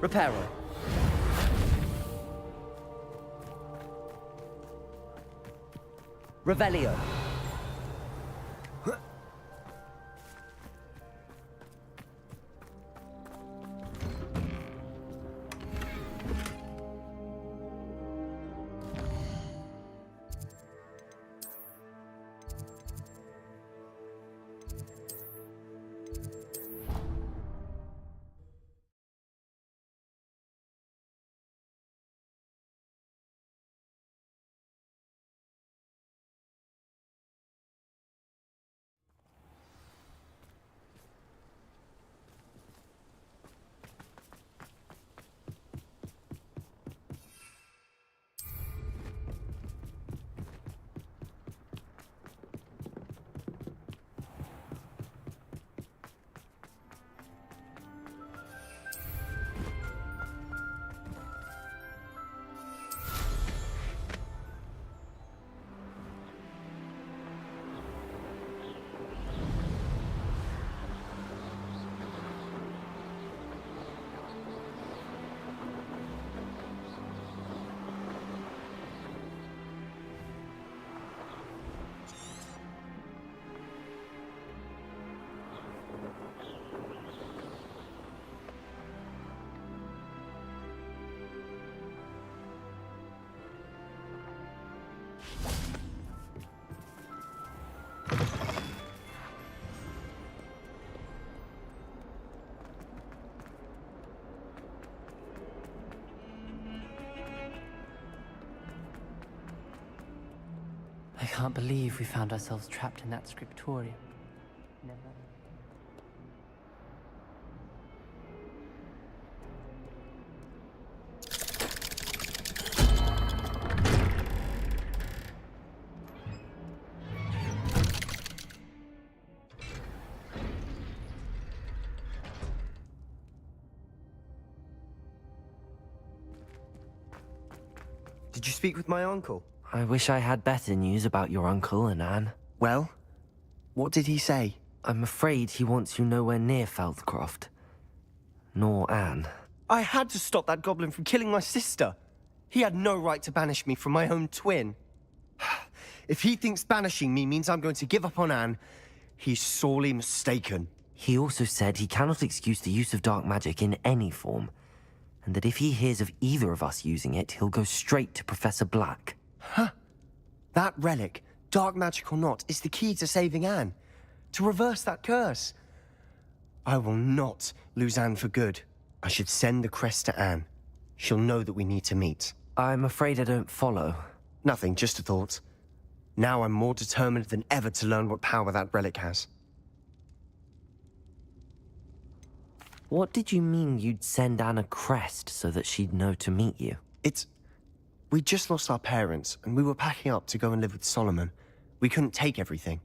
Reparo. Revelio. I can't believe we found ourselves trapped in that scriptorium. Never. Did you speak with my uncle? I wish I had better news about your uncle and Anne. Well, what did he say? I'm afraid he wants you nowhere near Feldcroft. Nor Anne. I had to stop that goblin from killing my sister. He had no right to banish me from my own twin. If he thinks banishing me means I'm going to give up on Anne, he's sorely mistaken. He also said he cannot excuse the use of dark magic in any form, and that if he hears of either of us using it, he'll go straight to Professor Black. Huh. That relic, dark magic or not, is the key to saving Anne. To reverse that curse. I will not lose Anne for good. I should send the crest to Anne. She'll know that we need to meet. I'm afraid I don't follow. Nothing, just a thought. Now I'm more determined than ever to learn what power that relic has. What did you mean you'd send Anne a crest so that she'd know to meet you? We just lost our parents, and we were packing up to go and live with Solomon. We couldn't take everything.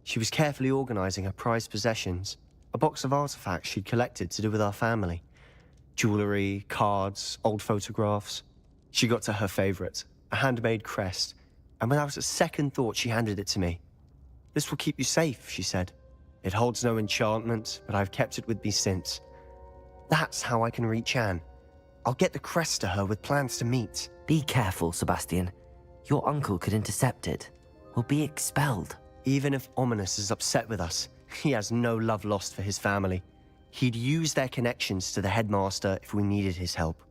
She was carefully organizing her prized possessions, a box of artifacts she'd collected to do with our family. Jewelry, cards, old photographs. She got to her favorite, a handmade crest, and without a second thought, she handed it to me. "This will keep you safe," she said. "It holds no enchantment, but I've kept it with me since. That's how I can reach Anne. I'll get the crest to her with plans to meet." Be careful, Sebastian. Your uncle could intercept it. We'll be expelled. Even if Ominous is upset with us, he has no love lost for his family. He'd use their connections to the headmaster if we needed his help.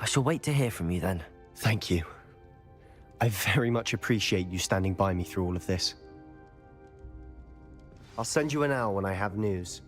I shall wait to hear from you then. Thank you. I very much appreciate you standing by me through all of this. I'll send you an owl when I have news.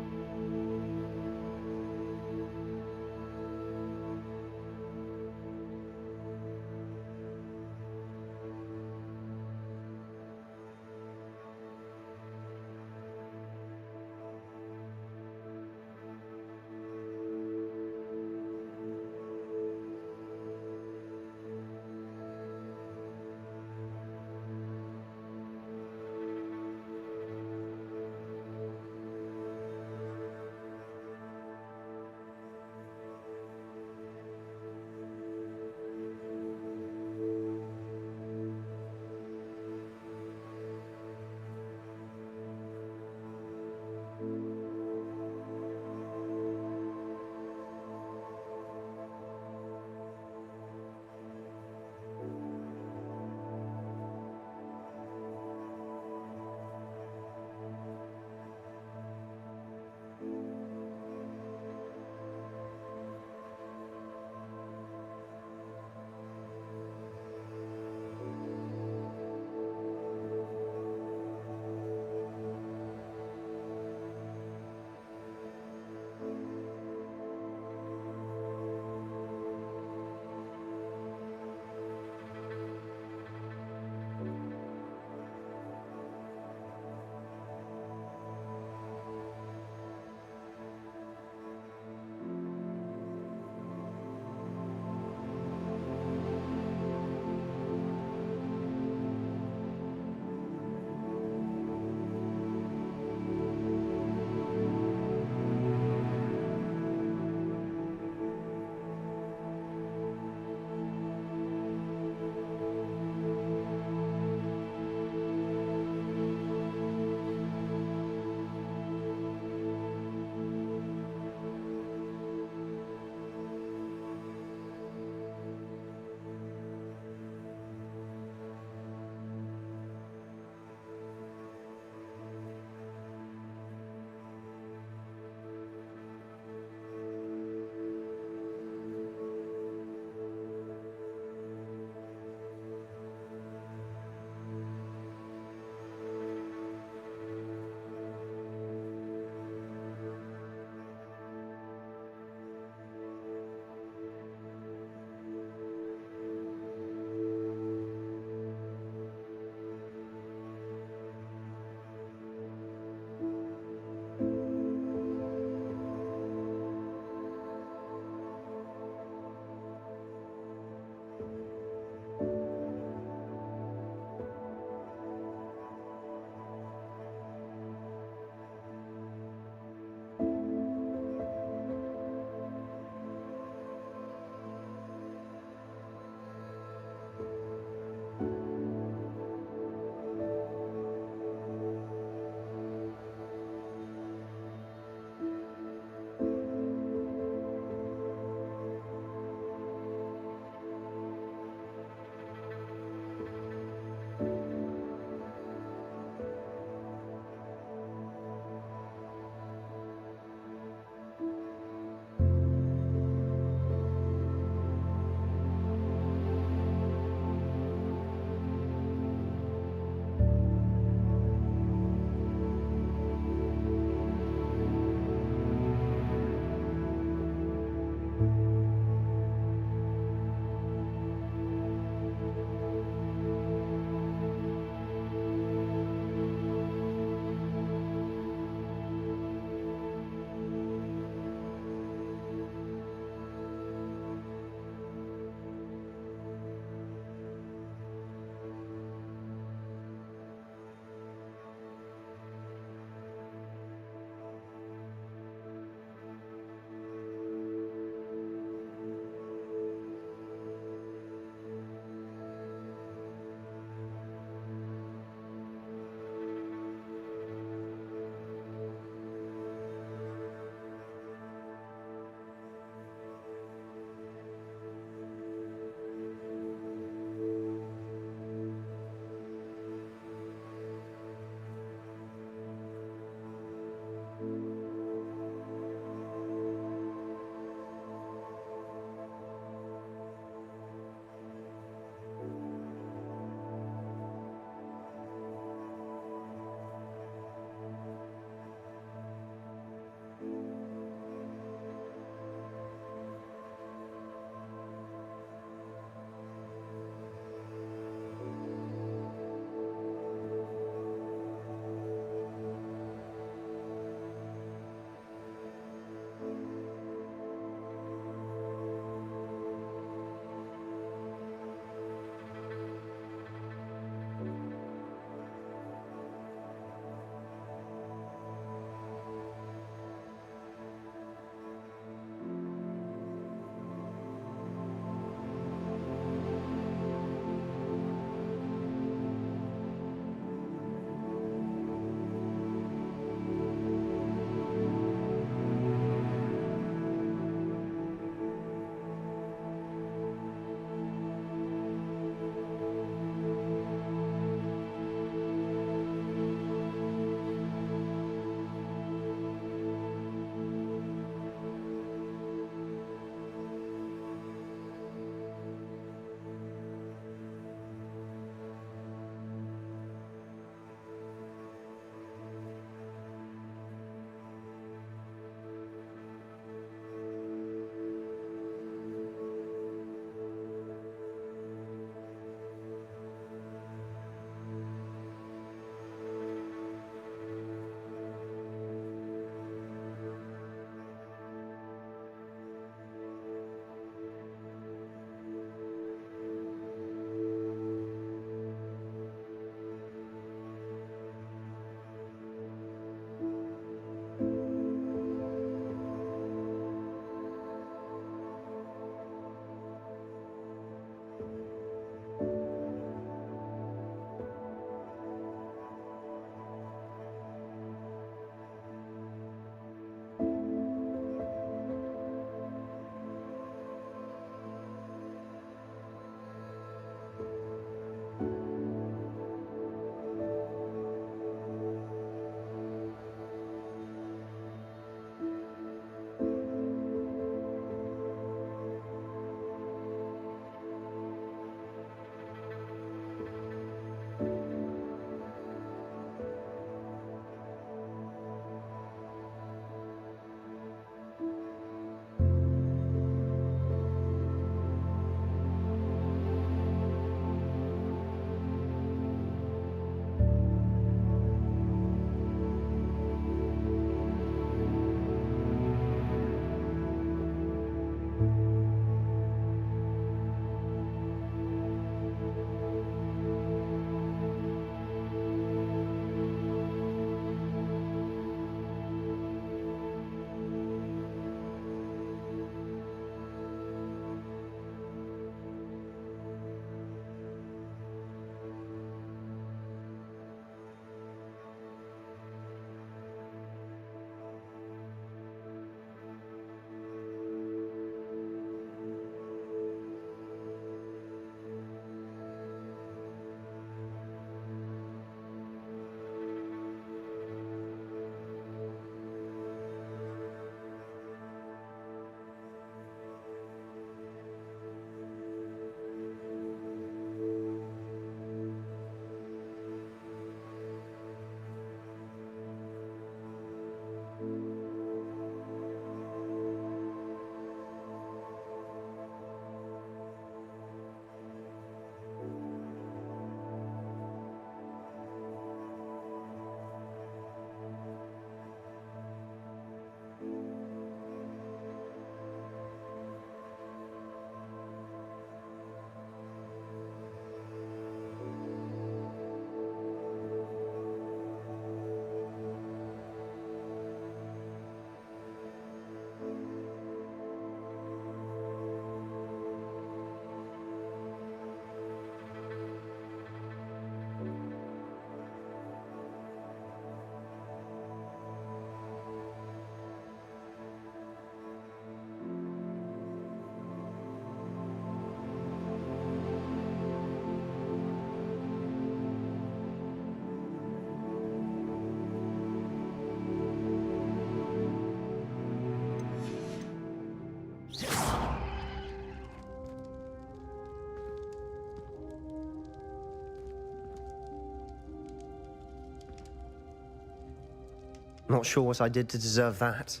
Not sure what I did to deserve that.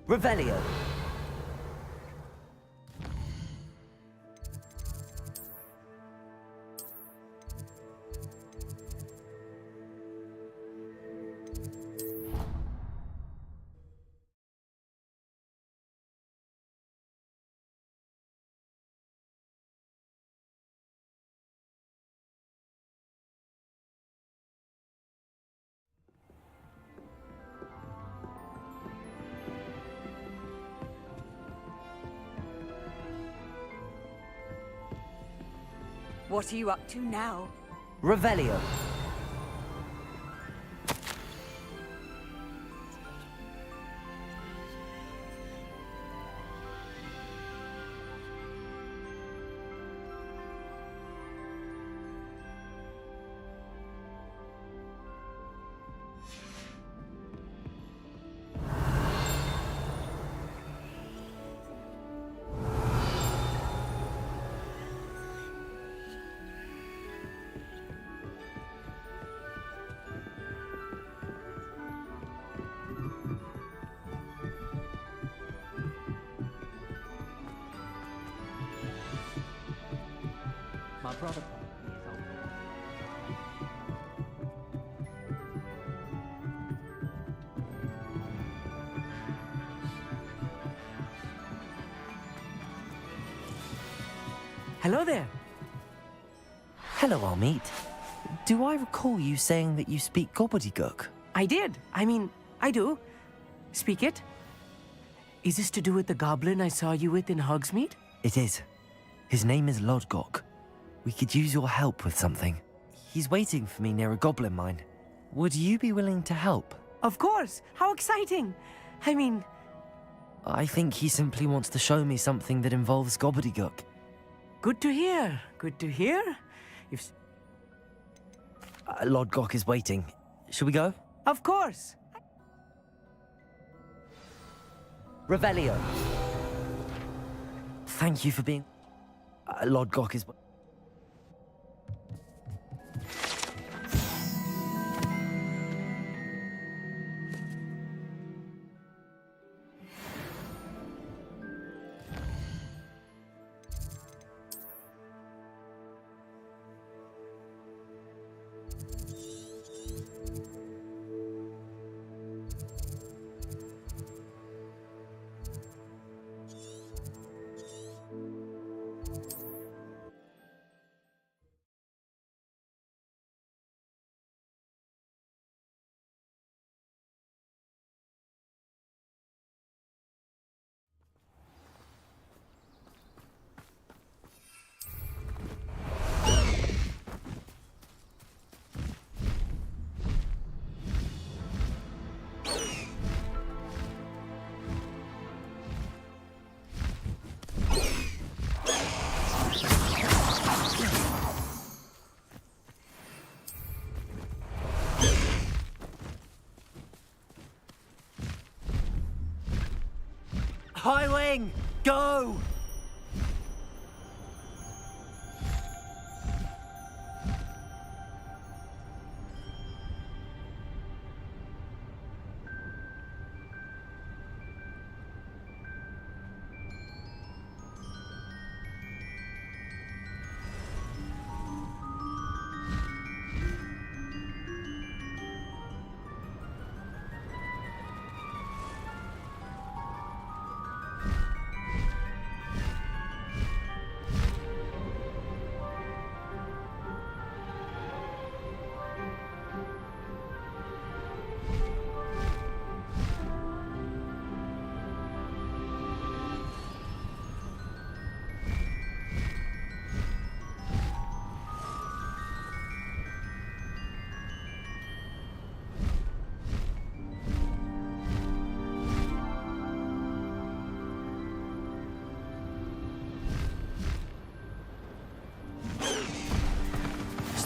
Revelio. What are you up to now? Revelio. My brother. Hello there. Hello, Almeet. Do I recall you saying that you speak gobbledygook? I did. I mean, I do. Speak it. Is this to do with the goblin I saw you with in Hogsmeade? It is. His name is Lodgok. We could use your help with something. He's waiting for me near a goblin mine. Would you be willing to help? Of course. How exciting. I mean... I think he simply wants to show me something that involves gobbledygook. Good to hear. Good to hear. If... Lodgok is waiting. Shall we go? Of course. Revelio. Thank you for being... Lodgok is... Highwing, go!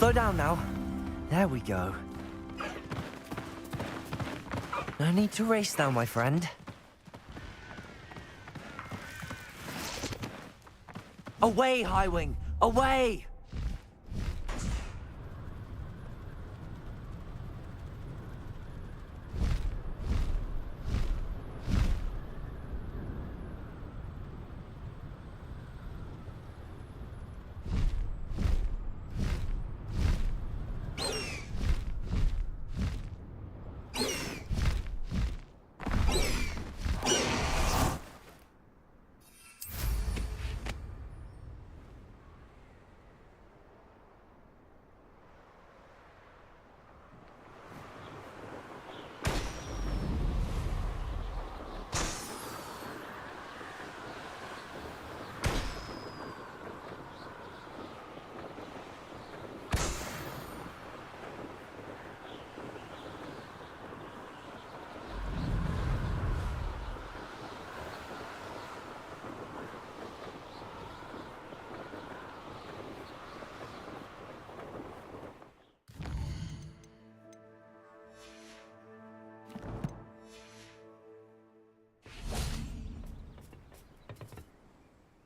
Slow down now. There we go. No need to race now, my friend. Away, Highwing! Away!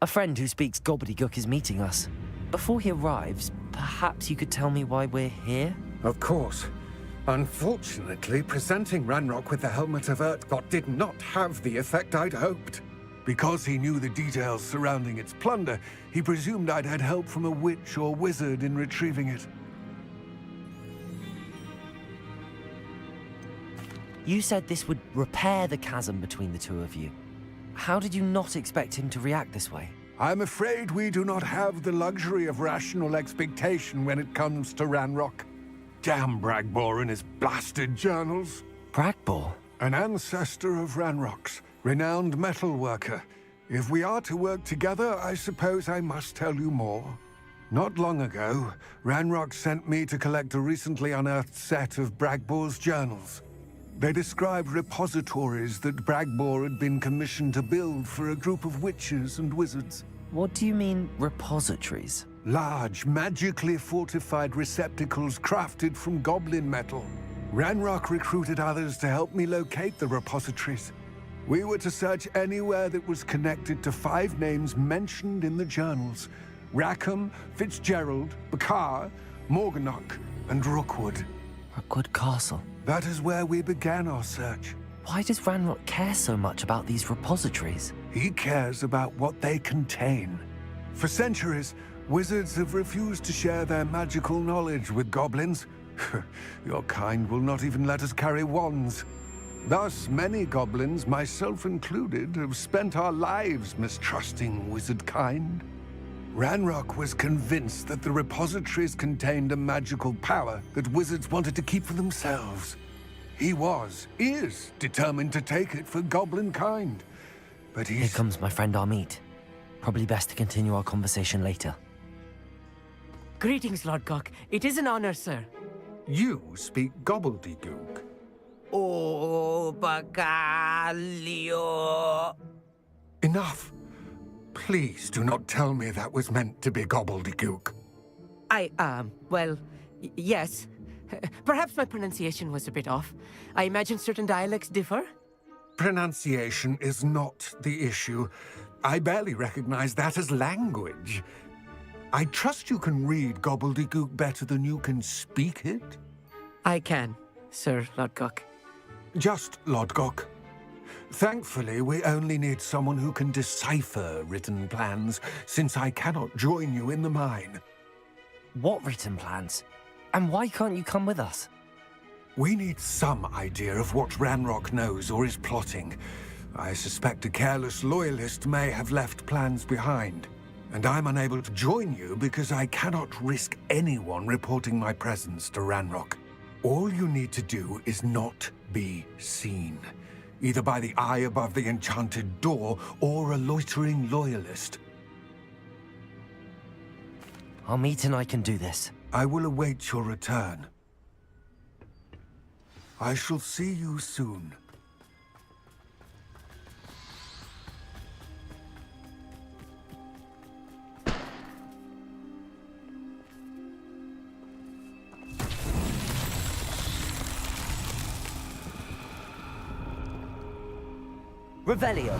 friend who speaks gobbledygook is meeting us. Before he arrives, perhaps you could tell me why we're here? Of course. Unfortunately, presenting Ranrock with the Helmet of Urtkot did not have the effect I'd hoped. Because he knew the details surrounding its plunder, he presumed I'd had help from a witch or wizard in retrieving it. You said this would repair the chasm between the two of you. How did you not expect him to react this way? I'm afraid we do not have the luxury of rational expectation when it comes to Ranrock. Damn Bragbor and his blasted journals. Bragbor? An ancestor of Ranrock's, renowned metal worker. If we are to work together, I suppose I must tell you more. Not long ago, Ranrock sent me to collect a recently unearthed set of Bragbor's journals. They described repositories that Bragbor had been commissioned to build for a group of witches and wizards. What do you mean, repositories? Large, magically fortified receptacles crafted from goblin metal. Ranrock recruited others to help me locate the repositories. We were to search anywhere that was connected to 5 names mentioned in the journals: Rackham, Fitzgerald, Bakar, Morganach, and Rookwood. Rookwood Castle? That is where we began our search. Why does Ranrock care so much about these repositories? He cares about what they contain. For centuries, wizards have refused to share their magical knowledge with goblins. Your kind will not even let us carry wands. Thus, many goblins, myself included, have spent our lives mistrusting wizard kind. Ranrock was convinced that the repositories contained a magical power that wizards wanted to keep for themselves. He is determined to take it for goblin kind. But Here comes my friend Amit. Probably best to continue our conversation later. Greetings, Lord Gok. It is an honor, sir. You speak gobbledygook. Oh, Bagalio. Enough. Please do not tell me that was meant to be gobbledygook. Yes. Perhaps my pronunciation was a bit off. I imagine certain dialects differ? Pronunciation is not the issue. I barely recognize that as language. I trust you can read gobbledygook better than you can speak it? I can, Sir Lodgok. Just Lodgok. Thankfully, we only need someone who can decipher written plans, since I cannot join you in the mine. What written plans? And why can't you come with us? We need some idea of what Ranrock knows or is plotting. I suspect a careless loyalist may have left plans behind. And I'm unable to join you because I cannot risk anyone reporting my presence to Ranrock. All you need to do is not be seen, either by the eye above the enchanted door or a loitering loyalist. Amit and I can do this. I will await your return. I shall see you soon. Revelio.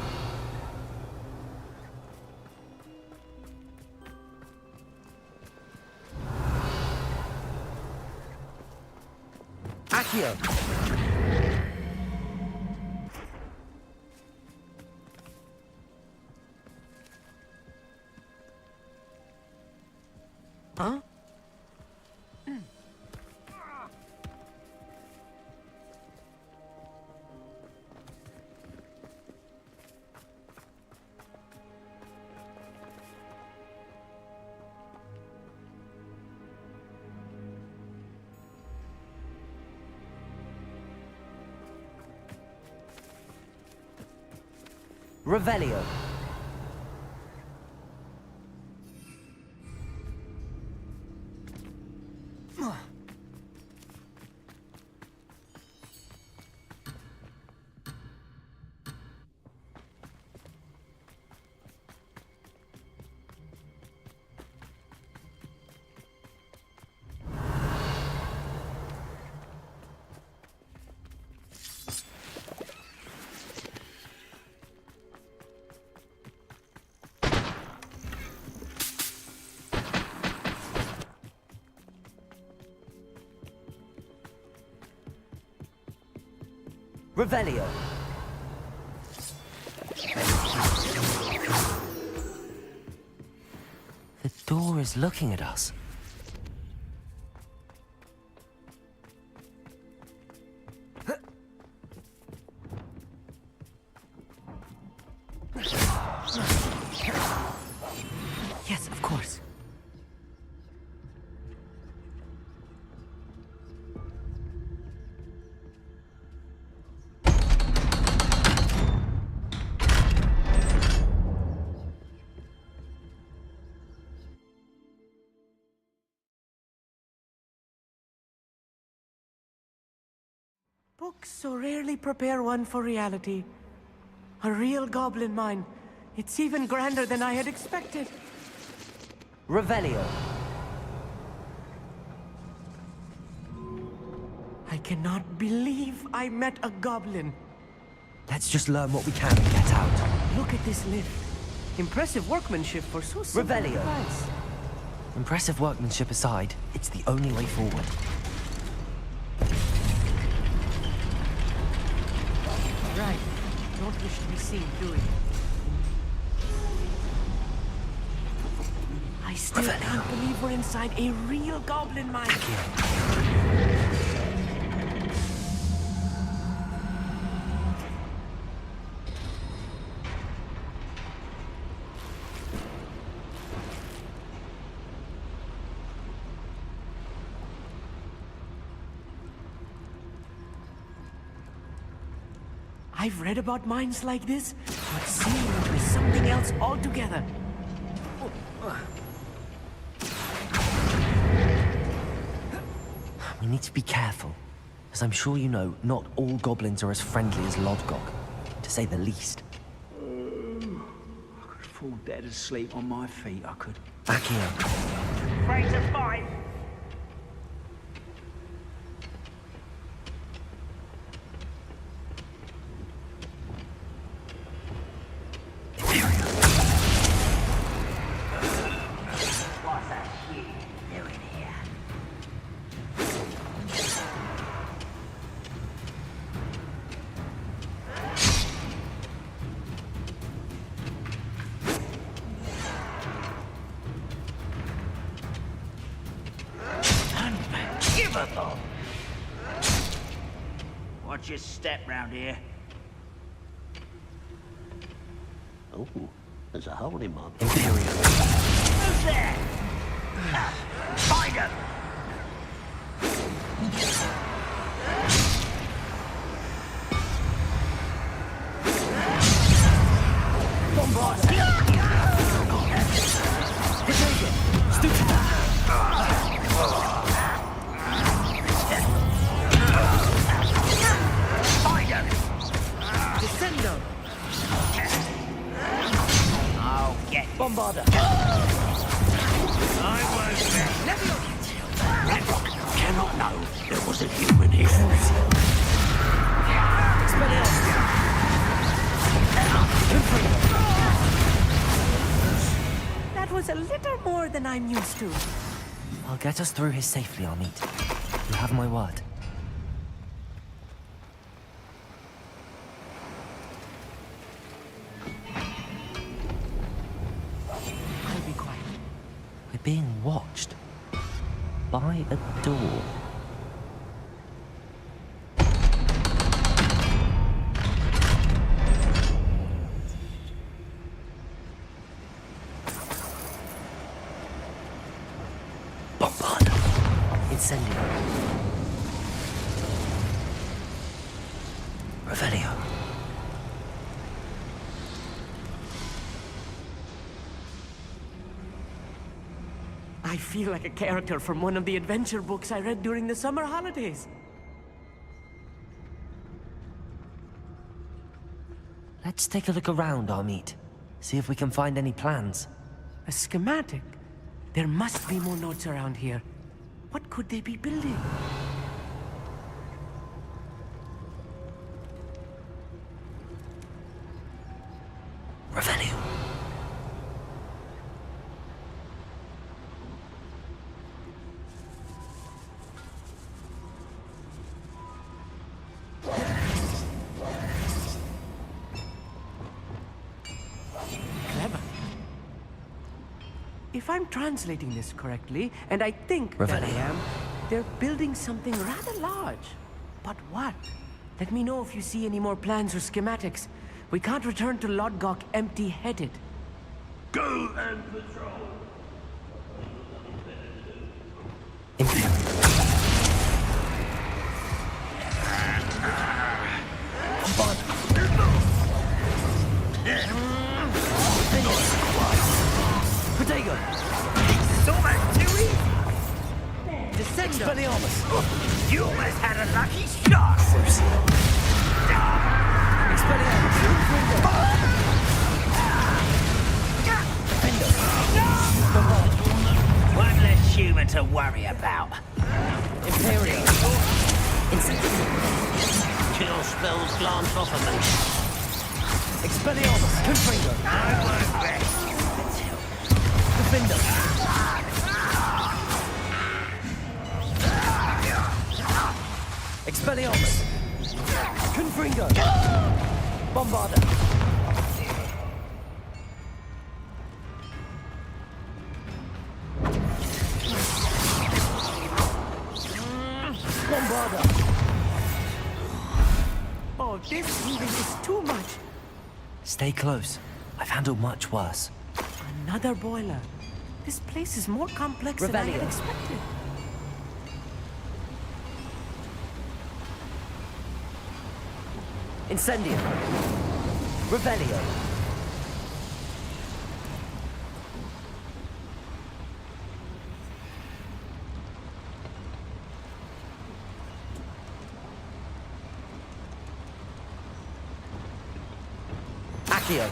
Accio. Huh? Revelio. Revelio. The door is looking at us. Yes, of course. Books so rarely prepare one for reality. A real goblin mine. It's even grander than I had expected. Revelio. I cannot believe I met a goblin. Let's just learn what we can and get out. Look at this lift. Impressive workmanship for so simple a Revelio. device. Impressive workmanship aside, it's the only way forward. Right. Don't wish to be seen, do you? I still can't believe we're inside a real goblin mine. I've read about mines like this, but seeing it was something else altogether. We need to be careful. As I'm sure you know, not all goblins are as friendly as Lodgok, to say the least. I could fall dead asleep on my feet, I could. Back here. Rate of 5. What's that shit doing here? Unforgivable! Watch your step round here. Oh, there's a hole in my Who's there? Find him! Descendo! I'll get Bombarda! I was there. Ranrock cannot know there was a human here. That was a little more than I'm used to. I'll get us through here safely, Amit. You have my word. I'll be quiet. We're being watched. By a door. Bombarda. Incendio. Revelio. I feel like a character from one of the adventure books I read during the summer holidays. Let's take a look around, Amit. See if we can find any plans. A schematic? There must be more notes around here. What could they be building? Revelio. If I'm translating this correctly, and I think that I am, they're building something rather large. But what? Let me know if you see any more plans or schematics. We can't return to Lodgok empty-headed. Go and patrol. Protego! It's almost too easy. Descendo! Expelliarmus! You almost had a lucky shot. One less human to worry about. Imperial! Chill spells glance off of me. Expelliarmus! Confringo! I won't rest. Defender! Expelliarmus! Confringo! Bombarda! Bombarda! Oh, this moving is too much. Stay close. I've handled much worse. Another boiler. This place is more complex than I had Revelio. expected. Incendio! Revelio! Accio!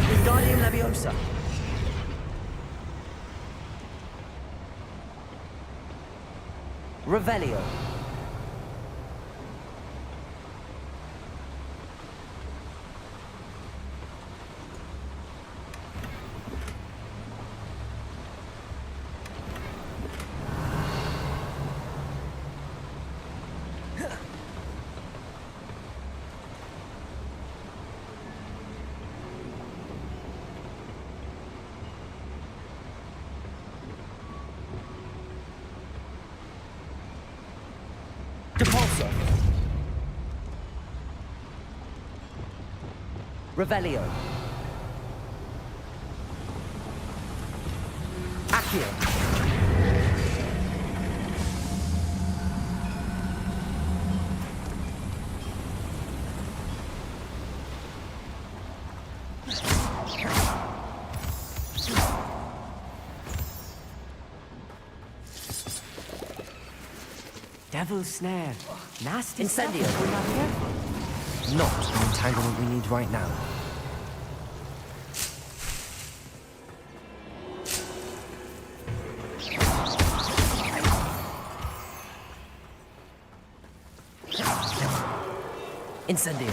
Wingardium Leviosa! Revelio! Depulso! Revelio! Accio! Devil's snare. Nasty Incendio. stuff if we're not careful. Not the entanglement we need right now. Incendio.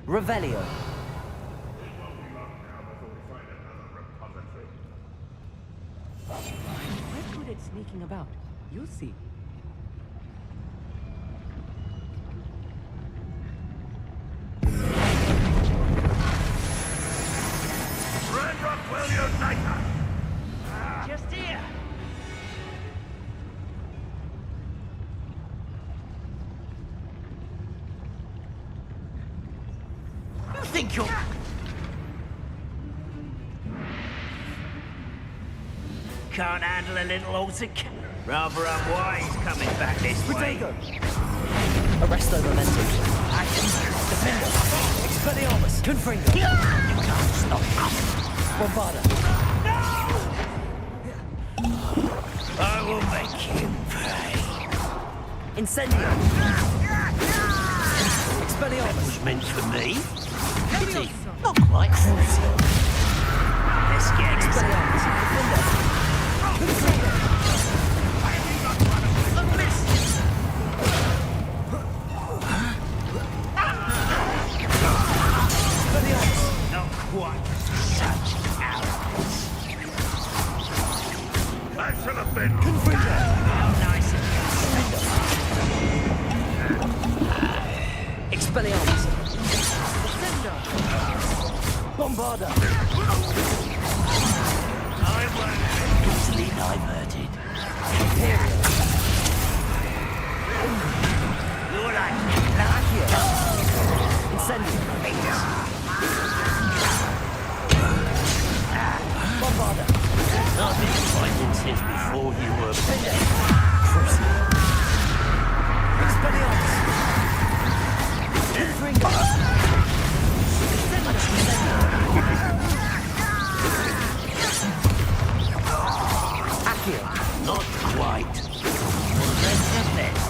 Revelio. We're good at sneaking about. You'll see. Ranrock will unite us. Just here. You think you're... Can't handle a little altercation. Rather unwise coming back this way. Arresto momentum. Action. Defender. Expelliarmus. Confringo. You can't stop us. Bombarda. I will make you pay. Incendio. Expelliarmus. Was meant for me. Pity. Not quite. Let's get it. Expelliarmus. Defender. Not quite such out. Expelliarmus! Bombarda! Easily diverted. Imperial! You're like Accio! Incendio! Bombarda! I've been fighting since before you were Crucial! Expelliarmus! Confringo! Accio! not quite. Let's have this.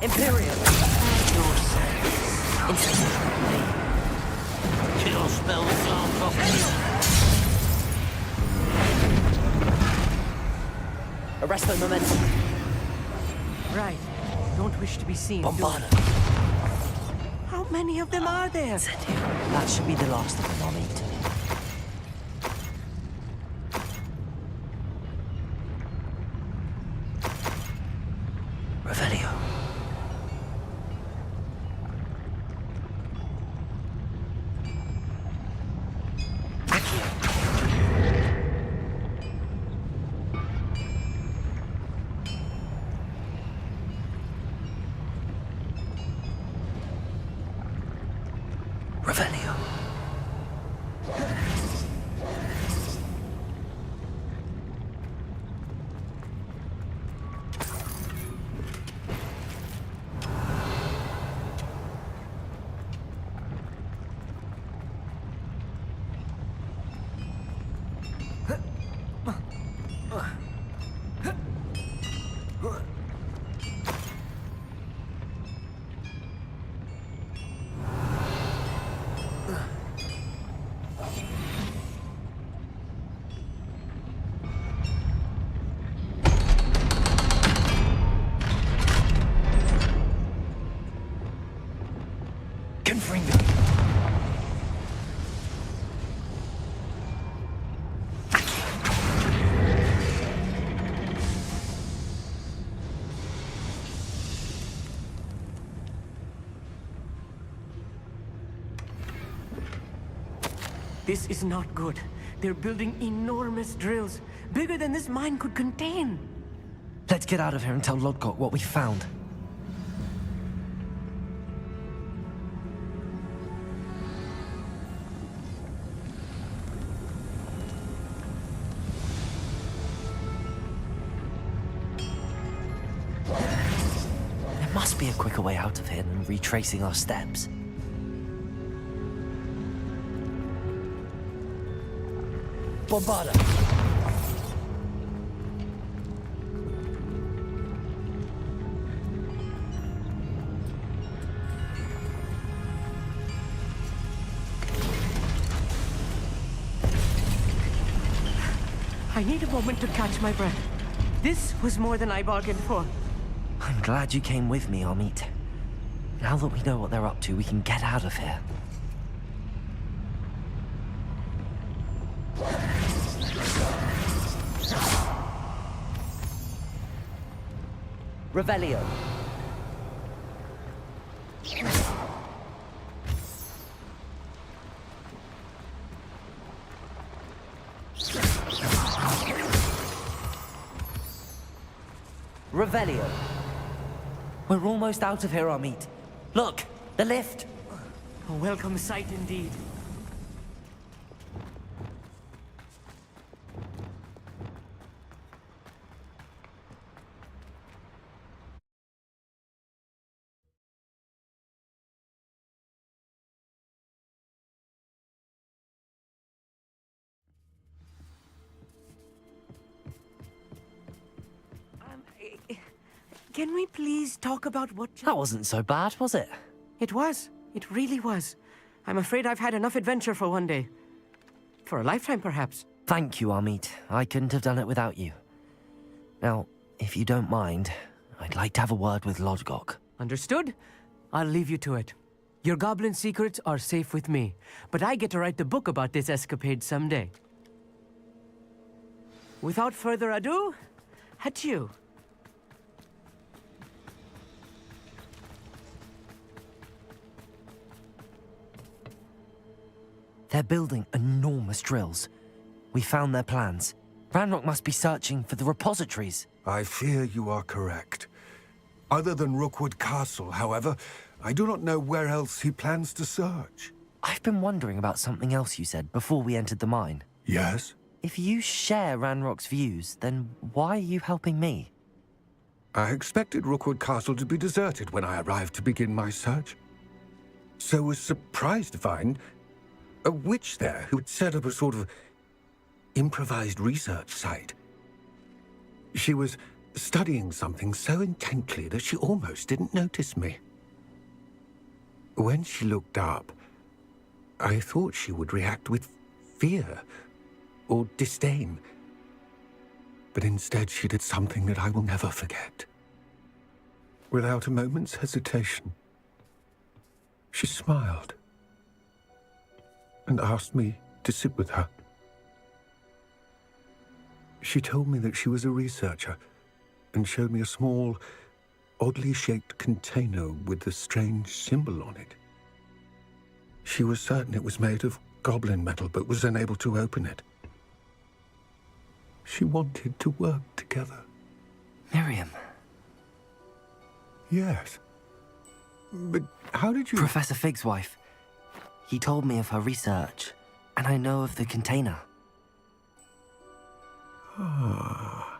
Imperial! Your service. Incendio! Kill spell glance off you. Arresto momentum! Right. Don't wish to be seen. Bombarda! How many of them are there? That should be the last of them, I'll meet. Revelio. Revelio. Confringo. This is not good. They're building enormous drills, bigger than this mine could contain. Let's get out of here and tell Lodgok what we found. There must be a quicker way out of here than retracing our steps. Bombarda! I need a moment to catch my breath. This was more than I bargained for. I'm glad you came with me, Amit. Now that we know what they're up to, we can get out of here. Revelio. Revelio. We're almost out of here, Amit. Look, the lift. A welcome sight indeed. Can we please talk about what... That wasn't so bad, was it? It was. It really was. I'm afraid I've had enough adventure for one day. For a lifetime, perhaps. Thank you, Amit. I couldn't have done it without you. Now, if you don't mind, I'd like to have a word with Lodgok. Understood? I'll leave you to it. Your goblin secrets are safe with me, but I get to write the book about this escapade someday. Without further ado, adieu. They're building enormous drills. We found their plans. Ranrock must be searching for the repositories. I fear you are correct. Other than Rookwood Castle, however, I do not know where else he plans to search. I've been wondering about something else you said before we entered the mine. Yes? If you share Ranrock's views, then why are you helping me? I expected Rookwood Castle to be deserted when I arrived to begin my search. So was surprised to find a witch there who had set up a sort of improvised research site. She was studying something so intently that she almost didn't notice me. When she looked up, I thought she would react with fear or disdain. But instead she did something that I will never forget. Without a moment's hesitation, she smiled and asked me to sit with her. She told me that she was a researcher and showed me a small, oddly shaped container with a strange symbol on it. She was certain it was made of goblin metal, but was unable to open it. She wanted to work together. Miriam. Yes. But how did you... Professor Fig's wife. He told me of her research, and I know of the container. Ah.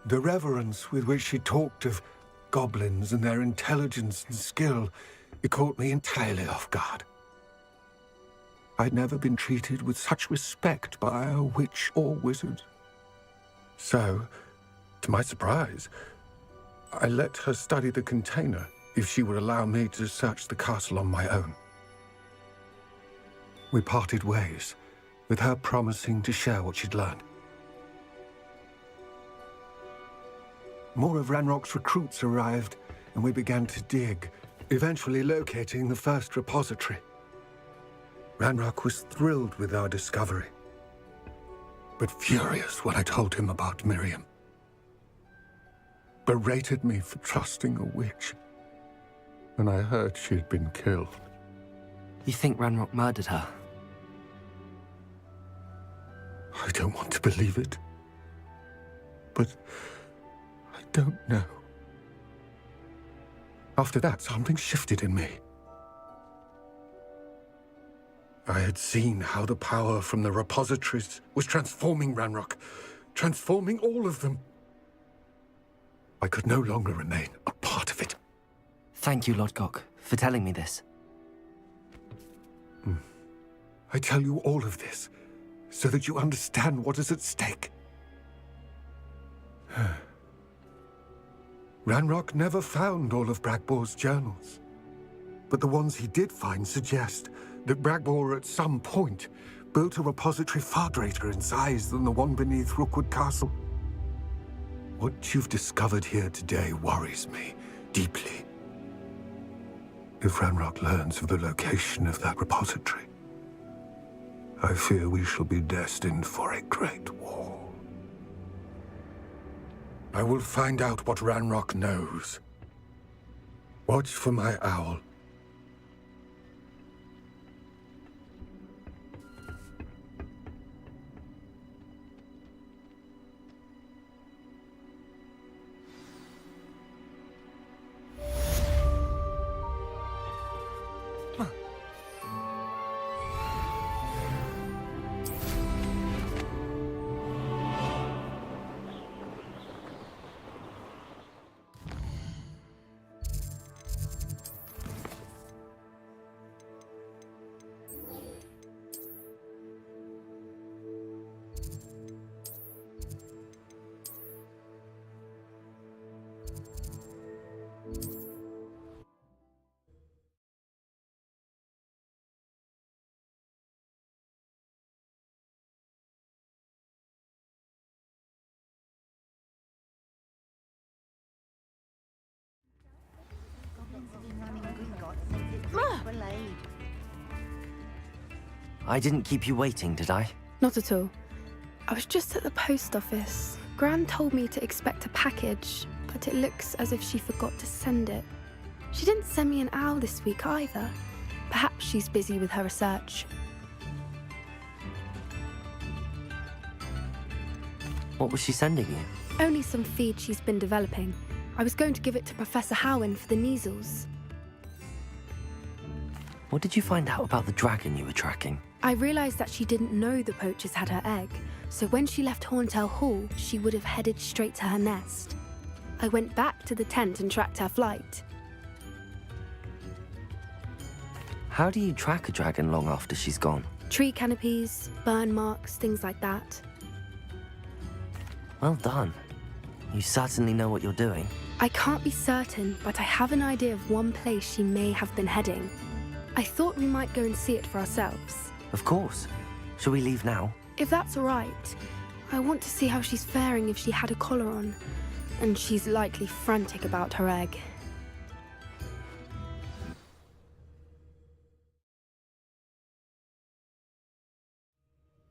The reverence with which she talked of goblins and their intelligence and skill, it caught me entirely off guard. I'd never been treated with such respect by a witch or wizard. So, to my surprise, I let her study the container if she would allow me to search the castle on my own. We parted ways, with her promising to share what she'd learned. More of Ranrock's recruits arrived, and we began to dig, eventually locating the first repository. Ranrock was thrilled with our discovery, but furious when I told him about Miriam. Berated me for trusting a witch, and I heard she had been killed. You think Ranrock murdered her? I don't want to believe it, but I don't know. After that, something shifted in me. I had seen how the power from the repositories was transforming Ranrock, transforming all of them. I could no longer remain a part of it. Thank you, Lodgok, for telling me this. I tell you all of this so that you understand what is at stake. Ranrock never found all of Bragbor's journals, but the ones he did find suggest that Bragbor at some point built a repository far greater in size than the one beneath Rookwood Castle. What you've discovered here today worries me deeply. If Ranrock learns of the location of that repository, I fear we shall be destined for a great war. I will find out what Ranrock knows. Watch for my owl. I didn't keep you waiting, did I? Not at all. I was just at the post office. Gran told me to expect a package, but it looks as if she forgot to send it. She didn't send me an owl this week either. Perhaps she's busy with her research. What was she sending you? Only some feed she's been developing. I was going to give it to Professor Howen for the measles. What did you find out about the dragon you were tracking? I realized that she didn't know the poachers had her egg, so when she left Horntail Hall, she would have headed straight to her nest. I went back to the tent and tracked her flight. How do you track a dragon long after she's gone? Tree canopies, burn marks, things like that. Well done. You certainly know what you're doing. I can't be certain, but I have an idea of one place she may have been heading. I thought we might go and see it for ourselves. Of course. Shall we leave now? If that's all right. I want to see how she's faring if she had a collar on. And she's likely frantic about her egg.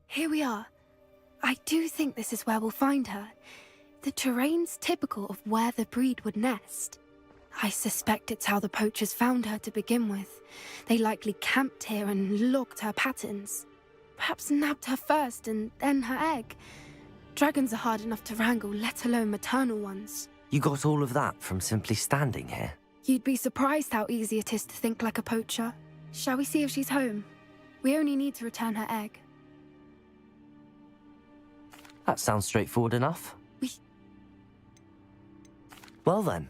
Here we are. I do think this is where we'll find her. The terrain's typical of where the breed would nest. I suspect it's how the poachers found her to begin with. They likely camped here and logged her patterns. Perhaps nabbed her first and then her egg. Dragons are hard enough to wrangle, let alone maternal ones. You got all of that from simply standing here? You'd be surprised how easy it is to think like a poacher. Shall we see if she's home? We only need to return her egg. That sounds straightforward enough. Well then.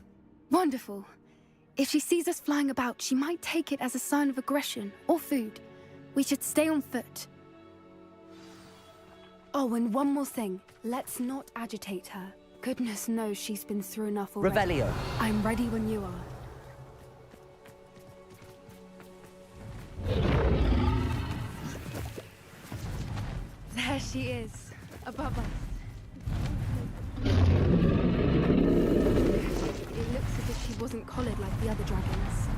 Wonderful. If she sees us flying about, she might take it as a sign of aggression or food. We should stay on foot. Oh, and one more thing. Let's not agitate her. Goodness knows she's been through enough already. Revelio. I'm ready when you are. There she is, above us. It looks as if she wasn't collared like the other dragons.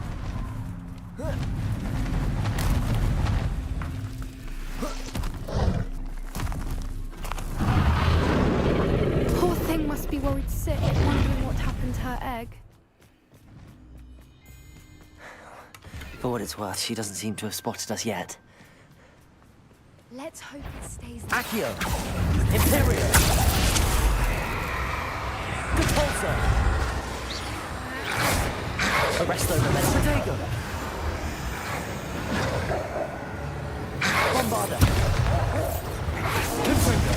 Poor thing must be worried sick, wondering what happened to her egg. For what it's worth, she doesn't seem to have spotted us yet. Let's hope it stays there. Accio! Imperial! Repulsor! Arresto Momentum! Protego! Bombarda! Confringo!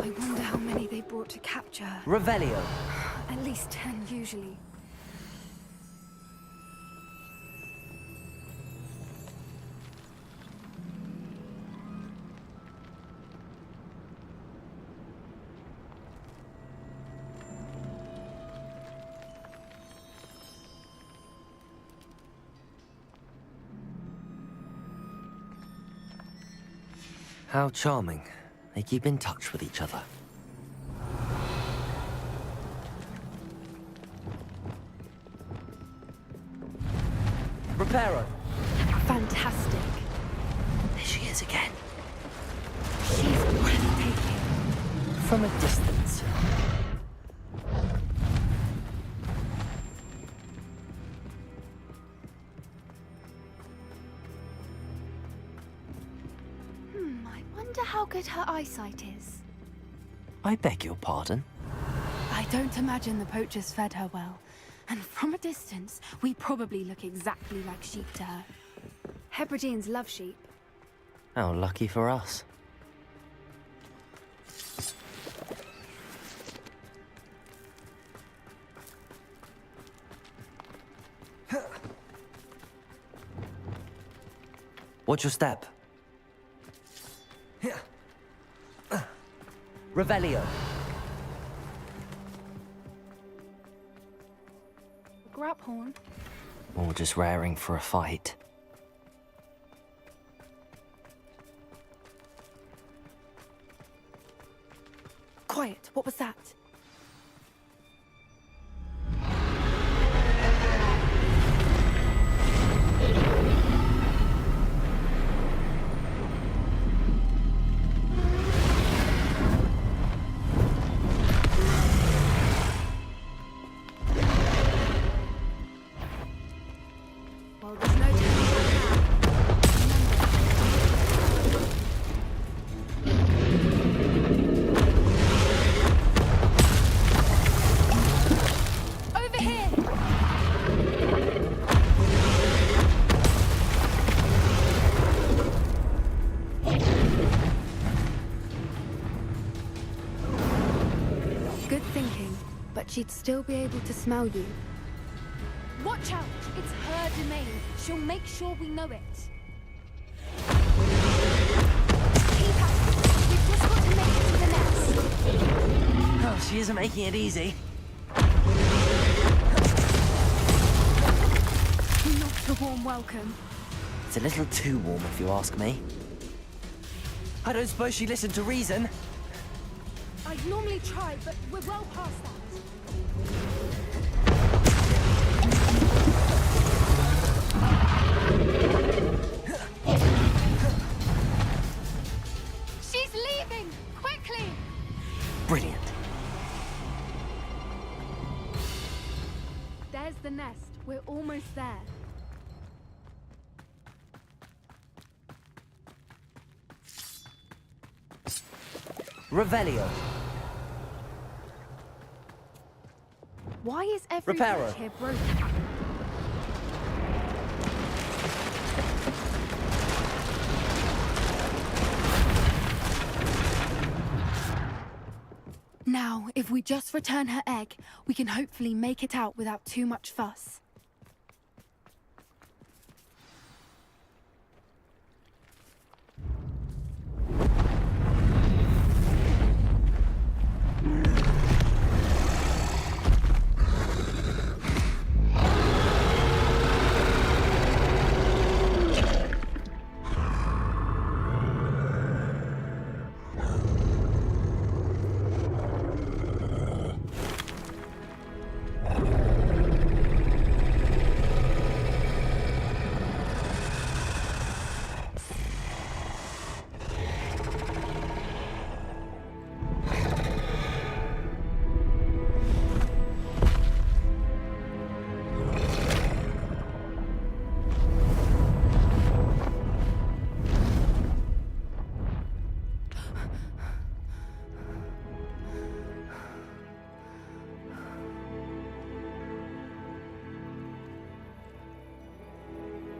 I wonder how many they brought to capture her. Revelio! At least 10 usually. How charming. They keep in touch with each other. Reparo! Fantastic. There she is again. She's breathtaking. From a distance. I wonder how good her eyesight is. I beg your pardon? I don't imagine the poachers fed her well. And from a distance, we probably look exactly like sheep to her. Hebrideans love sheep. How lucky for us. Watch your step. Revelio. Grab horn. Or just raring for a fight. Quiet, what was that? Good thinking, but she'd still be able to smell you. Watch out! It's her domain. She'll make sure we know it. Keep up. We've just got to make it to the nest. Oh, she isn't making it easy. Not a warm welcome. It's a little too warm, if you ask me. I don't suppose she listened to reason. I'd normally try, but we're well past that. She's leaving! Quickly! Brilliant. There's the nest. We're almost there. Revelio. Why is every Reparo. bridge here broken? Now, if we just return her egg, we can hopefully make it out without too much fuss.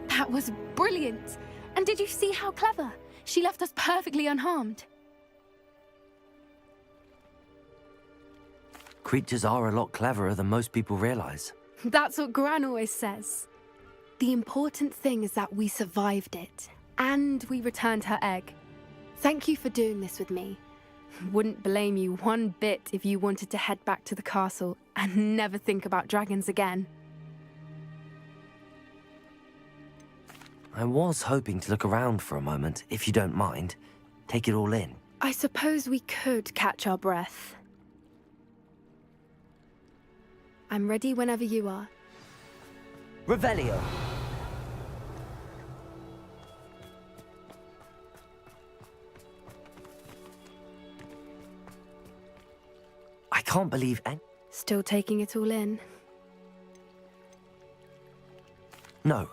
That was brilliant! And did you see how clever? She left us perfectly unharmed. Creatures are a lot cleverer than most people realize. That's what Gran always says. The important thing is that we survived it, and we returned her egg. Thank you for doing this with me. Wouldn't blame you one bit if you wanted to head back to the castle and never think about dragons again. I was hoping to look around for a moment, if you don't mind. Take it all in. I suppose we could catch our breath. I'm ready whenever you are. Revelio. I can't believe Still taking it all in? No.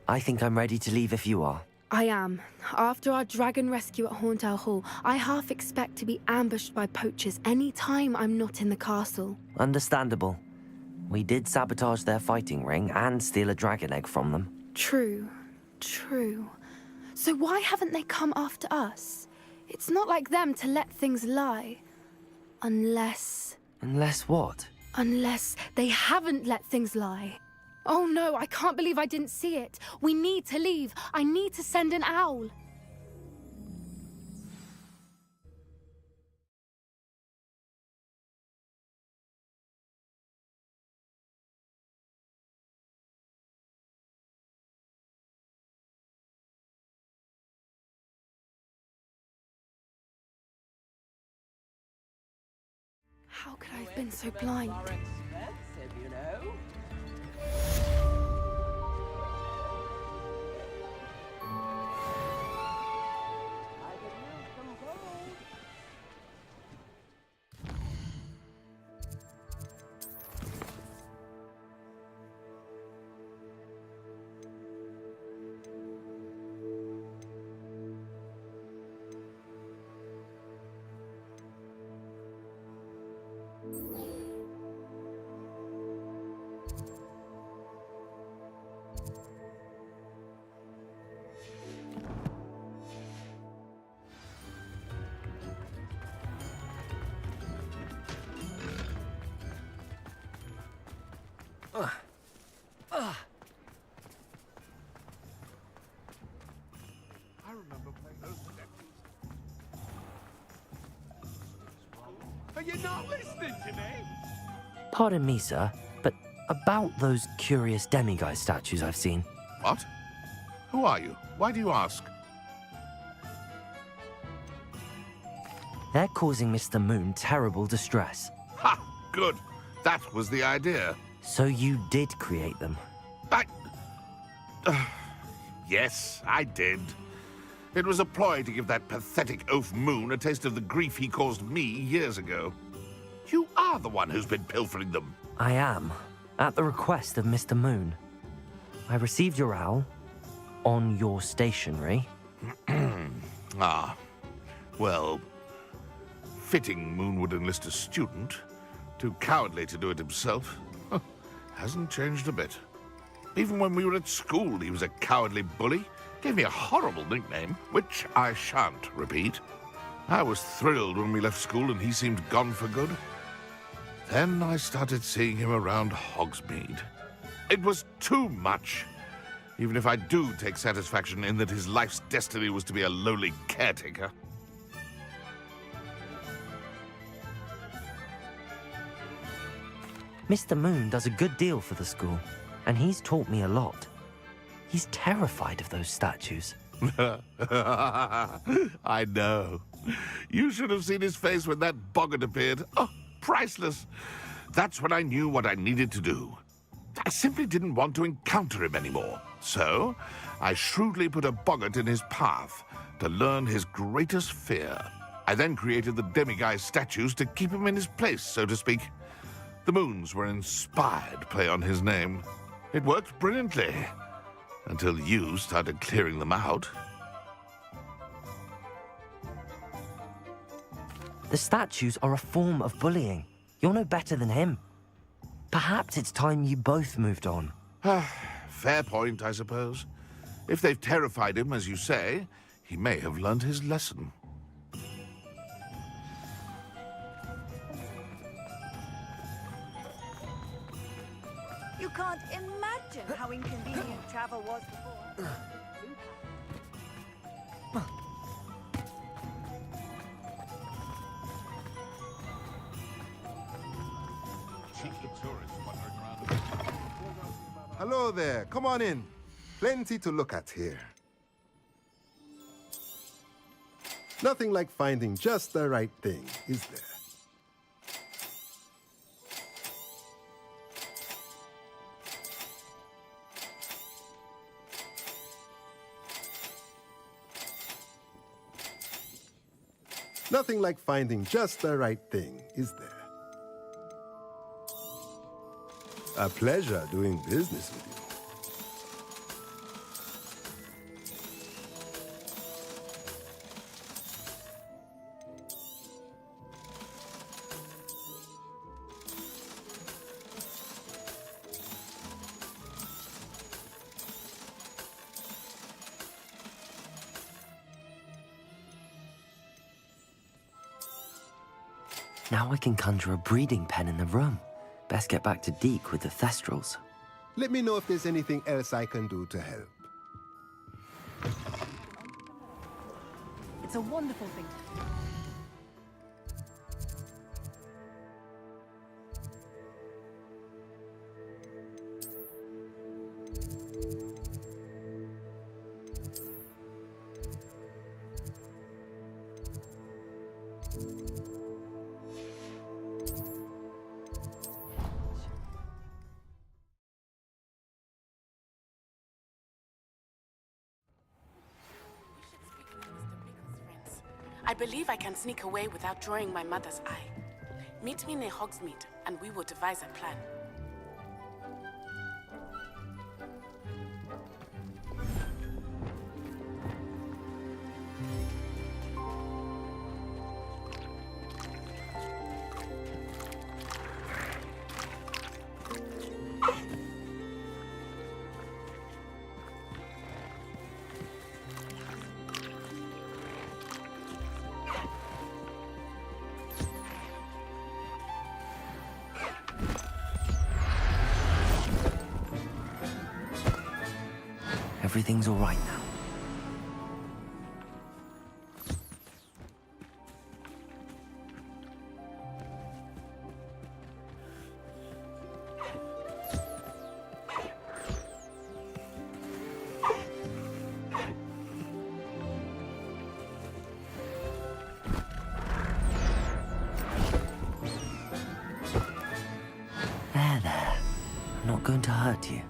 I think I'm ready to leave if you are. I am. After our dragon rescue at Hauntow Hall, I half expect to be ambushed by poachers any time I'm not in the castle. Understandable. We did sabotage their fighting ring and steal a dragon egg from them. True. So why haven't they come after us? It's not like them to let things lie. Unless what? Unless they haven't let things lie. Oh no, I can't believe I didn't see it. We need to leave. I need to send an owl. How could I have been so blind? You know? I remember playing those connectors. Are you not listening to me? Pardon me, sir, but about those curious demiguise statues I've seen. What? Who are you? Why do you ask? They're causing Mr. Moon terrible distress. Ha! Good. That was the idea. So you did create them? Yes, I did. It was a ploy to give that pathetic oaf Moon a taste of the grief he caused me years ago. You are the one who's been pilfering them. I am, at the request of Mr. Moon. I received your owl on your stationery. Ah, well, fitting Moon would enlist a student. Too cowardly to do it himself. Hasn't changed a bit. Even when we were at school, he was a cowardly bully. Gave me a horrible nickname, which I shan't repeat. I was thrilled when we left school and he seemed gone for good. Then I started seeing him around Hogsmeade. It was too much. Even if I do take satisfaction in that his life's destiny was to be a lowly caretaker. Mr. Moon does a good deal for the school, and he's taught me a lot. He's terrified of those statues. I know. You should have seen his face when that boggart appeared. Oh, priceless. That's when I knew what I needed to do. I simply didn't want to encounter him anymore. So, I shrewdly put a boggart in his path to learn his greatest fear. I then created the demiguise statues to keep him in his place, so to speak. The moons were an inspired play on his name. It worked brilliantly. Until you started clearing them out. The statues are a form of bullying. You're no better than him. Perhaps it's time you both moved on. Fair point, I suppose. If they've terrified him, as you say, he may have learned his lesson. You can't imagine how inconvenient travel was before. Hello there. Come on in. Plenty to look at here. Nothing like finding just the right thing, is there? Nothing like finding just the right thing, is there? A pleasure doing business with you. Now I can conjure a breeding pen in the room. Best get back to Deke with the Thestrals. Let me know if there's anything else I can do to help. It's a wonderful thing to do. I believe I can sneak away without drawing my mother's eye. Meet me near Hogsmeade, and we will devise a plan. everything's all right now. There. I'm not going to hurt you.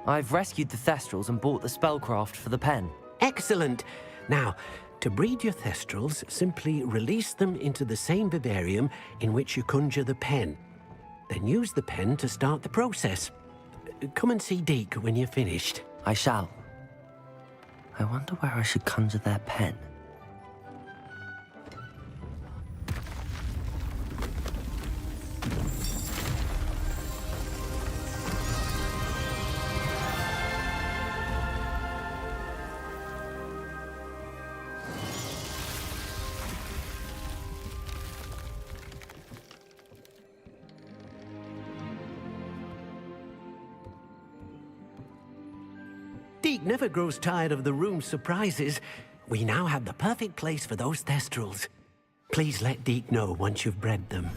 I've rescued the Thestrals and bought the spellcraft for the pen. Excellent! Now, to breed your Thestrals, simply release them into the same vivarium in which you conjure the pen. Then use the pen to start the process. Come and see Deke when you're finished. I shall. I wonder where I should conjure their pen. Deke never grows tired of the room's surprises. We now have the perfect place for those Thestrals. Please let Deke know once you've bred them.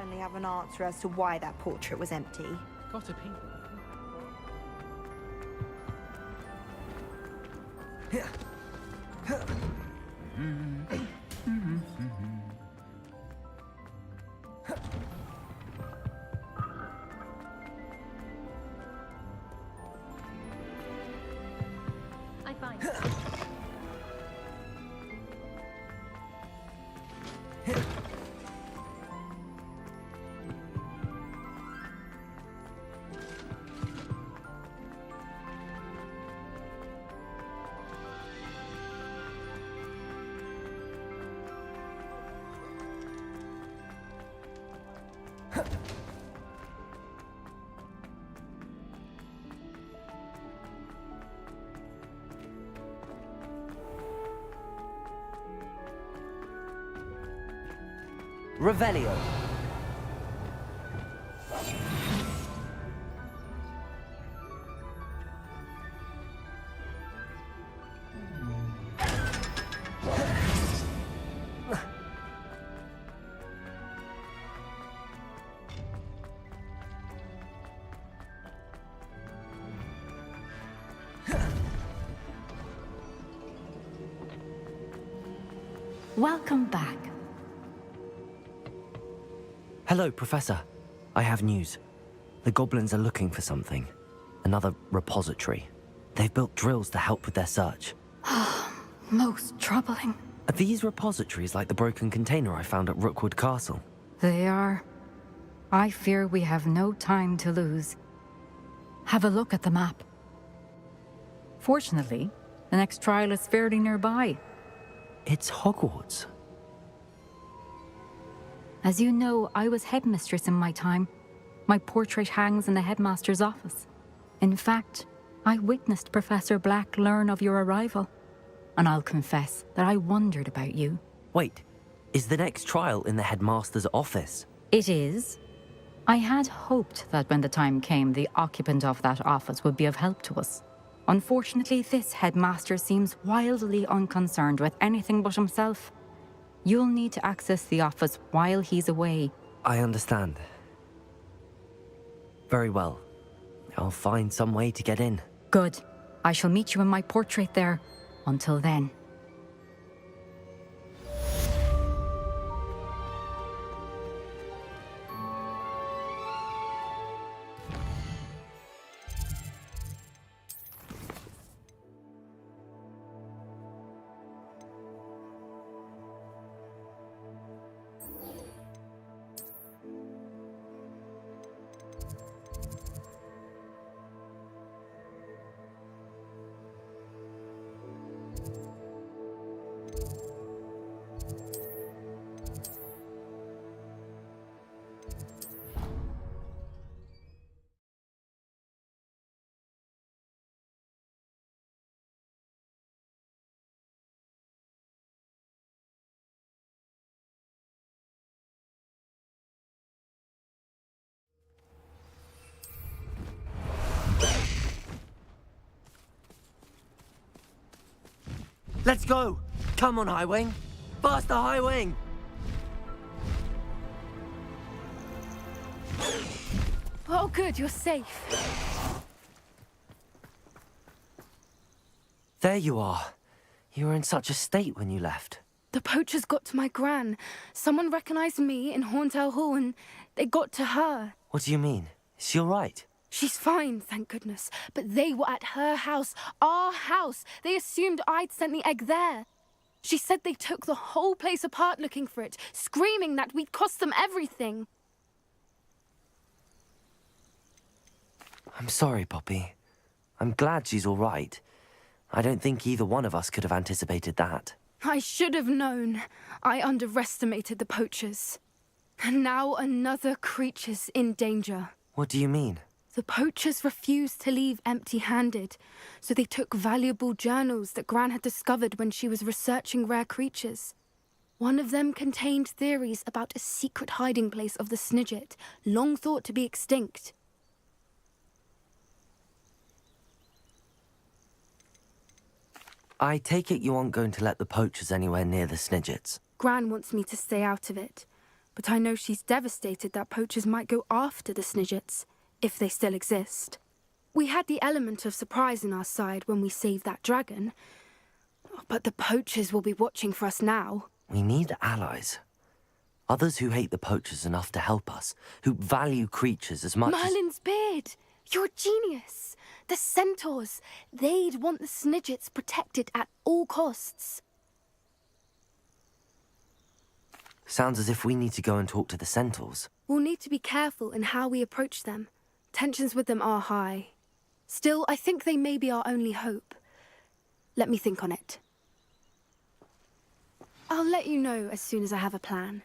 finally have an answer as to why that portrait was empty. Got a people. I find. Revelio. Welcome back. Hello, Professor. I have news. The goblins are looking for something. Another repository. They've built drills to help with their search. Most troubling. Are these repositories like the broken container I found at Rookwood Castle? They are. I fear we have no time to lose. Have a look at the map. Fortunately, the next trial is fairly nearby. It's Hogwarts. As you know, I was headmistress in my time. My portrait hangs in the headmaster's office. In fact, I witnessed Professor Black learn of your arrival. And I'll confess that I wondered about you. Wait, is the next trial in the headmaster's office? It is. I had hoped that when the time came, the occupant of that office would be of help to us. Unfortunately, this headmaster seems wildly unconcerned with anything but himself. You'll need to access the office while he's away. I understand. Very well. I'll find some way to get in. Good. I shall meet you in my portrait there. Until then. Let's go! Come on, High Wing! Faster, High Wing! Oh, good, you're safe. There you are. You were in such a state when you left. The poachers got to my gran. Someone recognized me in Horntail Hall and they got to her. What do you mean? Is she all right? She's fine, thank goodness. But they were at her house, our house. They assumed I'd sent the egg there. She said they took the whole place apart looking for it, screaming that we'd cost them everything. I'm sorry, Poppy. I'm glad she's all right. I don't think either one of us could have anticipated that. I should have known. I underestimated the poachers. And now another creature's in danger. What do you mean? The poachers refused to leave empty-handed, so they took valuable journals that Gran had discovered when she was researching rare creatures. One of them contained theories about a secret hiding place of the Snidget, long thought to be extinct. I take it you aren't going to let the poachers anywhere near the Snidgets. Gran wants me to stay out of it. but I know she's devastated that poachers might go after the Snidgets, if they still exist. We had the element of surprise on our side when we saved that dragon, but the poachers will be watching for us now. We need allies. Others who hate the poachers enough to help us, who value creatures as much as... Merlin's beard! You're a genius! The centaurs! They'd want the Snidgets protected at all costs. Sounds as if we need to go and talk to the centaurs. We'll need to be careful in how we approach them. Tensions with them are high. Still, I think they may be our only hope. Let me think on it. I'll let you know as soon as I have a plan.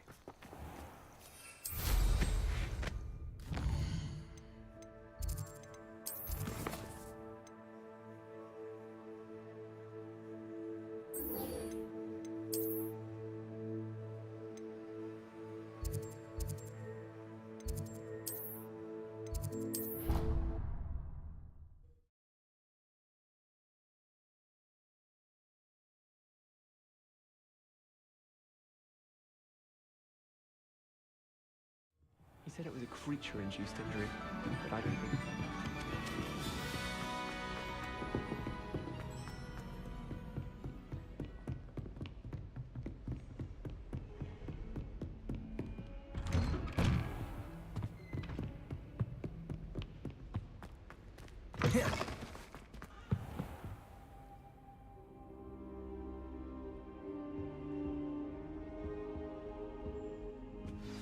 He said it was a creature-induced injury, but I don't think so.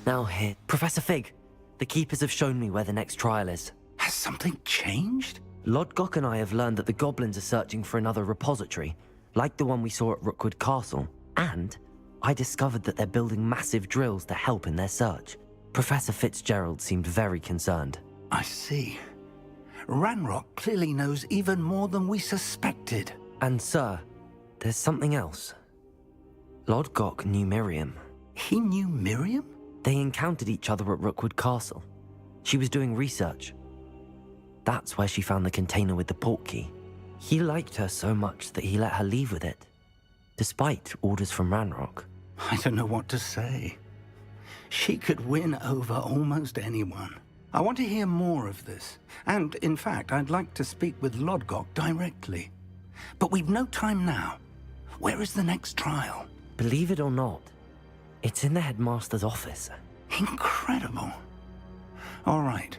Now here, Professor Fig. The Keepers have shown me where the next trial is. Has something changed? Lodgok and I have learned that the goblins are searching for another repository, like the one we saw at Rookwood Castle. And I discovered that they're building massive drills to help in their search. Professor Fitzgerald seemed very concerned. I see. Ranrock clearly knows even more than we suspected. And sir, there's something else. Lodgok knew Miriam. He knew Miriam? They encountered each other at Rookwood Castle. She was doing research. That's where she found the container with the portkey. He liked her so much that he let her leave with it, despite orders from Ranrock. I don't know what to say. She could win over almost anyone. I want to hear more of this. And, in fact, I'd like to speak with Lodgok directly. But we've no time now. Where is the next trial? Believe it or not, it's in the headmaster's office. Incredible. All right.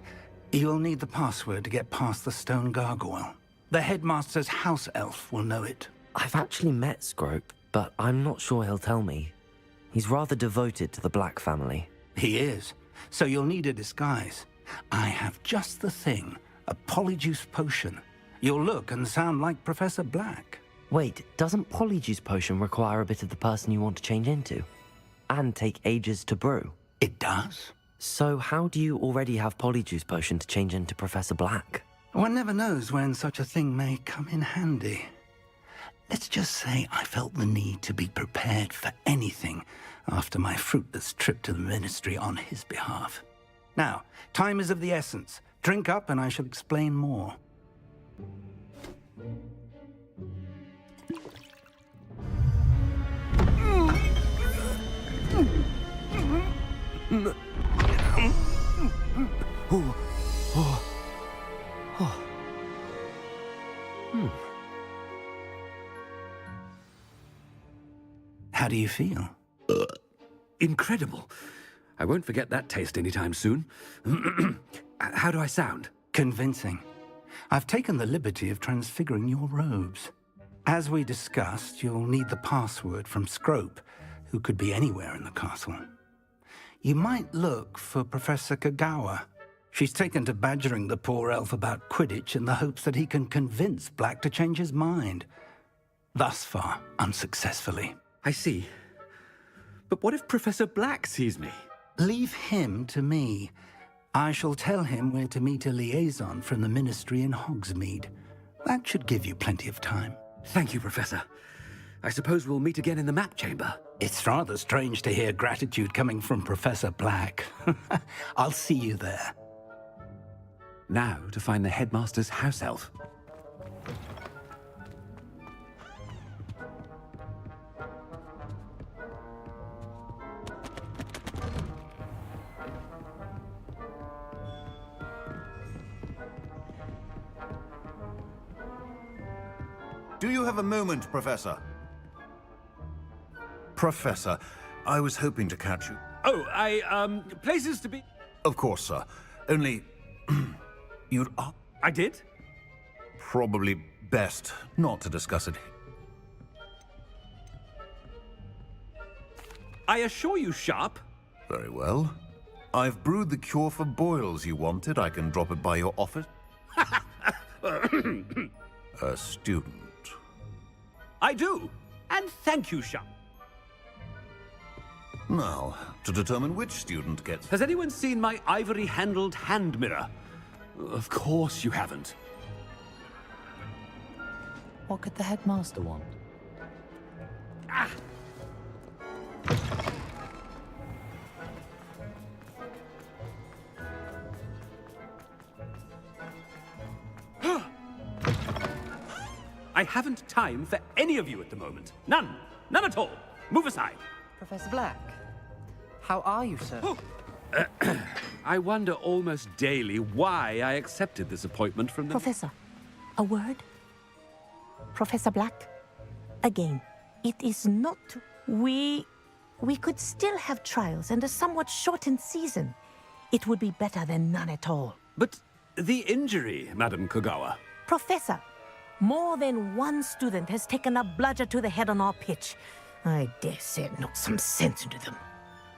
You'll need the password to get past the stone gargoyle. The headmaster's house elf will know it. I've actually met Scrope, but I'm not sure he'll tell me. He's rather devoted to the Black family. He is. So you'll need a disguise. I have just the thing. A polyjuice potion. You'll look and sound like Professor Black. Wait, doesn't polyjuice potion require a bit of the person you want to change into? And take ages to brew? It does. So how do you already have polyjuice potion to change into Professor Black? One never knows when such a thing may come in handy. Let's just say I felt the need to be prepared for anything after my fruitless trip to the Ministry on his behalf. Now, time is of the essence. Drink up and I shall explain more. How do you feel? Incredible. I won't forget that taste anytime soon. How do I sound? Convincing. I've taken the liberty of transfiguring your robes. As we discussed, you'll need the password from Scrope, who could be anywhere in the castle. You might look for Professor Kagawa. She's taken to badgering the poor elf about Quidditch in the hopes that he can convince Black to change his mind. Thus far, unsuccessfully. I see. But what if Professor Black sees me? Leave him to me. I shall tell him where to meet a liaison from the Ministry in Hogsmeade. That should give you plenty of time. Thank you, Professor. I suppose we'll meet again in the map chamber. It's rather strange to hear gratitude coming from Professor Black. I'll see you there. Now to find the headmaster's house elf. Do you have a moment, Professor? Professor, I was hoping to catch you. Oh, places to be... Of course, sir. Only... you'd... I did? Probably best not to discuss it. I assure you, Sharp. Very well. I've brewed the cure for boils you wanted. I can drop it by your office. A student. I do. And thank you, Sharp. Now, to determine which student gets... Has anyone seen my ivory-handled hand mirror? Of course you haven't. What could the headmaster want? Ah! I haven't time for any of you at the moment. None. None at all. Move aside. Professor Black, how are you, sir? I wonder almost daily why I accepted this appointment from the... Professor, a word? Professor Black, again, it is not... We could still have trials and a somewhat shortened season. It would be better than none at all. But the injury, Madam Kogawa... Professor, more than one student has taken a bludger to the head on our pitch. I dare say it knocked some sense into them.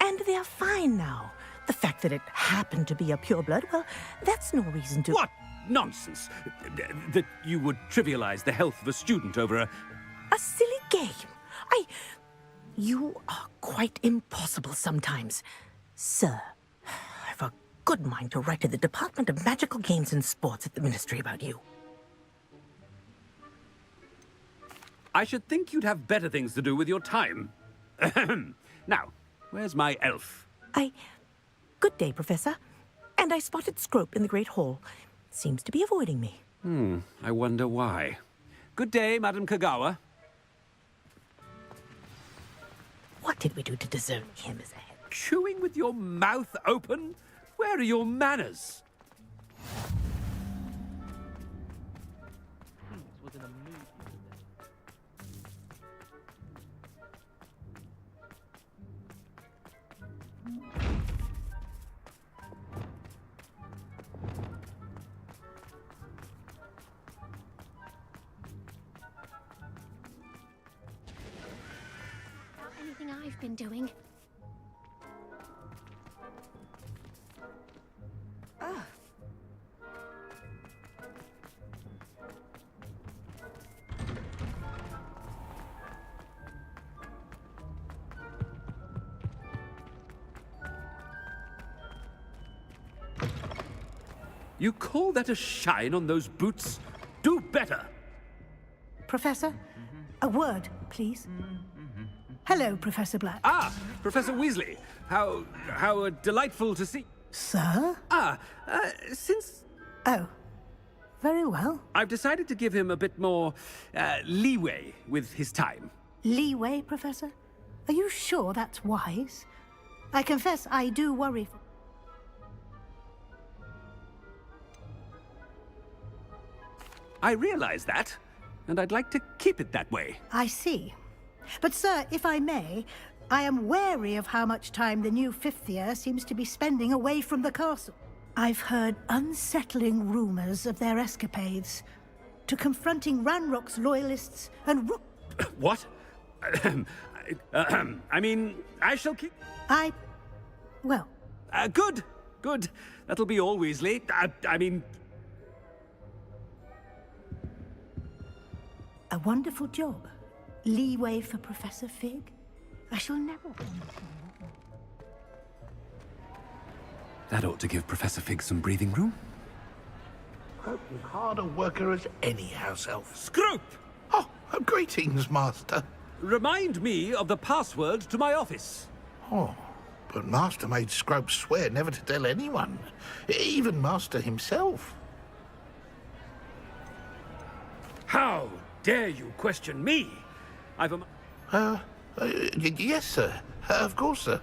And they're fine now. The fact that it happened to be a pureblood, well, that's no reason to... What nonsense! That you would trivialize the health of a student over a... A silly game. You are quite impossible sometimes. Sir, I've a good mind to write to the Department of Magical Games and Sports at the Ministry about you. I should think you'd have better things to do with your time. Now, where's my elf? Good day, Professor. And I spotted Scrope in the Great Hall. Seems to be avoiding me. I wonder why. Good day, Madam Kogawa. What did we do to deserve him as a head? Chewing with your mouth open? Where are your manners? Anything I've been doing. You call that a shine on those boots? Do better! Professor, a word, please. Hello, Professor Black. Ah, Professor Weasley. How delightful to see... Sir? Since... Oh, very well. I've decided to give him a bit more leeway with his time. Leeway, Professor? Are you sure that's wise? I confess I do worry. I realize that, and I'd like to keep it that way. I see. But, sir, if I may, I am wary of how much time the new fifth year seems to be spending away from the castle. I've heard unsettling rumors of their escapades to confronting Ranrock's loyalists and What? I mean, I shall keep... Well... Good. Good. That'll be all, Weasley. I mean... A wonderful job. Leeway for Professor Fig? I shall never understand. That ought to give Professor Fig some breathing room. Scrope was hard a worker as any house elf. Scrope! Oh, greetings, Master. Remind me of the password to my office. Oh, but Master made Scrope swear never to tell anyone, even Master himself. How dare you question me? I've a... Yes, sir. Of course, sir.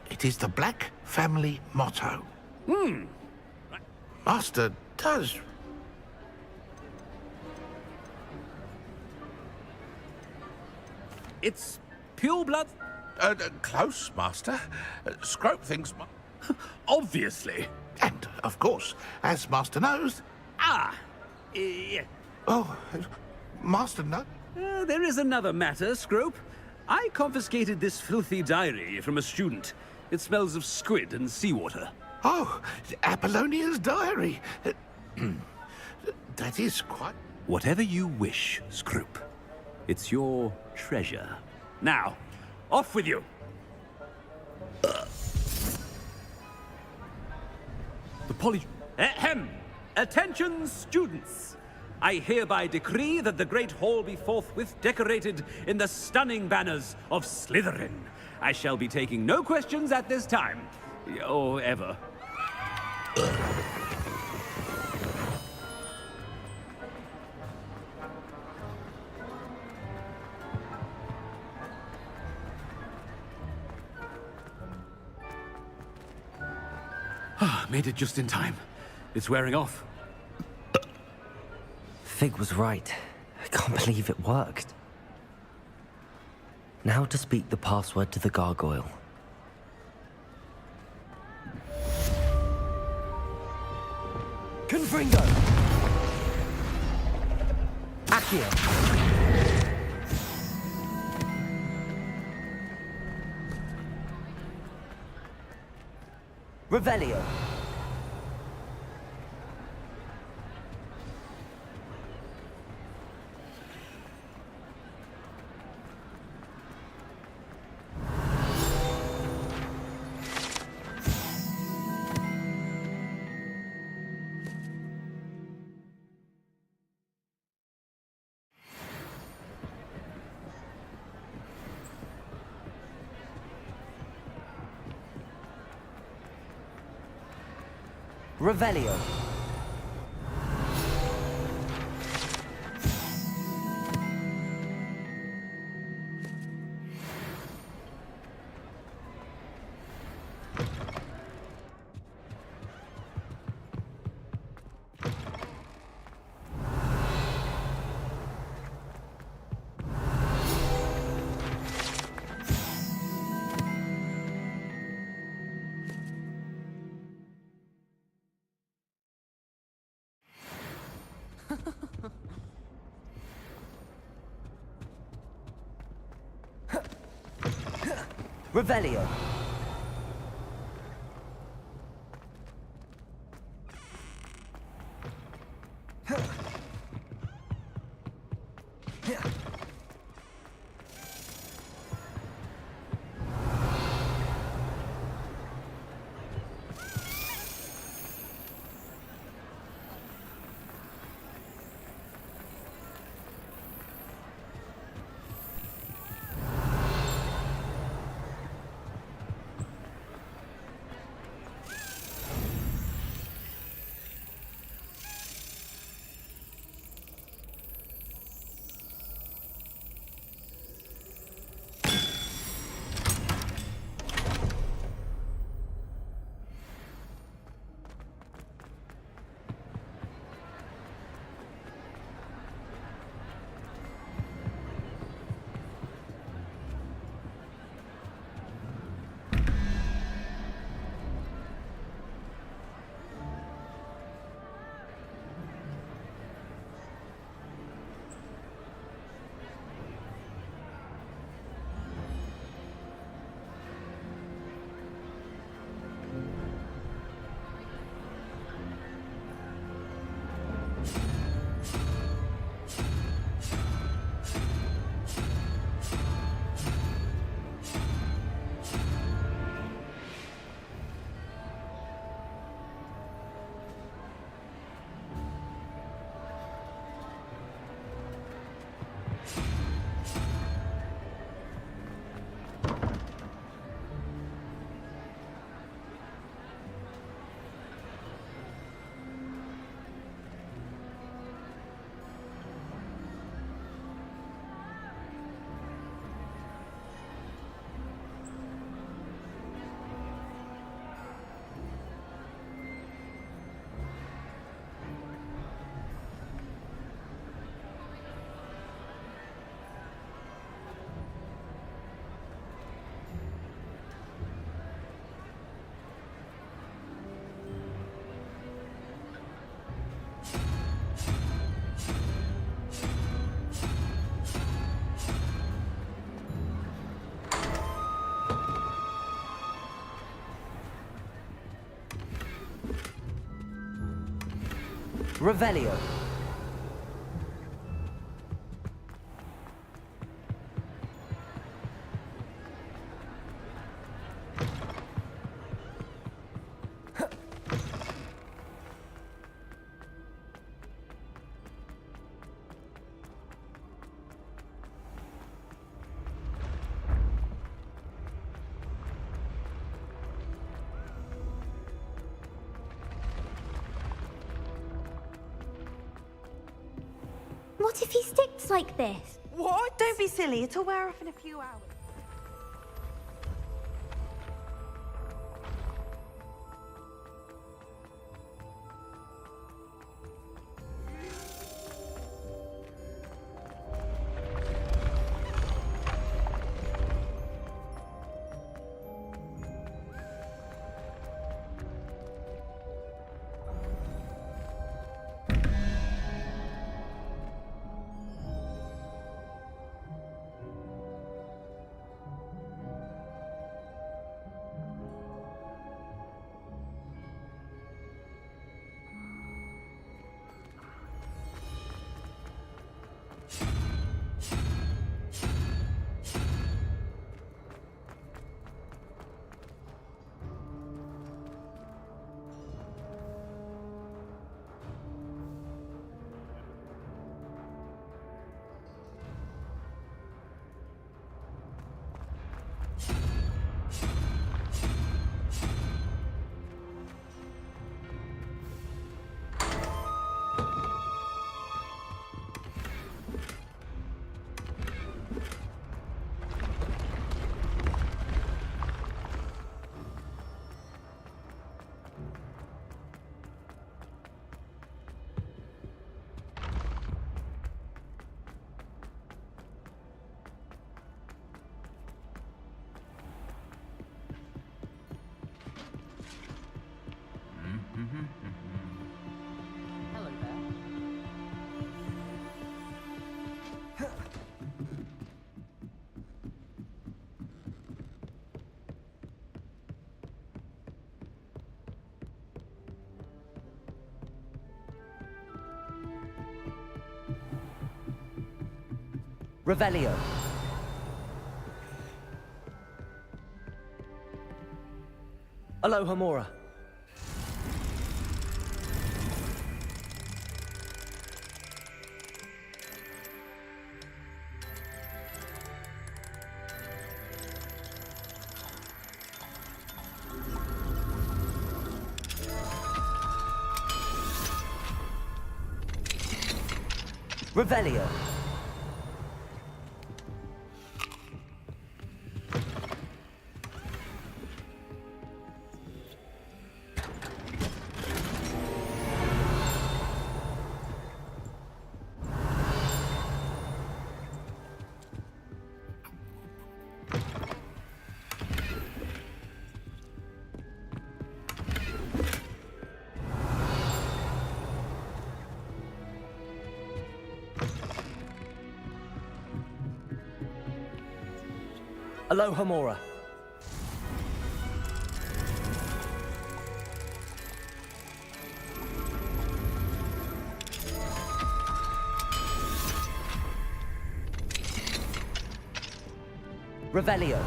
It is the Black family motto. Master does... It's pure blood? Close, Master. Scrope thinks... Obviously. And, of course, as Master knows... Yeah. Oh, Master knows... There is another matter, Scrope. I confiscated this filthy diary from a student. It smells of squid and seawater. Oh, Apollonia's diary. That is quite... Whatever you wish, Scrope. It's your treasure. Now, off with you! The poly... Ahem! Attention, students! I hereby decree that the Great Hall be forthwith decorated in the stunning banners of Slytherin. I shall be taking no questions at this time. Or ever. Made it just in time. It's wearing off. Fig was right. I can't believe it worked. Now to speak the password to the gargoyle. Confringo! Accio! Revelio! Revelio. Revelio. Revelio. What if he sticks like this? What? Don't be silly. It'll wear off in a few hours. Hello there. Revelio. Aloha Mora. Revelio. Aloha Mora. Revelio.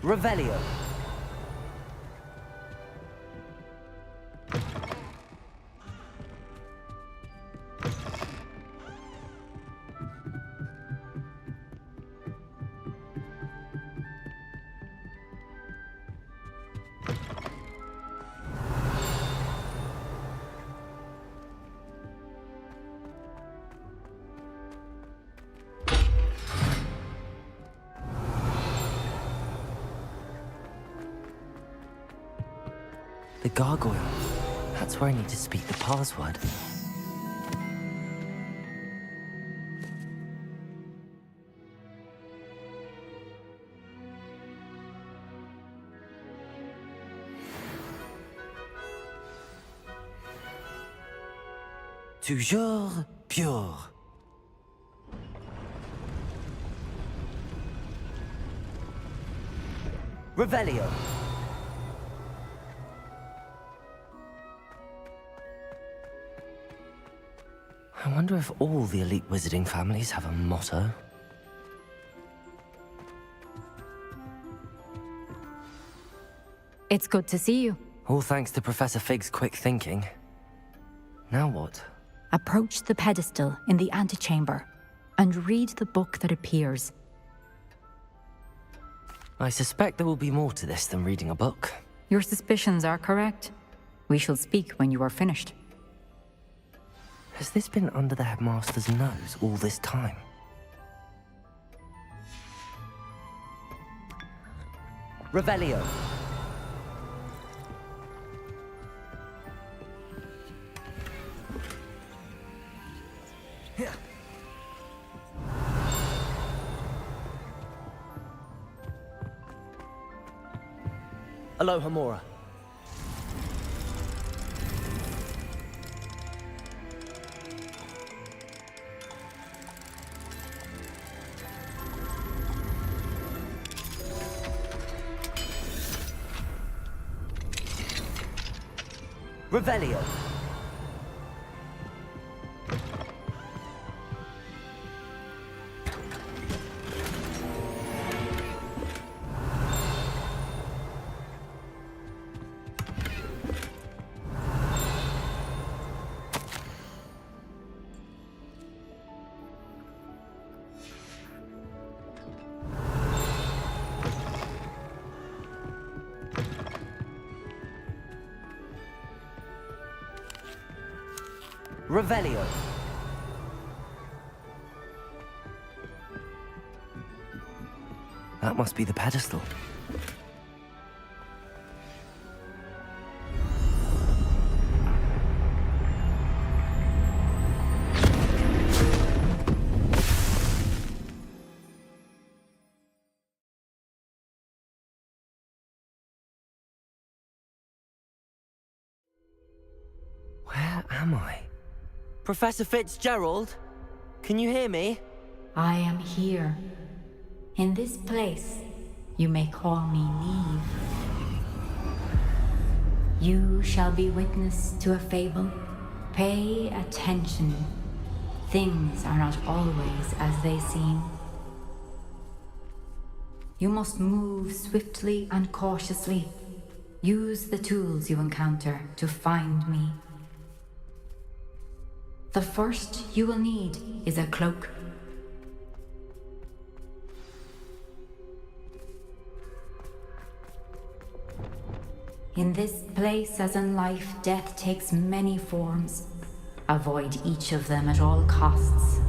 Revelio. The gargoyle. That's where I need to speak the password. Toujours pure. Revelio. I wonder if all the elite wizarding families have a motto. It's good to see you. All thanks to Professor Fig's quick thinking. Now what? Approach the pedestal in the antechamber and read the book that appears. I suspect there will be more to this than reading a book. Your suspicions are correct. We shall speak when you are finished. Has this been under the headmaster's nose all this time? Revelio. Aloha Mora. Revelio. Revelio. That must be the pedestal. Where am I? Professor Fitzgerald? Can you hear me? I am here. In this place, you may call me Neve. You shall be witness to a fable. Pay attention. Things are not always as they seem. You must move swiftly and cautiously. Use the tools you encounter to find me. The first you will need is a cloak. In this place, as in life, death takes many forms. Avoid each of them at all costs.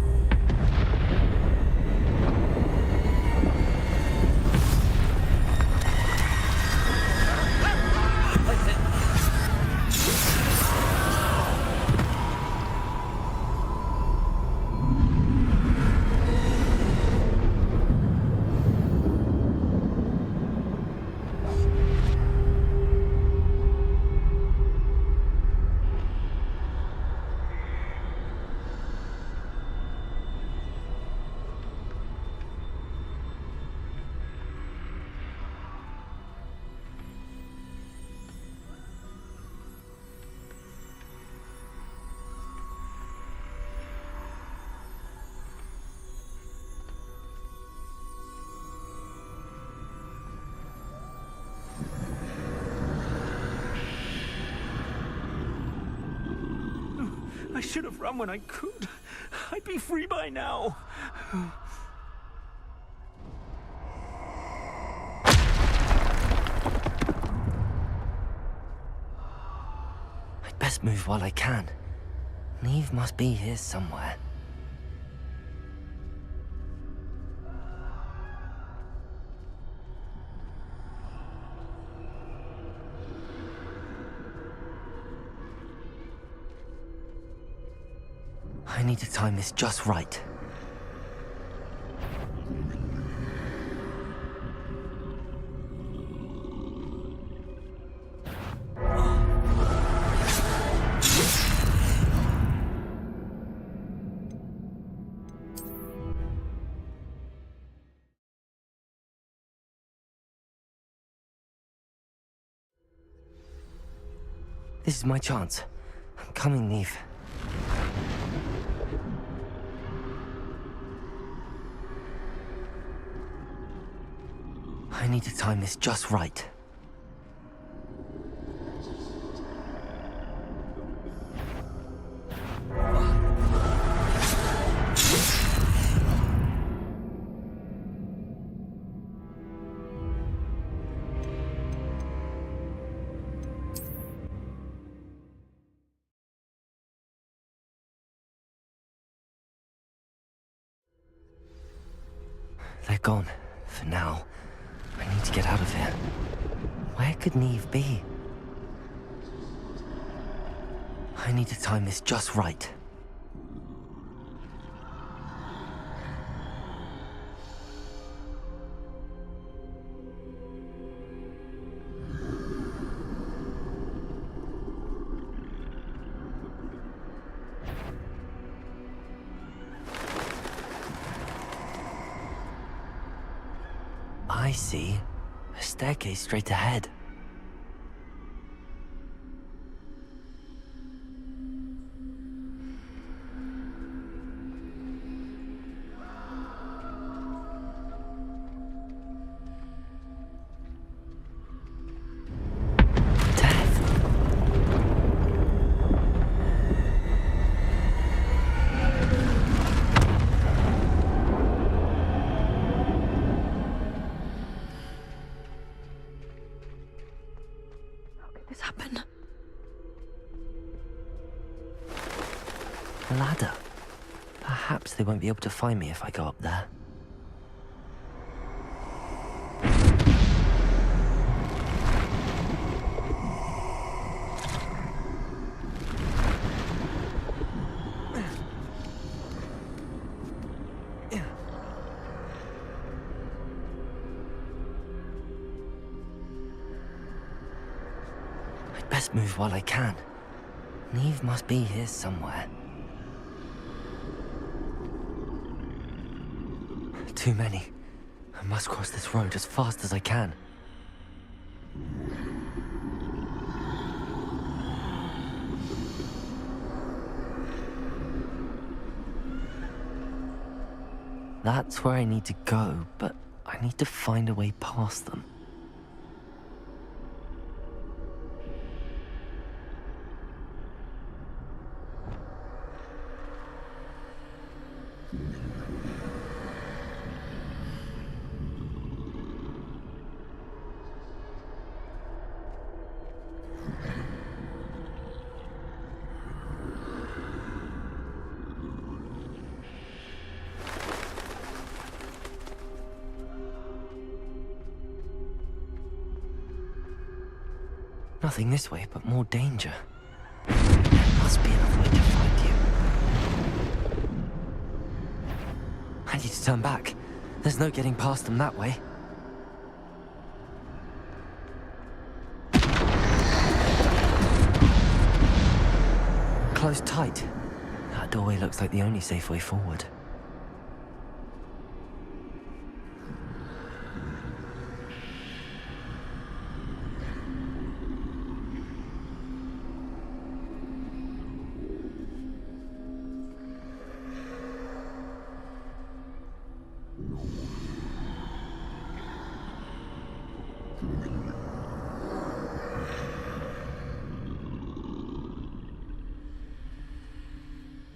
I should have run when I could. I'd be free by now. I'd best move while I can. Neve must be here somewhere. I need to time this just right. This is my chance. I'm coming, Neve. I need to time this just right. They're gone, for now. I need to get out of here. Where could Neve be? I need to time this just right. I see. A staircase straight ahead. This happened. A ladder. Perhaps they won't be able to find me if I go up there. I'd best move while I can. Neve must be here somewhere. Too many. I must cross this road as fast as I can. That's where I need to go, but I need to find a way past them. Nothing this way, but more danger. There must be another way to find you. I need to turn back. There's no getting past them that way. Closed tight. That doorway looks like the only safe way forward.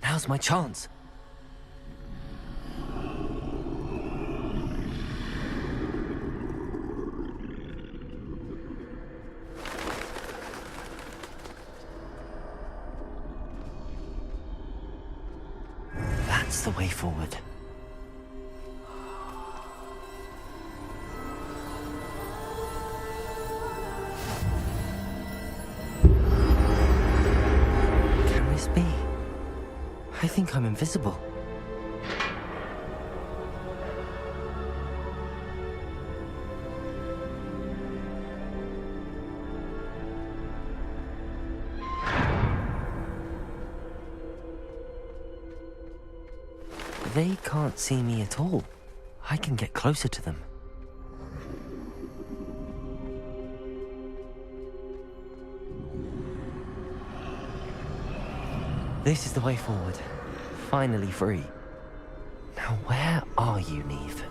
Now's my chance. That's the way forward. Can this be? I think think I'm invisible. They can't see me at all. I can get closer to them. This is the way forward. Finally free. Now where are you, Neve?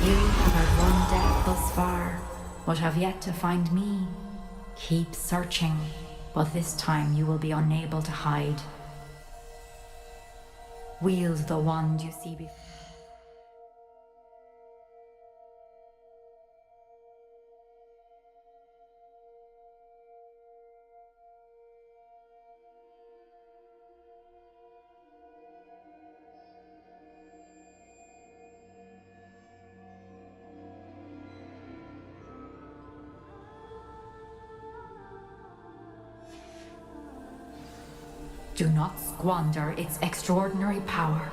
You have had one death thus far, but have yet to find me. Keep searching, but this time you will be unable to hide. Wield the wand you see before. Do not squander its extraordinary power.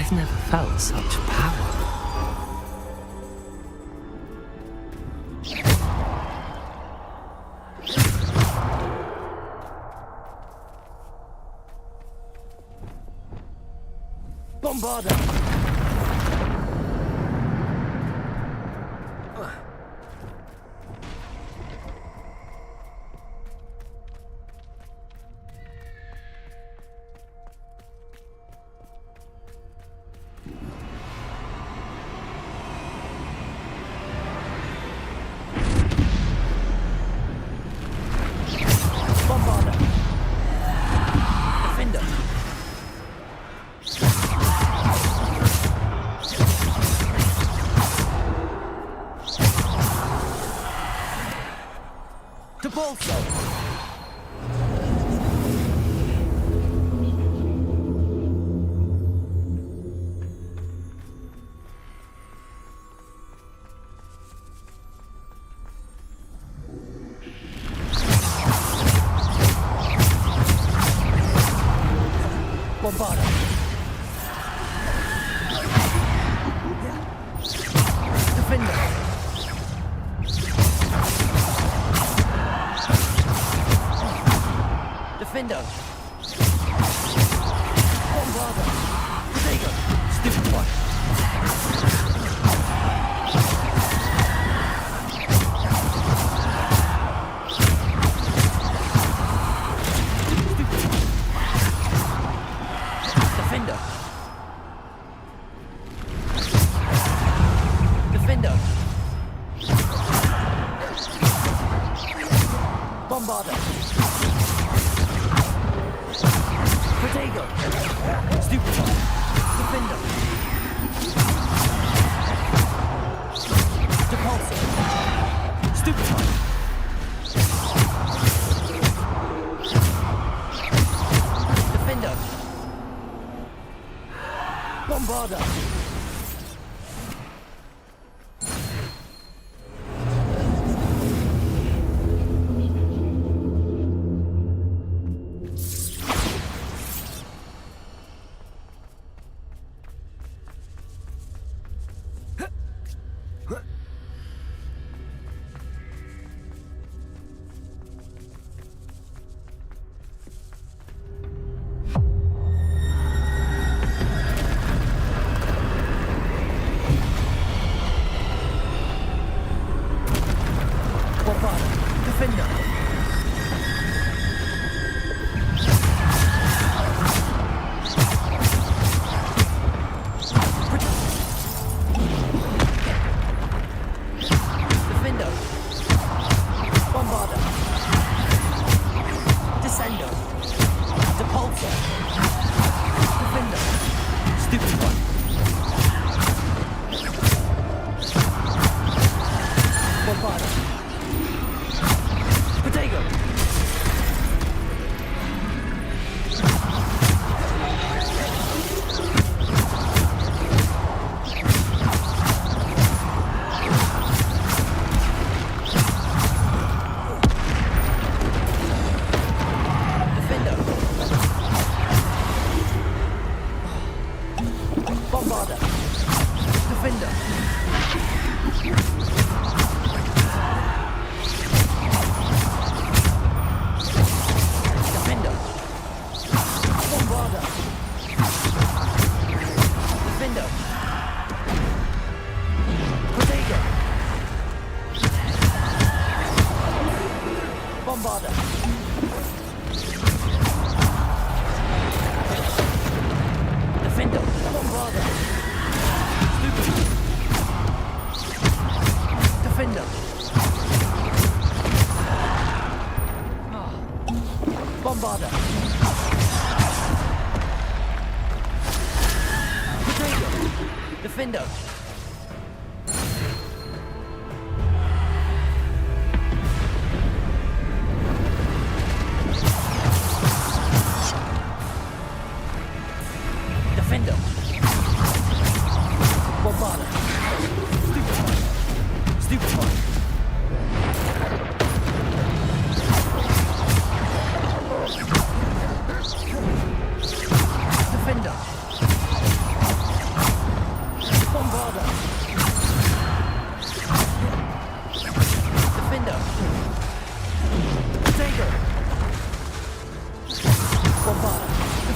I've never felt such power. Bombarder!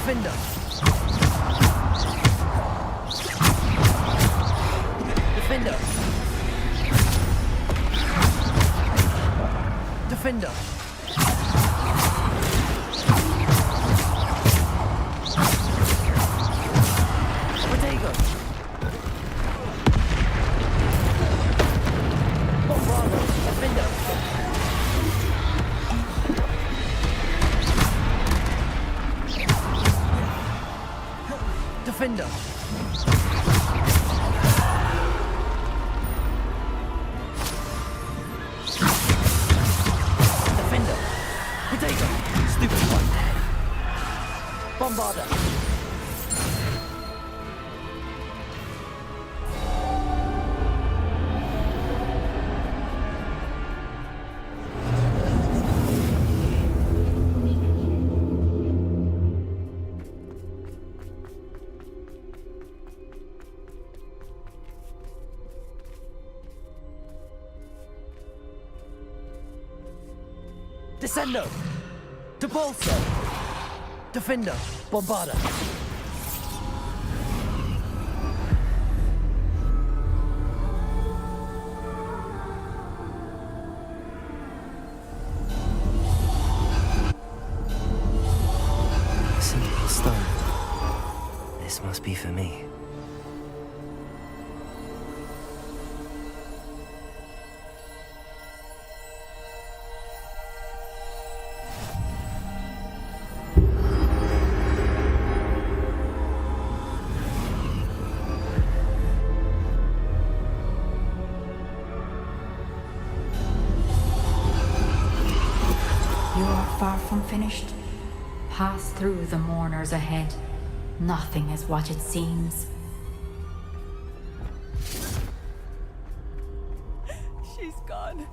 Defender! Defender! Defender! Protego! Bombardo! Defender! Defender! Defender! Potato! Stupid one! Bombarder! Descendo! Depulso! Defender! Bombarder! Simple stone. This must be for me. You are far from finished. Pass through the mourners ahead. Nothing is what it seems. She's gone.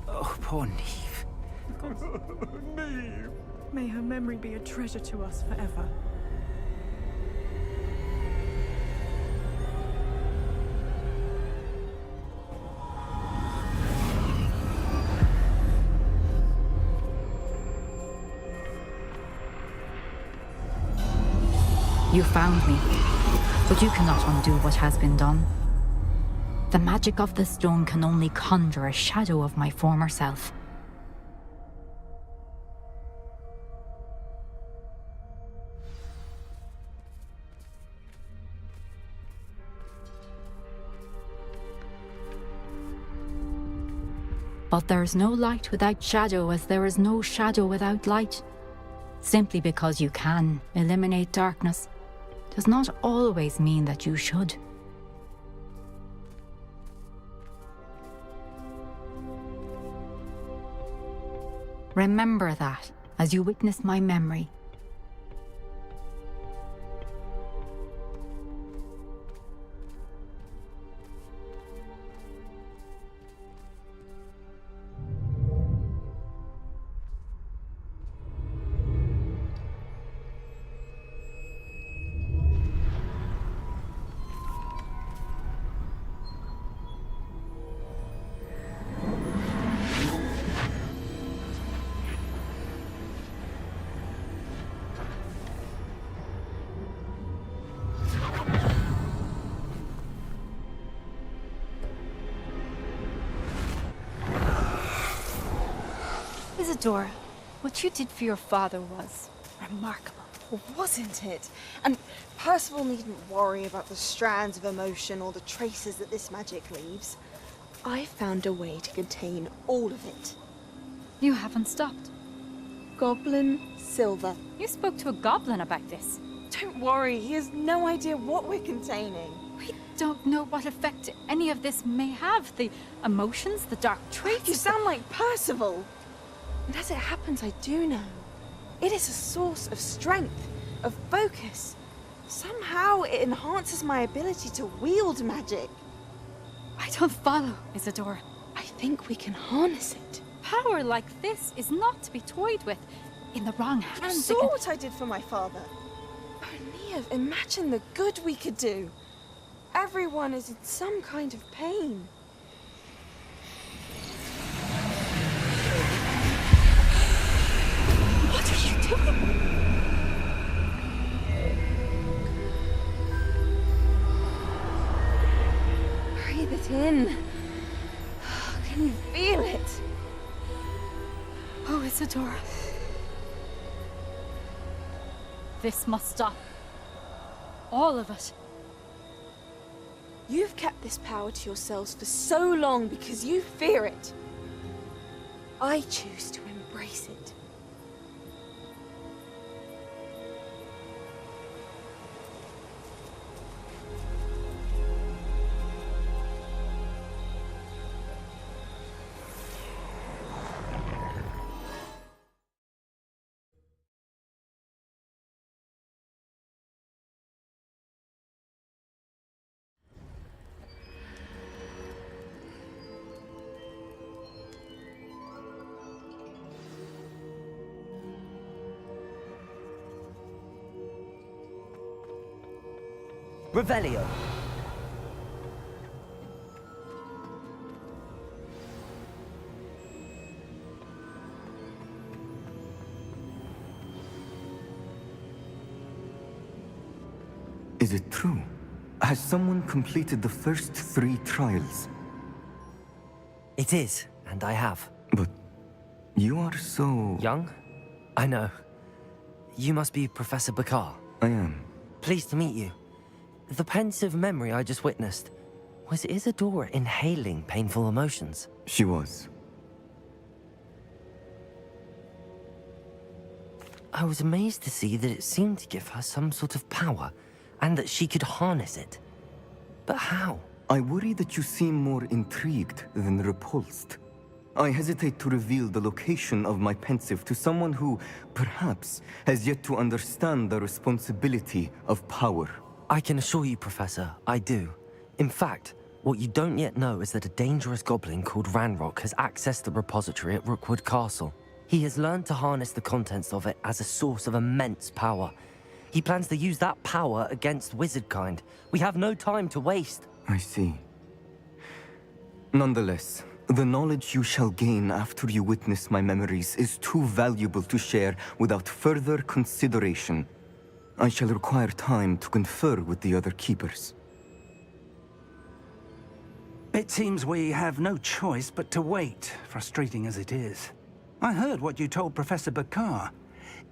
Oh, poor Neve. Neve. May her memory be a treasure to us forever. You found me, but you cannot undo what has been done. The magic of the stone can only conjure a shadow of my former self. But there is no light without shadow, as there is no shadow without light. Simply because you can eliminate darkness does not always mean that you should. Remember that as you witness my memory. Isadora, what you did for your father was remarkable, wasn't it? And Percival needn't worry about the strands of emotion or the traces that this magic leaves. I found a way to contain all of it. You haven't stopped. Goblin Silver. You spoke to a goblin about this. Don't worry, he has no idea what we're containing. We don't know what effect any of this may have. The emotions, the dark traits. You sound like Percival. And as it happens, I do know. It is a source of strength, of focus. Somehow it enhances my ability to wield magic. I don't follow, Isadora. I think we can harness it. Power like this is not to be toyed with. In the wrong hands. You saw what I did for my father. Oh, Neve, imagine the good we could do. Everyone is in some kind of pain. What are you doing? in. Can you feel it? Oh, Isadora. This must stop. All of it. You've kept this power to yourselves for so long because you fear it. I choose to embrace it. Revelio. Is it true? Has someone completed the first 3 trials? It is, and I have. But you are so... Young? I know. You must be Professor Bakar. I am. Pleased to meet you. The pensive memory I just witnessed, was Isadora inhaling painful emotions? She was. I was amazed to see that it seemed to give her some sort of power, and that she could harness it. But how? I worry that you seem more intrigued than repulsed. I hesitate to reveal the location of my pensive to someone who, perhaps, has yet to understand the responsibility of power. I can assure you, Professor, I do. In fact, what you don't yet know is that a dangerous goblin called Ranrock has accessed the repository at Rookwood Castle. He has learned to harness the contents of it as a source of immense power. He plans to use that power against wizardkind. We have no time to waste. I see. Nonetheless, the knowledge you shall gain after you witness my memories is too valuable to share without further consideration. I shall require time to confer with the other keepers. It seems we have no choice but to wait, frustrating as it is. I heard what you told Professor Bakar.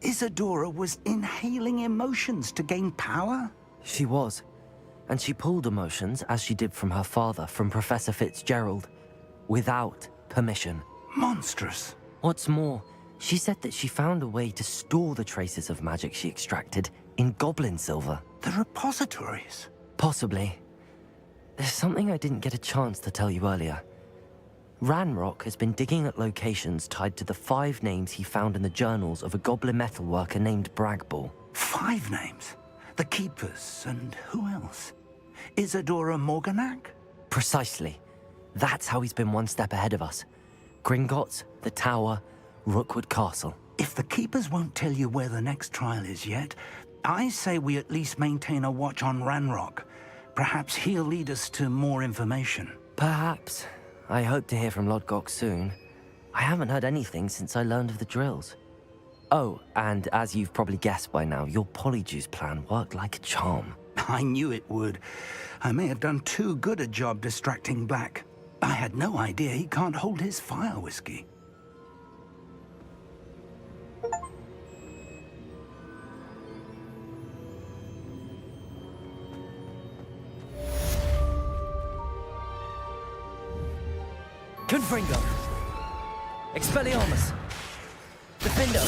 Isadora was inhaling emotions to gain power? She was. And she pulled emotions, as she did from her father, from Professor Fitzgerald, without permission. Monstrous. What's more, she said that she found a way to store the traces of magic she extracted in goblin silver. The repositories? Possibly. There's something I didn't get a chance to tell you earlier. Ranrock has been digging at locations tied to the 5 names he found in the journals of a goblin metalworker named Bragball. 5 names? The Keepers, and who else? Isadora Morganac? Precisely. That's how he's been one step ahead of us. Gringotts, the Tower, Rookwood Castle. If the Keepers won't tell you where the next trial is yet, I say we at least maintain a watch on Ranrock. Perhaps he'll lead us to more information. Perhaps. I hope to hear from Lodgok soon. I haven't heard anything since I learned of the drills. Oh, and as you've probably guessed by now, your Polyjuice plan worked like a charm. I knew it would. I may have done too good a job distracting Black. I had no idea he can't hold his fire whiskey. Confringo! Expelliarmus! Defendo!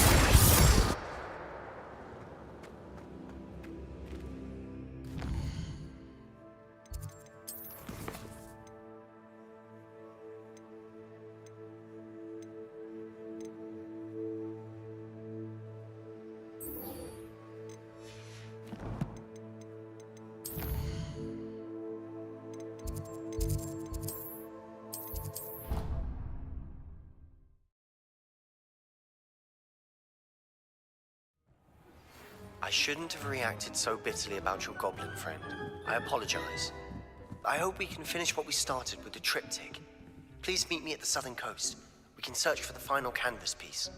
I shouldn't have reacted so bitterly about your goblin friend. I apologize. I hope we can finish what we started with the triptych. Please meet me at the southern coast. We can search for the final canvas piece.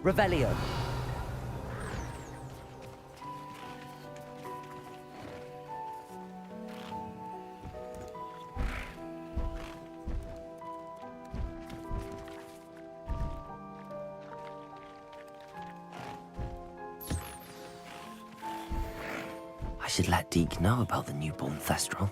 Revelio. I should let Deke know about the newborn Thestral.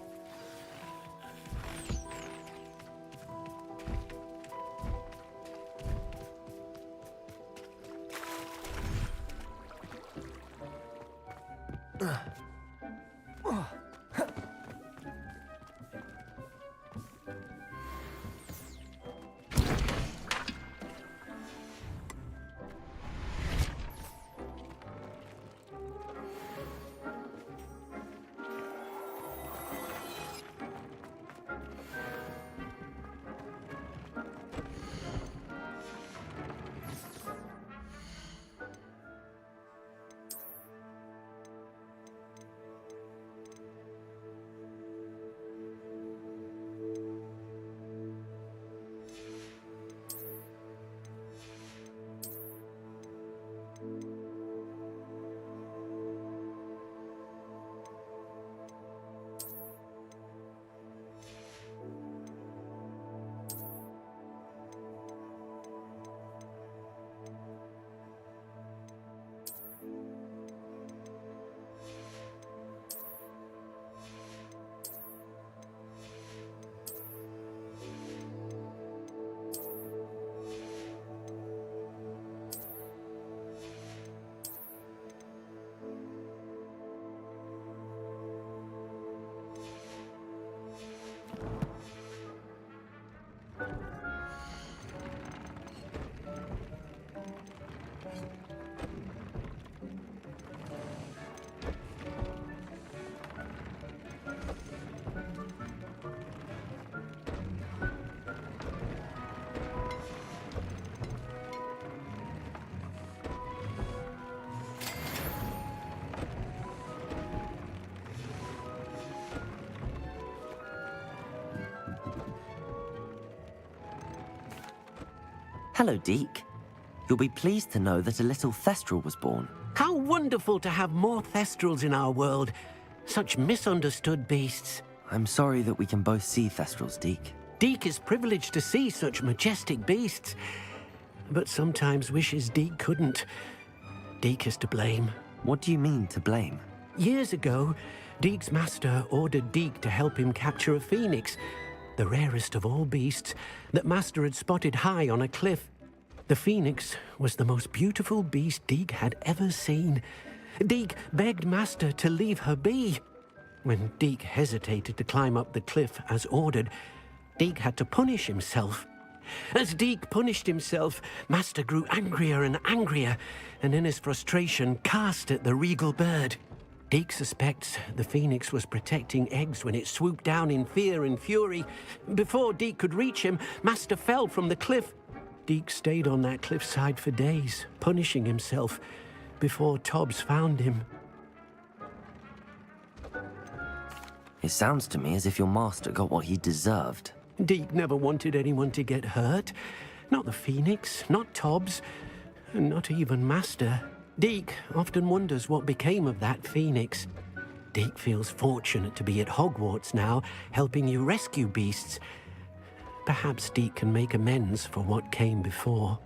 Hello, Deke. You'll be pleased to know that a little Thestral was born. How wonderful to have more Thestrals in our world. Such misunderstood beasts. I'm sorry that we can both see Thestrals, Deke. Deke is privileged to see such majestic beasts, but sometimes wishes Deke couldn't. Deke is to blame. What do you mean, to blame? Years ago, Deke's master ordered Deke to help him capture a phoenix, the rarest of all beasts, that master had spotted high on a cliff. The phoenix was the most beautiful beast Deke had ever seen. Deke begged master to leave her be. When Deke hesitated to climb up the cliff as ordered, Deke had to punish himself. As Deke punished himself, master grew angrier and angrier, and in his frustration cast at the regal bird. Deke suspects the phoenix was protecting eggs when it swooped down in fear and fury. Before Deke could reach him, master fell from the cliff. Deke stayed on that cliffside for days, punishing himself, before Tobbs found him. It sounds to me as if your master got what he deserved. Deke never wanted anyone to get hurt. Not the phoenix, not Tobbs, and not even master. Deke often wonders what became of that phoenix. Deke feels fortunate to be at Hogwarts now, helping you rescue beasts. Perhaps Deke can make amends for what came before.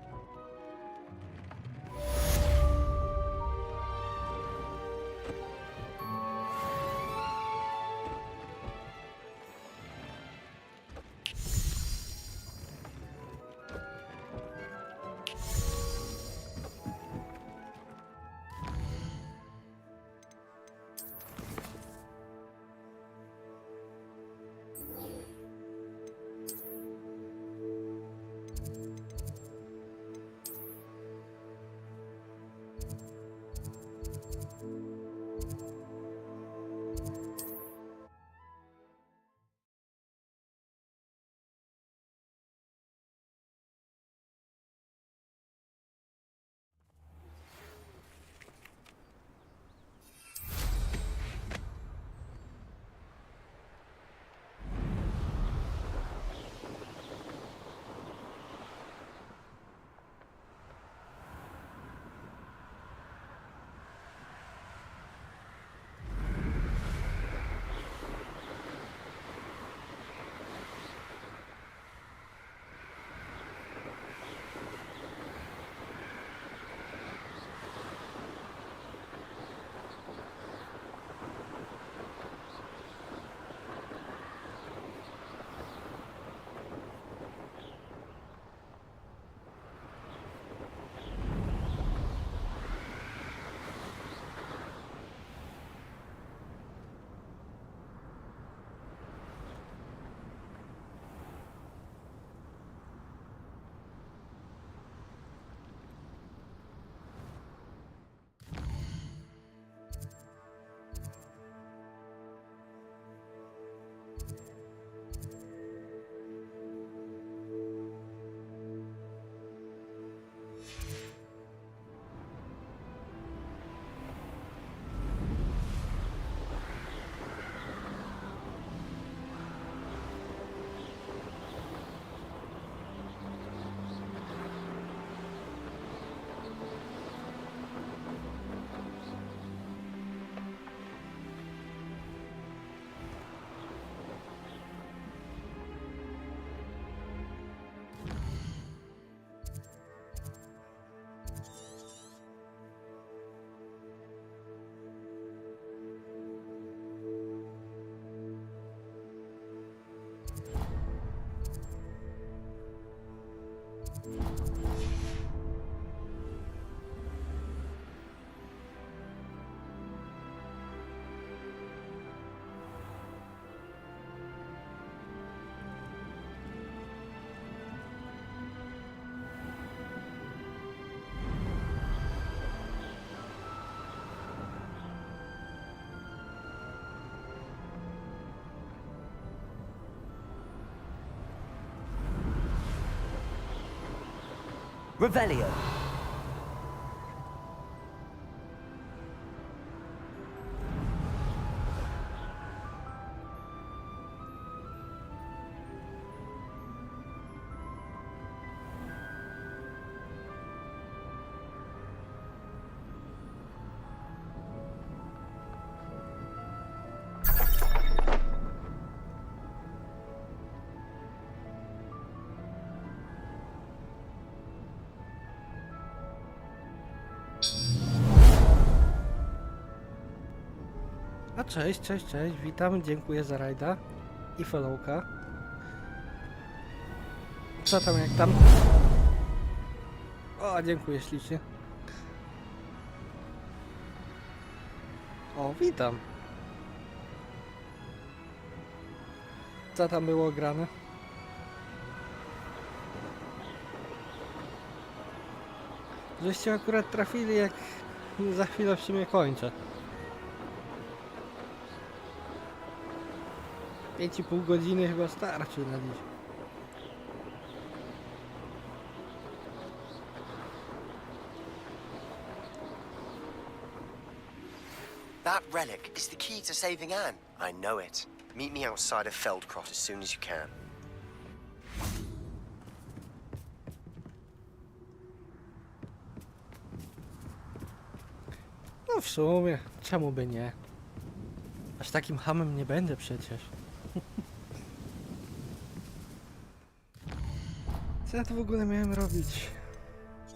Revelio. A cześć, witam, dziękuję za rajda i followka. Co tam, jak tam? O, dziękuję ślicznie. O, witam. Co tam było grane? Żeście akurat trafili, jak za chwilę w sumie kończę. 5,5 godziny chyba starczy na dziś. That relic is the key to saving Anne. I know it. Meet me outside of Feldcroft as soon as you can. No w sumie, czemu by nie? Aż takim hamem nie będę przecież. Co ja tu w ogóle miałem robić?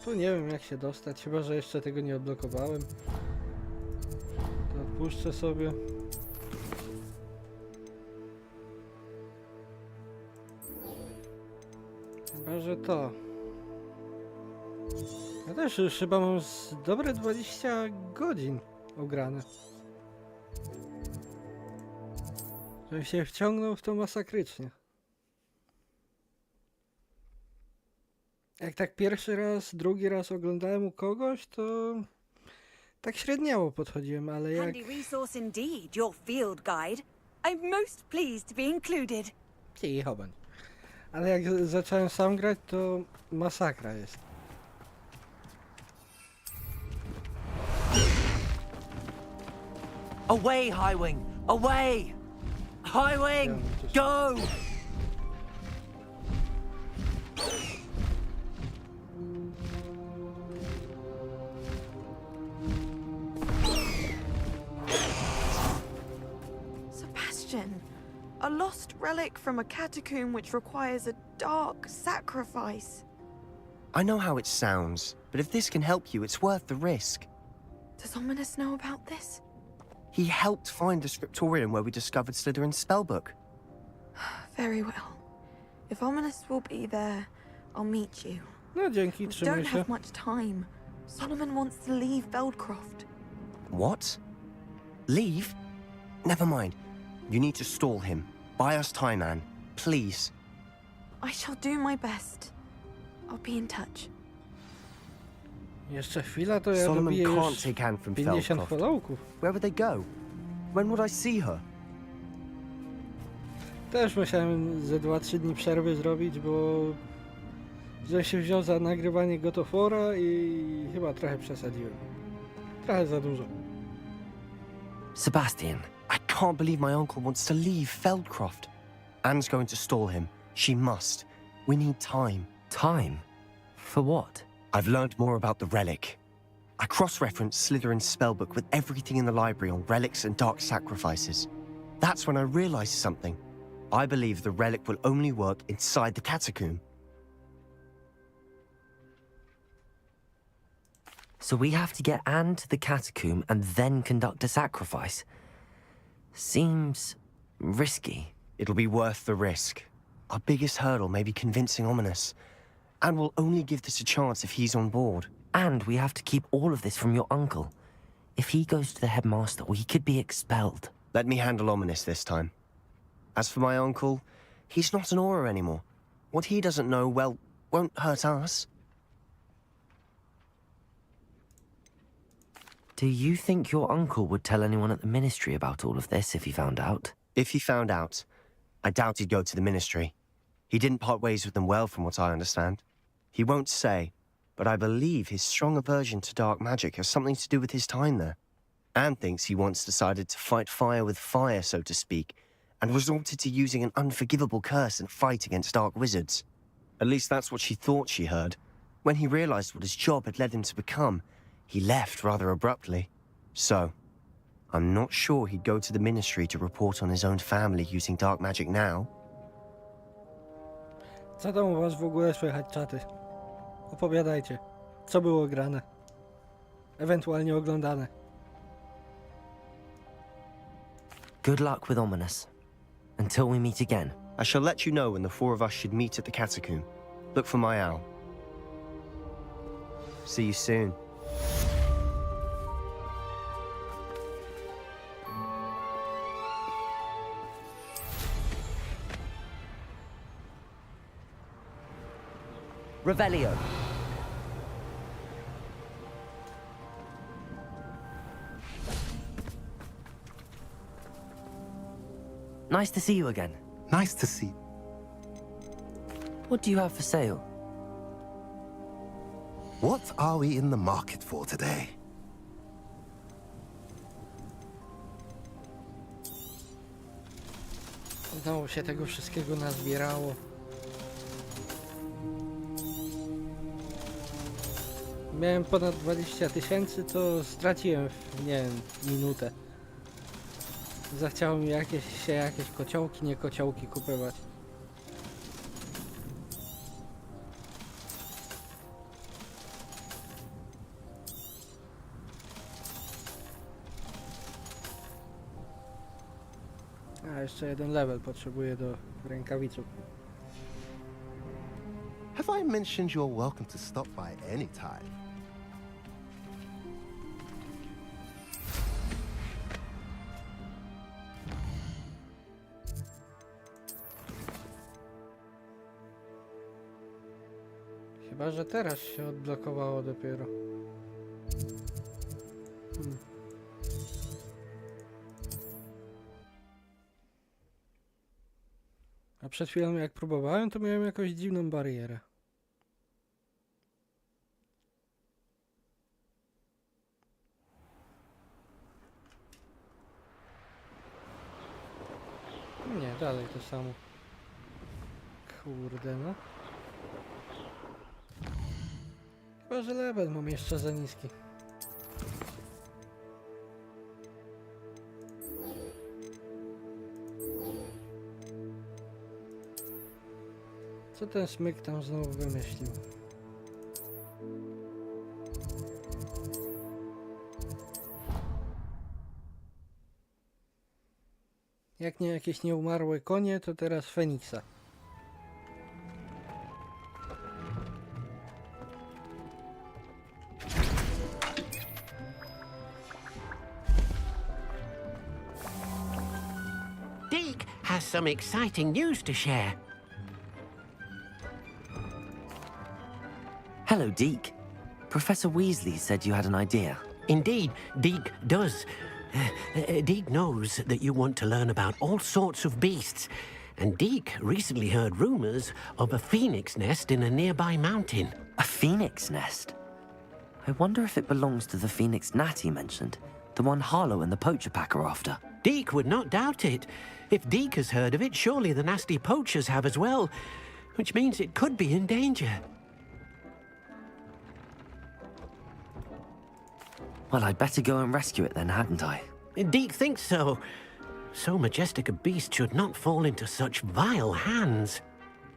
Tu nie wiem, jak się dostać, chyba że jeszcze tego nie odblokowałem. To odpuszczę sobie. Chyba że to. Ja też już chyba mam z dobre 20 godzin ograne. Żebym się wciągnął w to masakrycznie. Jak tak pierwszy raz, drugi raz oglądałem u kogoś, to tak średniawo podchodziłem, ale jak... Handy resource indeed, your field guide. I'm most pleased to be included. Cicho bądź. Ale jak zacząłem sam grać, to masakra jest. Away, Highwing! Away! Highwing! Go! Sebastian, a lost relic from a catacomb which requires a dark sacrifice. I know how it sounds, but if this can help you, it's worth the risk. Does Ominous know about this? He helped find the scriptorium where we discovered Slytherin's spellbook. Very well. If Ominous will be there, I'll meet you. No dzięki, We trzymaj don't się. have much time. Solomon wants to leave Feldcroft. What? Leave? Never mind. You need to stall him. Buy us time, Anne. Please. I shall do my best. I'll be in touch. Jeszcze chwila, to ja Solomon dobiję can't już take Anne from 50 Feldcroft. followków. Where would they go? When would I see her? Też musiałem ze 2-3 dni przerwy zrobić, bo że się wziął za nagrywanie God of War'a i chyba trochę przesadziłem. Trochę za dużo. Sebastian. I can't believe my uncle wants to leave Feldcroft. Anne's going to stall him. She must. We need time. Time? For what? I've learned more about the relic. I cross-referenced Slytherin's spellbook with everything in the library on relics and dark sacrifices. That's when I realized something. I believe the relic will only work inside the catacomb. So we have to get Anne to the catacomb and then conduct a sacrifice? Seems risky. It'll be worth the risk. Our biggest hurdle may be convincing Ominous. And we'll only give this a chance if he's on board. And we have to keep all of this from your uncle. If he goes to the headmaster, we could be expelled. Let me handle Ominous this time. As for my uncle, he's not an Auror anymore. What he doesn't know, well, won't hurt us. Do you think your uncle would tell anyone at the Ministry about all of this if he found out? If he found out, I doubt he'd go to the Ministry. He didn't part ways with them well, from what I understand. He won't say, but I believe his strong aversion to dark magic has something to do with his time there. Anne thinks he once decided to fight fire with fire, so to speak, and resorted to using an unforgivable curse in a fight against dark wizards. At least that's what she thought she heard. When he realized what his job had led him to become, he left rather abruptly. So, I'm not sure he'd go to the Ministry to report on his own family using dark magic now. Co tam u was w ogóle słychać, czaty? Opowiadajcie. Co było grane? Ewentualnie oglądane. Good luck with Ominous. Until we meet again. I shall let you know when the four of us should meet at the catacomb. Look for my owl. See you soon. Revelio. Nice to see you again. Nice to see. What do you have for sale? What are we in the market for today? Znowu się tego wszystkiego nazbierało. Miałem ponad 20 000, to straciłem w, nie wiem, minutę. Zachciało mi jakieś kociołki, nie kociołki kupować. A jeszcze jeden level potrzebuję do rękawiców. Have I mentioned you're welcome to stop by any time? Chyba że teraz się odblokowało dopiero. A przed chwilą jak próbowałem, to miałem jakąś dziwną barierę. Nie, dalej to samo. Kurde no. Chyba że level mam jeszcze za niski. Co ten smyk tam znowu wymyślił? Jak nie jakieś nieumarłe konie, to teraz Feniksa. Deke has some exciting news to share. Hello, Deke. Professor Weasley said you had an idea. Indeed, Deke does. Deke knows that you want to learn about all sorts of beasts, and Deke recently heard rumors of a phoenix nest in a nearby mountain. A phoenix nest? I wonder if it belongs to the phoenix gnat he mentioned, the one Harlow and the poacher pack are after. Deke would not doubt it. If Deke has heard of it, surely the nasty poachers have as well, which means it could be in danger. Well, I'd better go and rescue it then, hadn't I? Deke thinks so. So majestic a beast should not fall into such vile hands.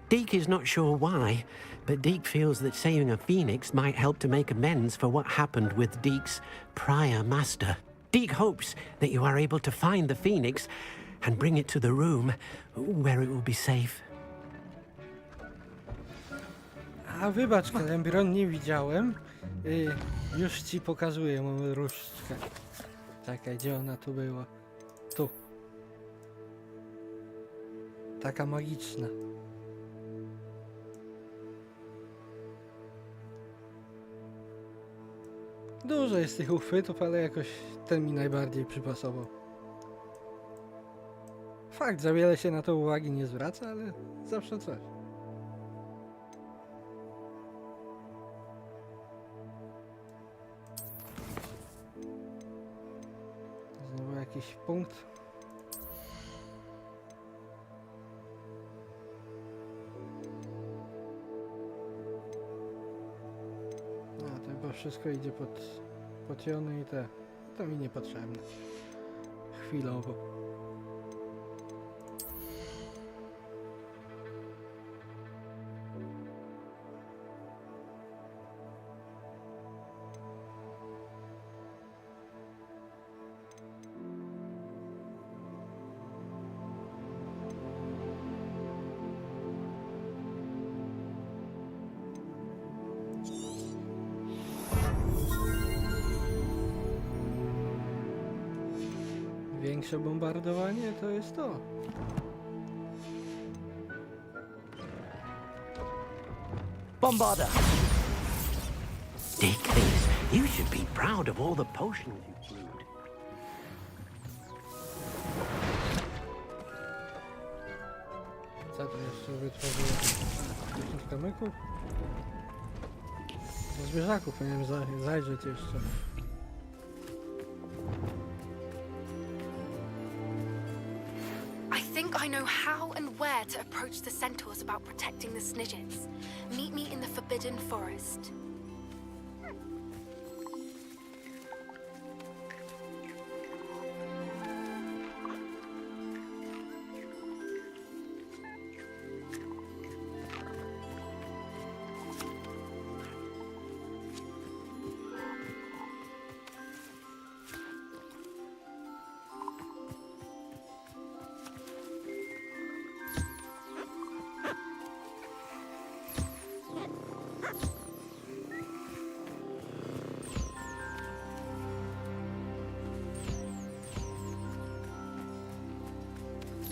Deke is not sure why, but Deke feels that saving a phoenix might help to make amends for what happened with Deke's prior master. Deke hopes that you are able to find the phoenix and bring it to the room where it will be safe. A wybacz, Kelembron, nie widziałem. Już ci pokazuję, mamy różdżkę. Czekaj, gdzie ona tu była? Tu. Taka magiczna. Dużo jest tych uchwytów, ale jakoś ten mi najbardziej przypasował. Fakt, za wiele się na to uwagi nie zwraca, ale zawsze coś. Znowu jakiś punkt. No to chyba wszystko idzie pod jony i te. To mi niepotrzebne. Chwilowo. Większe bombardowanie to jest to. Bombarder! Dick thinks you should be proud of all the potions you've brewed. Co to jeszcze wytworzyło? 10 kamyków? Do zwierzaków miałem zajrzeć jeszcze. I think I know how and where to approach the centaurs about protecting the Snidgets. Meet me in the Forbidden Forest.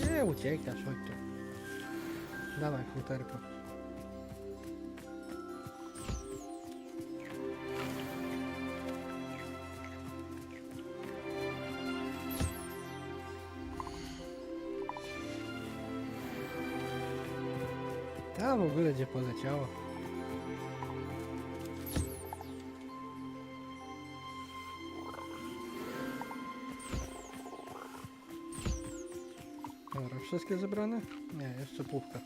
Nie uciekasz, chodź tu. Dawaj, futerko. A w ogóle gdzie poleciało? Dobra, wszystkie zebrane? Nie, jeszcze półka.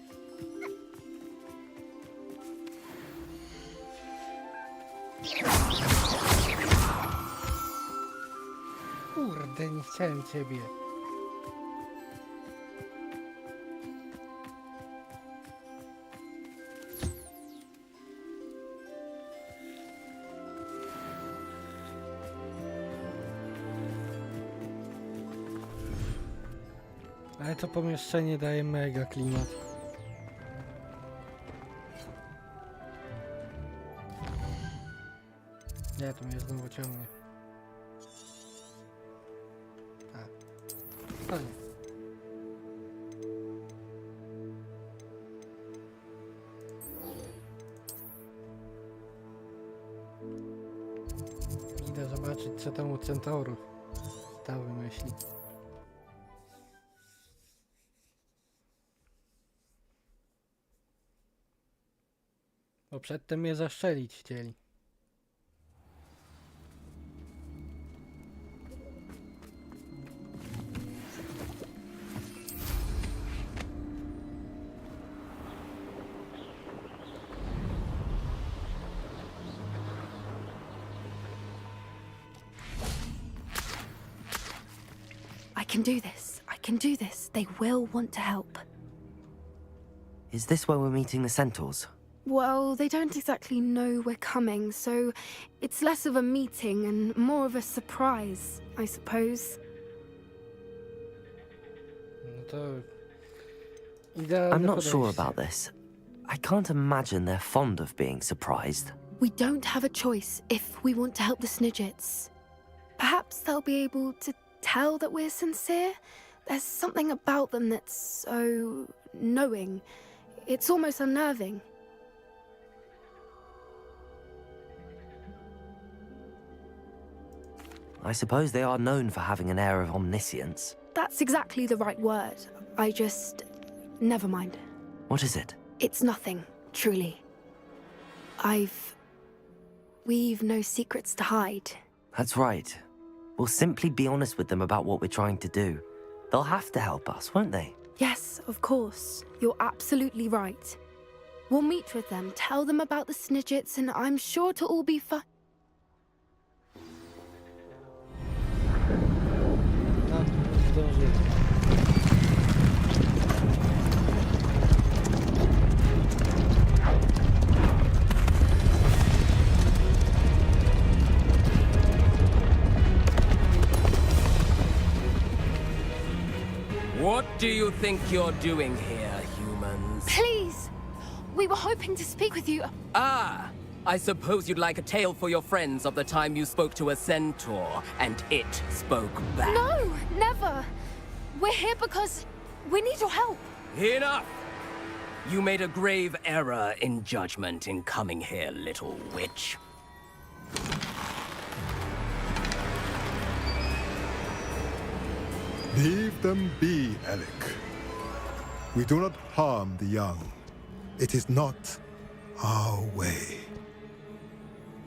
Kurde, nie chciałem ciebie. Ale to pomieszczenie daje mega klimat. Nie, to mnie znowu ciągnie. A. To nie. Idę zobaczyć, co tam u centaurów stały myśli. Bo przedtem mnie zaszczelić chcieli. I can do this. I can do this. They will want to help. Is this where we're meeting the centaurs? Well, they don't exactly know we're coming, so it's less of a meeting and more of a surprise, I suppose. No to idealne I'm not sure podejście. about this. I can't imagine they're fond of being surprised. We don't have a choice if we want to help the Snidgets. Perhaps they'll be able to tell that we're sincere. There's something about them that's so knowing. It's almost unnerving. I suppose they are known for having an air of omniscience. That's exactly the right word. I just... never mind. What is it? It's nothing, truly. We've no secrets to hide. That's right. We'll simply be honest with them about what we're trying to do. They'll have to help us, won't they? Yes, of course. You're absolutely right. We'll meet with them, tell them about the Snidgets, and I'm sure to all be fine. What do you think you're doing here, humans? Please! We were hoping to speak with you. Ah! I suppose you'd like a tale for your friends of the time you spoke to a centaur, and it spoke back. No! Never! We're here because we need your help. Enough! You made a grave error in judgment in coming here, little witch. Leave them be, Alec. We do not harm the young. It is not our way.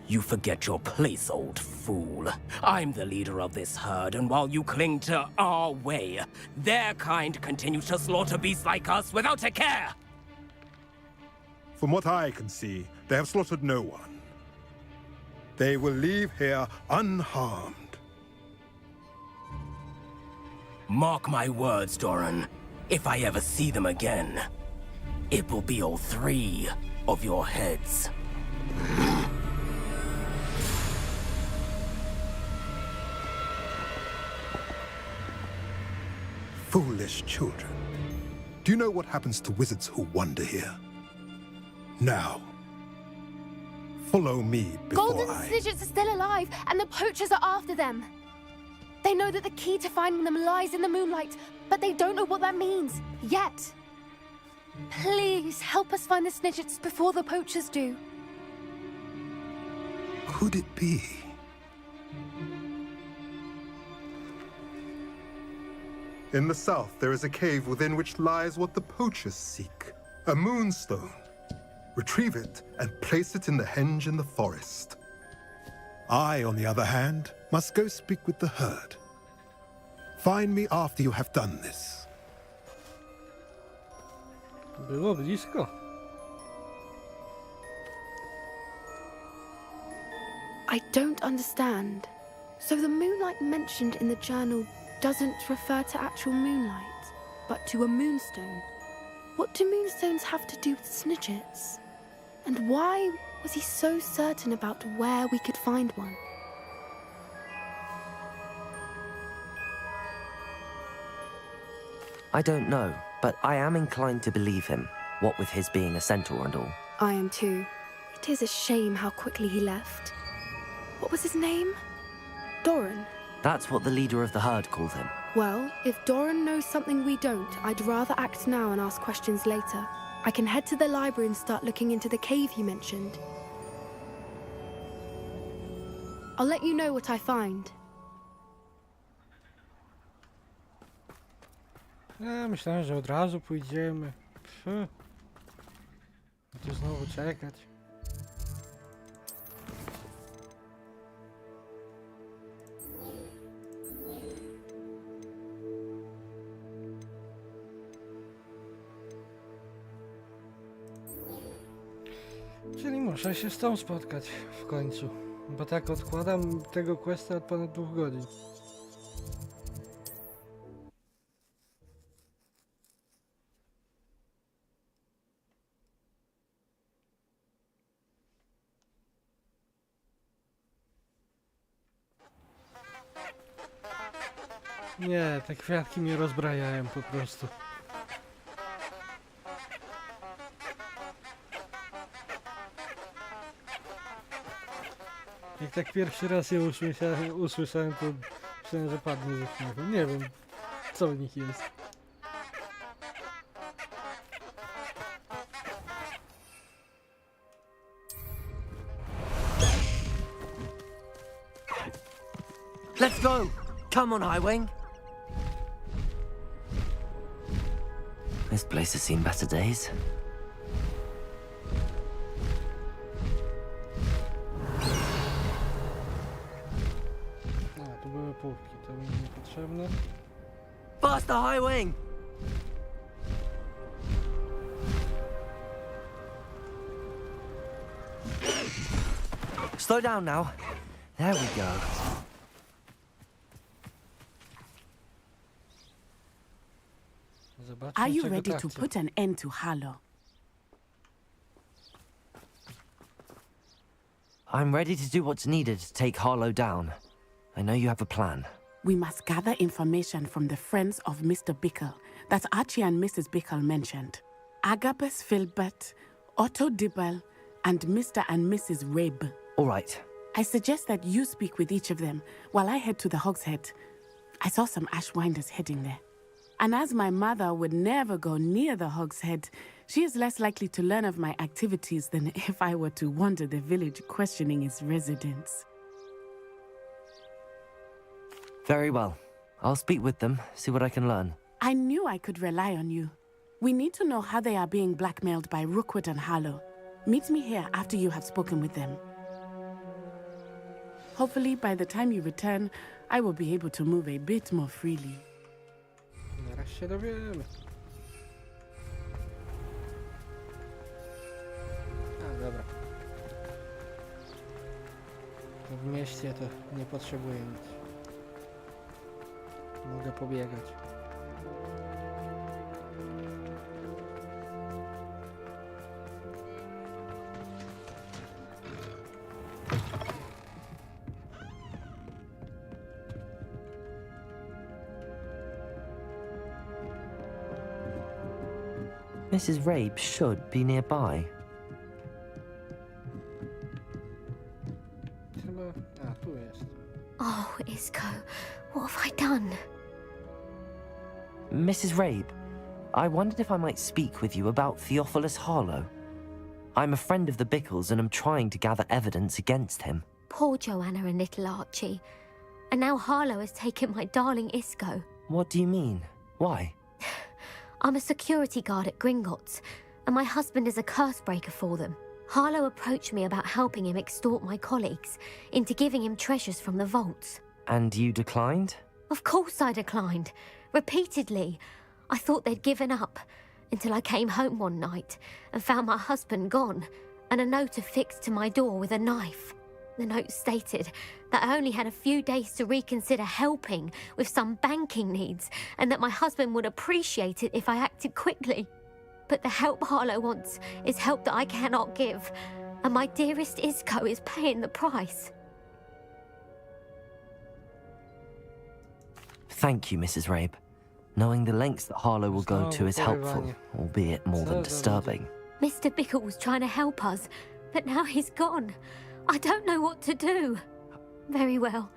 You forget your place, old fool. I'm the leader of this herd, and while you cling to our way, their kind continue to slaughter beasts like us without a care! From what I can see, they have slaughtered no one. They will leave here unharmed. Mark my words, Doran. If I ever see them again, it will be all 3 of your heads. Foolish children. Do you know what happens to wizards who wander here? Now, follow me before Golden Snidgets are still alive, and the poachers are after them. They know that the key to finding them lies in the moonlight, but they don't know what that means, yet. Please, help us find the Snidgets before the poachers do. Could it be? In the south, there is a cave within which lies what the poachers seek. A moonstone. Retrieve it and place it in the henge in the forest. I, on the other hand, must go speak with the herd. Find me after you have done this. Było blisko. I don't understand. So the moonlight mentioned in the journal doesn't refer to actual moonlight, but to a moonstone. What do moonstones have to do with Snidgets? And why was he so certain about where we could find one? I don't know, but I am inclined to believe him, what with his being a centaur and all. I am too. It is a shame how quickly he left. What was his name? Doran. That's what the leader of the herd called him. Well, if Doran knows something we don't, I'd rather act now and ask questions later. I can head to the library and start looking into the cave you mentioned. I'll let you know what I find. Myślałem, że od razu pójdziemy. Tu znowu czekać. Czyli muszę się z tą spotkać w końcu. Bo tak odkładam tego questa od ponad 2 godzin. Nie, te kwiatki mnie rozbrajają po prostu. Jak tak pierwszy raz je usłyszałem, to myślałem, że padnę ze śmiechu. Nie wiem, co w nich jest. Let's go! Come on, Highwing! This place has seen better days. A, tu były półki, to mi niepotrzebne. Faster, Highwing! Slow down now. There we go. Zobaczmy, Are you czego ready tak to chcę. put an end to Harlow? I'm ready to do what's needed to take Harlow down. I know you have a plan. We must gather information from the friends of Mr. Bickle that Archie and Mrs. Bickle mentioned. Agabus Filbert, Otto Dibble, and Mr. and Mrs. Rabe. All right. I suggest that you speak with each of them while I head to the Hogshead. I saw some Ashwinders heading there. And as my mother would never go near the Hogshead, she is less likely to learn of my activities than if I were to wander the village questioning its residents. Very well. I'll speak with them, see what I can learn. I knew I could rely on you. We need to know how they are being blackmailed by Rookwood and Harlow. Meet me here after you have spoken with them. Hopefully, by the time you return, I will be able to move a bit more freely. Zaraz się dowiemy. A, dobra. To w mieście to nie potrzebuję nic. Mogę pobiegać. Mrs. Rabe should be nearby. Chyba... A, tu jest. Oh, Isco, what have I done? Mrs. Rabe, I wondered if I might speak with you about Theophilus Harlow. I'm a friend of the Bickles and am trying to gather evidence against him. Poor Joanna and little Archie. And now Harlow has taken my darling Isco. What do you mean? Why? I'm a security guard at Gringotts, and my husband is a curse breaker for them. Harlow approached me about helping him extort my colleagues into giving him treasures from the vaults. And you declined? Of course I declined. Repeatedly. I thought they'd given up, until I came home one night and found my husband gone, and a note affixed to my door with a knife. The note stated that I only had a few days to reconsider helping with some banking needs, and that my husband would appreciate it if I acted quickly. But the help Harlow wants is help that I cannot give, and my dearest Isco is paying the price. Thank you, Mrs. Rabe. Knowing the lengths that Harlow will go to is helpful, albeit more than disturbing. Mr. Bickle was trying to help us, but now he's gone. I don't know what to do. Very well.